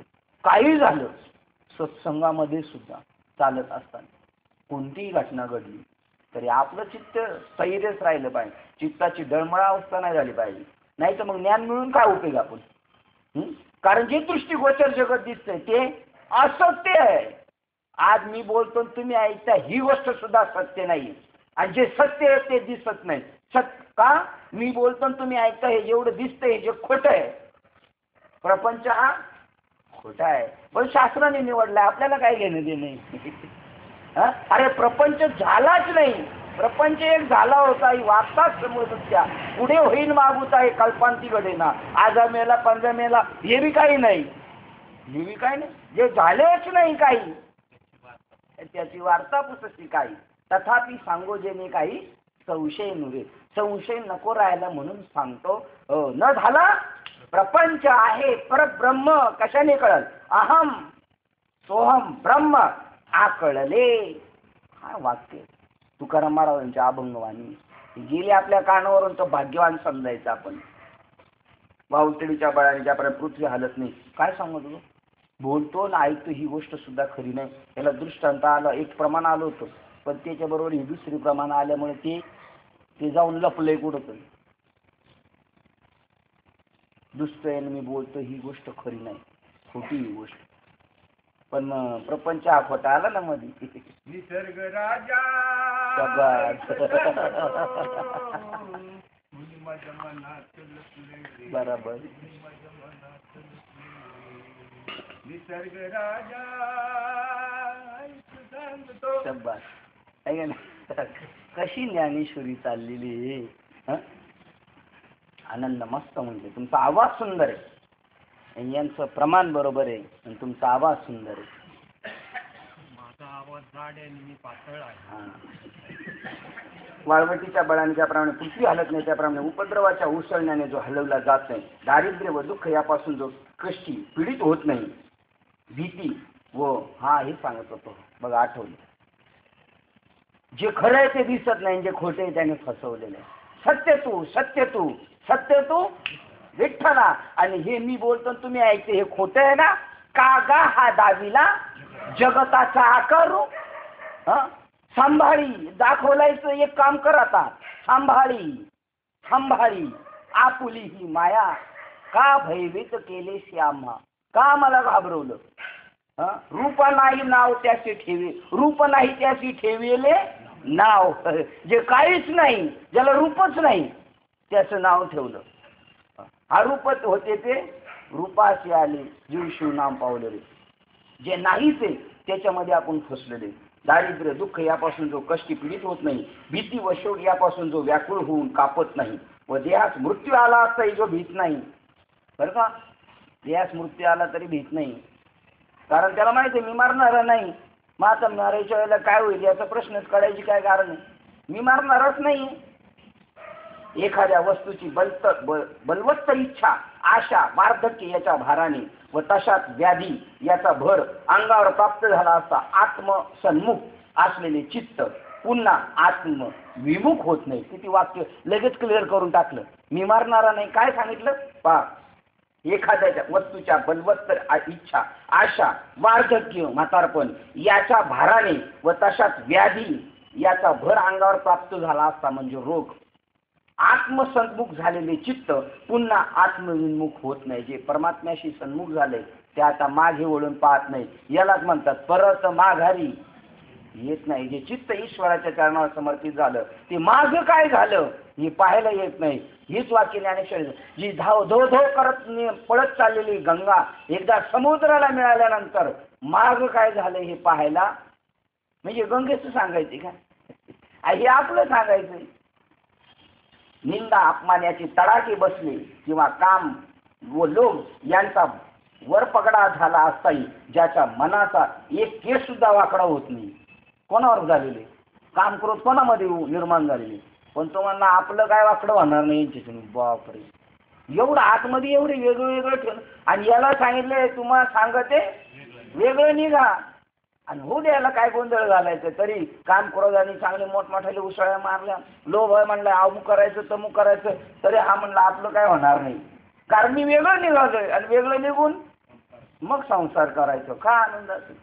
काही झालं सत्संगामध्ये सुद्धा चालत असताना कोणतीही घटना घडली तरी आपलं चित्त स्थैर्यच राहिलं पाहिजे. चित्ताची डळमळा अवस्था नाही झाली पाहिजे. नाही तर मग ज्ञान मिळून काय उपयोग आपण? कारण जे दृष्टिगोचर जगत दिसतंय ते असत्य आहे. आज मी बोलतो तुम्ही ऐकता ही गोष्ट सुद्धा सत्य नाही, आणि जे सत्य आहे ते दिसत नाही. का मी बोलतो तुम्ही ऐकता हे जेवढं दिसतंय जे खोटं आहे. प्रपंच हा खोटा आहे, पण शास्त्राने निवडलाय, आपल्याला काय घेणं देणं? अरे प्रपंच झालाच नाही. प्रपंच एक झाला होता, ही वार्ताच समोर त्या पुढे होईल मागूता हे कल्पांती घडेना. आज मेला 15 मेला हे बी काही नाही, हे बी काही नाही. जे झालेच नाही काही त्याची वार्ता पुसती काही. तथापि सांगो जेणे काही संशय नुरे. संशय नको राहायला म्हणून सांगतो. न झाला प्रपंच आहे परब्रह्म कशाने कळल? अहम सोहम ब्रह्म हा कळले. हा वाक्य तुकाराम महाराजांच्या अभंगवाणी गेली आपल्या कानावरून. तो भाग्यवान समजायचं आपण. वावटळीच्या बळाने ज्यापर्यंत पृथ्वी हलत नाही. काय सांगू तुझं? बोलतो ना ऐकतो ही गोष्ट सुद्धा खरी नाही. त्याला दृष्टांत आलं, एक प्रमाण आलं होतं, पण त्याच्याबरोबर ही दुसरी प्रमाण आल्यामुळे ते जाऊन लपलंय कुठं. दुसऱ्याने मी बोलतो ही गोष्ट खरी नाही, खोटी ही गोष्ट. पण प्रपंच हा खोटा आला ना मध्ये. निसर्ग राजा बरोबर. निसर्ग राजा कशी ज्ञानेश्वरी चाललेली. आनंद मस्त म्हणते. तुमचा आवाज सुंदर आहे, यांचं प्रमाण बरोबर आहे आणि तुमचा आवाज सुंदर आहे. माझा आवाज जाड आहे आणि मी पातळ आहे. वाळवटीच्या बळाने ज्याप्रमाणे पृथ्वी हलत नाही त्याप्रमाणे उपद्रवाच्या उसळण्याने जो हलवला जात नाही, दारिद्र्य व दुःख यापासून जो कष्टी पीडित होत नाही, भीती व हे सांगत होतो बघा, आठवलं. जे खरं आहे ते दिसत नाही, जे खोटे आहे त्याने फसवलेलं आहे. सत्य तू सत्य तू सत्य तू विठ्ठला. आणि हे मी बोलतो तुम्ही ऐकते, हे खोटं आहे ना. कागा हा दाविला जगताचा आकारू. सांभाळी दाखवलायचं एक काम कर आता. सांभाळी सांभाळी आपुली ही माया, का भयभीत केले श्यामा. का मला घाबरवलं. रूप नाही नाव त्याचे ठेवे, रूप नाही त्याची ठेवेले नाव. जे काहीच नाही, ज्याला रूपच नाही, त्याचं नाव ठेवलं. अरूपच होते ते रूपाशी आले, जीव शिव नाम पावले. जे नाहीच आहे त्याच्यामध्ये आपण फसलेले. दारिद्र्य दुःख यापासून जो कष्टी पीडित होत नाही, भीती व शोक यापासून जो व्याकुळ होऊन कापत नाही, व देहास मृत्यू आला असताही जो भीत नाही. बरं का, देहास मृत्यू आला तरी भीत नाही, कारण त्याला माहिती आहे मी मरणार नाही. मग आता मारायच्या वेळेला काय होईल याचा प्रश्नच काढायची काय कारण आहे. मी मरणारच नाही. एखाद्या वस्तूची बलवत्त इच्छा आशा वार्धक्य याच्या भाराने व तशात व्याधी याचा भर अंगावर प्राप्त झाला असता आत्मसन्मुख असलेले चित्त पुन्हा आत्मविमुख होत नाही. किती वाक्य लगेच क्लिअर करून टाकलं. मी मरणारा नाही काय सांगितलं पहा. एखाद्या वस्तूच्या बलवत्तर इच्छा आशा वार्धक्य म्हातारपण याच्या भाराने व तशात व्याधी याचा भर अंगावर प्राप्त झाला असता म्हणजे रोग, आत्मसन्मुख झालेले चित्त पुन्हा आत्मविन्मुख होत नाही. जे परमात्म्याशी सन्मुख झाले ते आता मागे वळून पाहत नाही, यालाच म्हणतात परत माघारी येत नाही. जे चित्त ईश्वराच्या चरणावर समर्पित झालं ते माग काय झालं हे पाहायला येत नाही. हीच वाक्य ज्ञानेश्वर. जी धो धो करत पळत चाललेली गंगा एकदा समुद्राला मिळाल्यानंतर माग काय झालं हे पाहायला, म्हणजे गंगेचं सांगायचे का, हे आपलं सांगायचंय. निंदा अपमानाचे तडाखे बसले किंवा काम व लोभ यांचा वरपगडा झाला असताही ज्याच्या मनाचा एक केस सुद्धा वाकडा होत नाही. कोणावर झालेले काम क्रोध कोणामध्ये निर्माण झालेले, पण तो म्हणला आपलं काय वाकडं होणार नाही यांच्यातून. बापरे, एवढं आतमध्ये एवढे वेगळं वेगळं ठेवलं. आणि याला सांगितलंय तुम्हाला सांगते वेगळं निघा आणि होऊ द्यायला काय गोंधळ घालायचं. तरी काम क्रोधाने चांगले मोठमोठ्याले उसळ्या मारल्या, लोभ आहे म्हणलं अमुक करायचं तमुक करायचं, तरी हा म्हणलं आपलं काय होणार नाही, कारण मी वेगळं निघालोय आणि वेगळं निघून मग संसार करायचं. का आनंदाचं.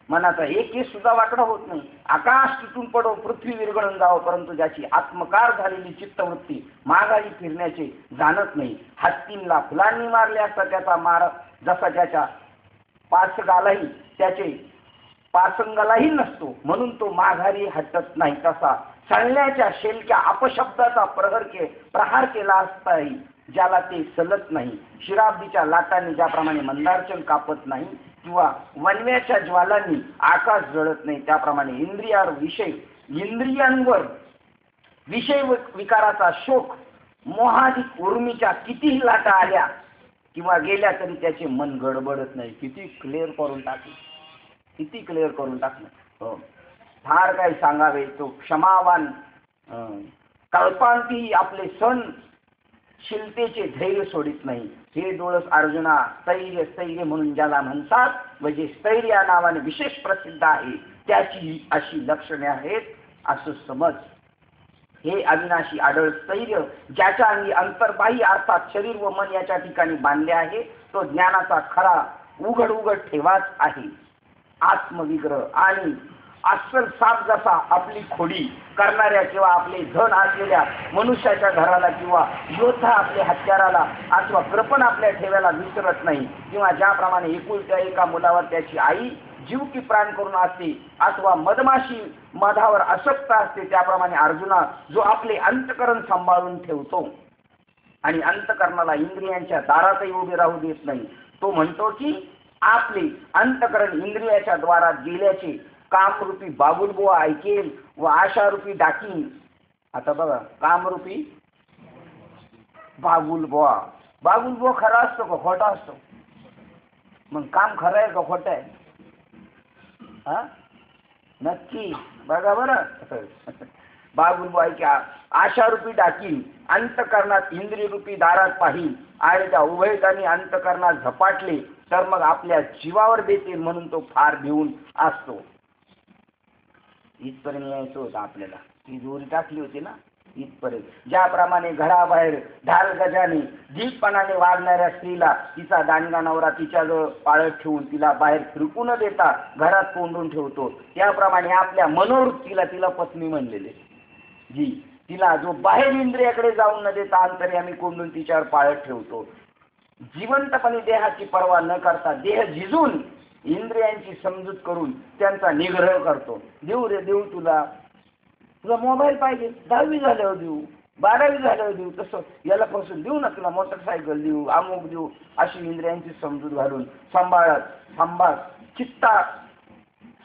मनाचा एक केस सुद्धा वाकडा होत नाही. आकाश तुटून पडो पृथ्वी विरघळून जावं, परंतु ज्याची आत्मकार झालेली चित्तवृत्ती माघारी फिरण्याचे जाणत नाही. हत्तींना फुलांनी मारले असता त्याचा मार जसा त्याच्या पासगालाही त्याचे पासंगालाही नसतो, म्हणून तो माघारी हटत नाही, तसा चालण्याच्या शेलक्या अपशब्दाचा प्रहार केला असताही ज्याला ते सलत नाही. शिराब्दीच्या लाटांनी ज्याप्रमाणे मंदारचन कापत नाही किंवा वनव्याच्या ज्वालांनी आकाश जळत नाही, त्याप्रमाणे इंद्रियांवर विषय विकाराचा शोक मोहाधिक उर्मीच्या कितीही लाटा आल्या किंवा गेल्या तरी त्याचे मन गडबडत नाही. किती क्लिअर करून टाकलं, किती क्लिअर करून टाकलं. फार काय सांगावे. तो क्षमावान कल्पांती आपले सण शिलतेचे धैर्य सोडित नाही. हे डोळस अर्जुना स्थैर्य स्थैर्य म्हणून ज्याला म्हणतात व जे स्थैर्य या नावाने विशेष प्रसिद्ध आहे त्याची अशी लक्षणे आहेत असं समज. हे अविनाशी आढळ स्थैर्य ज्याच्या अंगी अंतर्बाह्य अर्थात शरीर व मन याच्या ठिकाणी बांधले आहे तो ज्ञानाचा खरा उघड ठेवाच आहे. आत्मविग्रह आणि अस्सल साप जसा आपली खोडी करणाऱ्या किंवा आपले धन असलेल्या मनुष्याच्या घराला किंवा योद्धा आपल्या हत्याराला अथवा कृपण आपल्या ठेव्याला विसरत नाही, किंवा ज्याप्रमाणे एकुलत्या एका मुलावर त्याची आई जीव की प्राण करून असते अथवा मधमाशी मधावर अशक्त असते, त्याप्रमाणे अर्जुना जो आपले अंतकरण सांभाळून ठेवतो आणि अंतकरणाला इंद्रियांच्या दारातही उभे राहू देत नाही, तो म्हणतो की आपले अंतकरण इंद्रियाच्या द्वारात गेल्याचे कामरूपी बाबुलबुवा ऐकेल व आशारूपी डाकीन. आता बघा, कामरूपी बागुलबुवा. बागुलबुवा खरा असतो का खोटा असतो? मग काम खरं आहे का खोटं आहे? हा, नक्की बघा बरं. बागुलबुवा की आशा रूपी टाकील, अंतकरणात इंद्रिय रूपी दारात पाहिल, आणि त्या उभयतांनी अंतकरणात झपाटले तर मग आपल्या जीवावर बेतील म्हणून तो फार भिवून असतो. इथपर्यंत यायचं होतं आपल्याला. ही दोरी टाकली होती ना इथपर्यंत. ज्याप्रमाणे घराबाहेर ढाल गजाने धीटपणाने वागणाऱ्या स्त्रीला तिचा दांडगा नवरा तिच्याजवळ पाळत ठेवून तिला बाहेर फिरकू न देता घरात कोंडून ठेवतो, त्याप्रमाणे आपल्या मनोवृत्तीला तिला पत्नी म्हणलेले, जी तिला जो बाहेर इंद्रियाकडे जाऊन न देता अंतर्यामी कोंडून तिच्यावर पाळत ठेवतो. जिवंतपणे देहाची पर्वा न करता देह झिजून इंद्रियांची समजूत करून त्यांचा निग्रह करतो. देऊ रे देऊ, तुला मोबाईल पाहिजे, 10वी झाल्यावर देऊ, 12वी झाल्यावर देऊ, तसं याला पासून देऊ ना, तुला मोटरसायकल देऊ, अमुक देऊ, अशी इंद्रियांची समजूत घालून संभाळ चित्तात,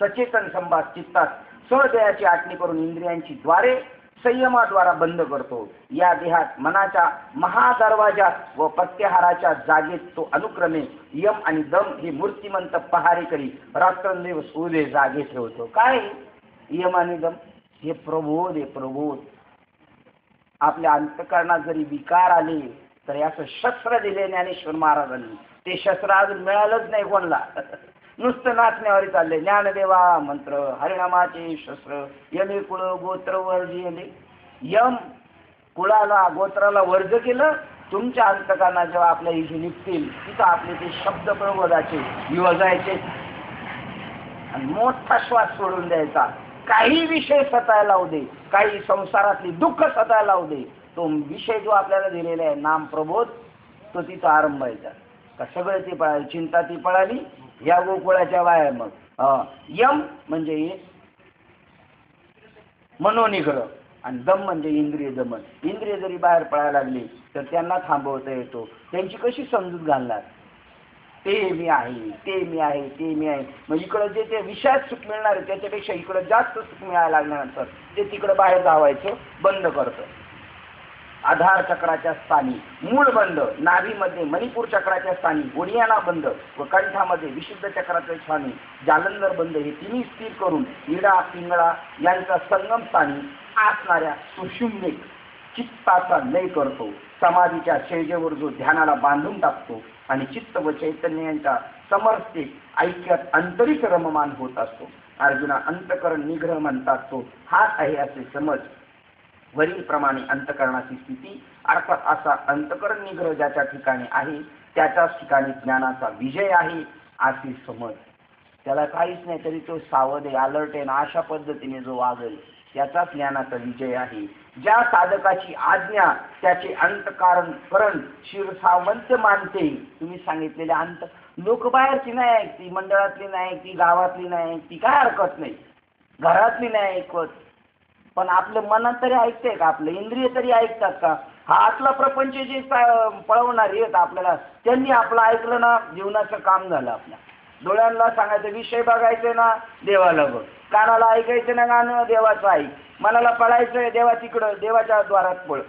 सचेतन संभाळ चित्तात सहदेहाची आटणी करून इंद्रियांची द्वारे संयमाद्वारा बंद करतो. या देहात मनाच्या महादरवाजात व प्रत्याहाराच्या जागेत तो अनुक्रमे यम आणि दम हे मूर्तिमंत पहारेकरी रात्रंदिवस उभे जागे ठेवतो. काय यम आणि दम? हे प्रबोध आहे, प्रबोध. आपल्या अंतकरणात जरी विकार आले तर असं शस्त्र दिले ज्ञानेश्वर महाराजांनी. ते शस्त्र अजून मिळालंच नाही कोणला. नुसतं नाचण्यावर चालले. ज्ञानदेवा मंत्र, हरिनामाचे शस्त्र, यमे कुळ गोत्र वर्जिले. यम कुळाला गोत्राला वर्ज केलं. तुमच्या अंतकरणात जेव्हा आपल्या इथे निघतील तिथं आपले ते शब्द प्रबोधाचे योजायचे आणि मोठा श्वास सोडून द्यायचा. काही विषय सतायला लावू दे, काही संसारातली दुःख सतायला लावू दे, तो विषय जो आपल्याला दिलेला आहे नाम प्रबोध, तो तिचा आरंभ व्हायचा. का सगळं ती पळाली, चिंता ती पळाली, या गोकुळाच्या बाहेर. मग यम म्हणजे मनोनिग्रह आणि दम म्हणजे इंद्रिय दमन. इंद्रिय जरी बाहेर पळायला लागली तर त्यांना थांबवता येतो. त्यांची कशी समजूत घालणार? ते मी आहे, ते मी आहे, ते मी आहे. मग इकडं जे ते विषयात सुख मिळणार आहे त्याच्यापेक्षा इकडं जास्त सुख मिळायला लागल्यानंतर ते तिकडं बाहेर धावायचं बंद करतं. आधार चक्राच्या स्थानी मूळ बंद, नाभीमध्ये मणिपूर चक्राच्या स्थानी गुडियाना बंद व कंठामध्ये विशुद्ध चक्राच्या स्थानी जालंधर बंद हे तिन्ही स्थिर करून इडा पिंगळा यांचा संगम स्थानी असणाऱ्या सुषुम्निक चित्ताचा लय करतो. समाधीच्या शेजेवर जो ध्यानाला बांधून टाकतो आणि चित्त व चैतन्य यांच्या समर्थित ऐक्यात अंतरिक रममान होत असतो. अर्जुना, अंतकरण निग्रह म्हणतात तो हाच आहे असे समज. वरील प्रमाणे अंतकरणाची स्थिती अर्थात असा अंतकरण निग्रह ज्याच्या ठिकाणी आहे त्याच्याच ठिकाणी ज्ञानाचा विजय आहे अशी समज. त्याला काहीच नाही तरी तो सावध आहे, अलर्ट आहे, अशा पद्धतीने जो वागेल त्याचाच ज्ञानाचा विजय आहे. ज्या साधकाची आज्ञा त्याचे अंतकारण करण शिरसावंत मानते. तुम्ही सांगितलेले अंत लोक बाहेरची नाही ऐकती, मंडळातली नाही ऐकती, गावातली नाही ऐकती, काय हरकत नाही, घरातली नाही ऐकत, पण आपलं मनात तरी ऐकते का? आपलं इंद्रिय तरी ऐकतात का? हा आतला प्रपंच जे पळवणारे आहेत आपल्याला, त्यांनी आपलं ऐकलं ना, जीवनाचं काम झालं. आपल्या डोळ्यांना सांगायचं विषय बघायचे ना, देवाला बघ. कानाला ऐकायचं ना गाणं, देवाचं ऐक. मनाला पळायचंय देवा तिकडं, देवाच्या द्वारात पळ.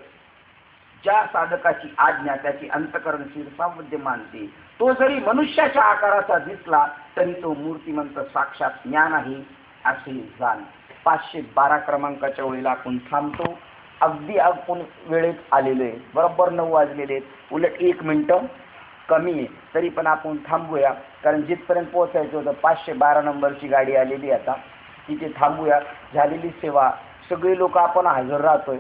ज्या साधकाची आज्ञा त्याची अंतकरण शिरसावद्य मानते तो जरी मनुष्याच्या आकाराचा दिसला तरी तो मूर्तिमंत साक्षात ज्ञान आहे असे जाण. 512 क्रमांकाच्या वेळेला आपण थांबतो. अगदी आपण वेळेत आलेलो आहे. बरोबर 9 वाजलेले आहेत. उलट 1 मिनिटं कमी आहे तरी पण आपण थांबूया, कारण जिथपर्यंत पोहोचायचं होतं 512 नंबरची गाडी आलेली आता, तिथे थांबूया. झालेली सेवा, सगळे लोक आपण हजर राहतोय,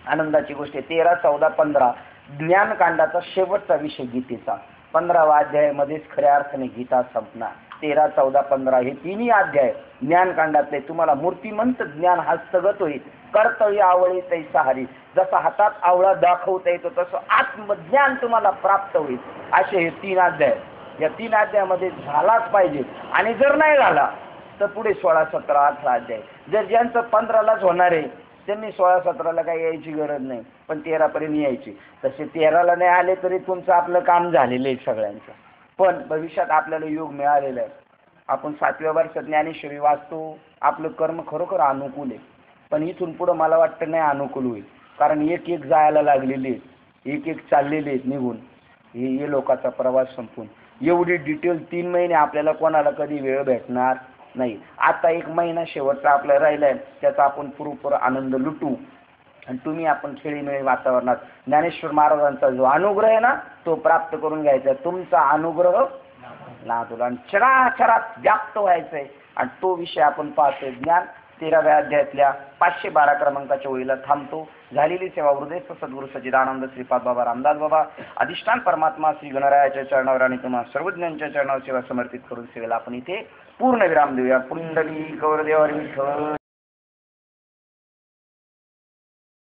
आनंदाची गोष्ट आहे. 13, 14, 15 ज्ञानकांडाचा शेवटचा विषय गीतेचा. 15वा अध्यायामध्येच खऱ्या अर्थाने गीता संपणार. 13, 14, 15 हे तिन्ही अध्याय ज्ञानकांडातले. तुम्हाला मूर्तिमंत ज्ञान हस्तगत होईल. कर्तव्य आवळे तैसा हरी, जसा हातात आवळा दाखवता येतो तसं आत्मज्ञान तुम्हाला प्राप्त होईल. असे हे 3 अध्याय. या 3 अध्यायामध्ये झालाच पाहिजे, आणि जर नाही झाला तर पुढे 16, 17, 18 अध्याय. जर ज्यांचं 15लाच होणार आहे त्यांनी 16, 17ला काही यायची गरज नाही, पण 13 पर्यंत यायची. तसे 13ला नाही आले तरी तुमचं आपलं काम झालेलं आहे सगळ्यांचं. पण भविष्यात आपल्याला योग मिळालेला आहे. आपण 7व्या वर्षात ज्ञानेश्वरी वाचतो. आपलं कर्म खरोखर अनुकूल आहे, पण इथून पुढं मला वाटतं नाही अनुकूल होईल, कारण एक जायला लागलेली आहे. एक एक चाललेले आहेत निघून, हे लोकांचा प्रवास संपून. एवढी डिटेल 3 महिने आपल्याला कोणाला कधी वेळ भेटणार नाही. आता 1 महिना शेवटचा आपला राहिलाय, त्याचा आपण पुरेपूर आनंद लुटू. आणि तुम्ही आपण खेळीमेळी वातावरणात ज्ञानेश्वर महाराजांचा जो अनुग्रह आहे ना, तो प्राप्त करून घ्यायचा. तुमचा अनुग्रह लादूला आणि चराचरात व्याप्त व्हायचंय. आणि तो विषय आपण पाहतोय. ज्ञान 13व्या अध्यायातल्या 512 क्रमांकाच्या ओळीला थांबतो. झालेली सेवा हृदय सद्गुरू सच्चिदानंद श्रीपाद बाबा रामदास बाबा अधिष्ठान परमात्मा श्री गणरायाच्या चरणावर आणि तुम्हा सर्वज्ञांच्या चरणावर सेवा समर्पित करून सेवेला आपण इथे पूर्ण विराम देऊया. पुंडलिक गौरदेव हरी विठ्ठल.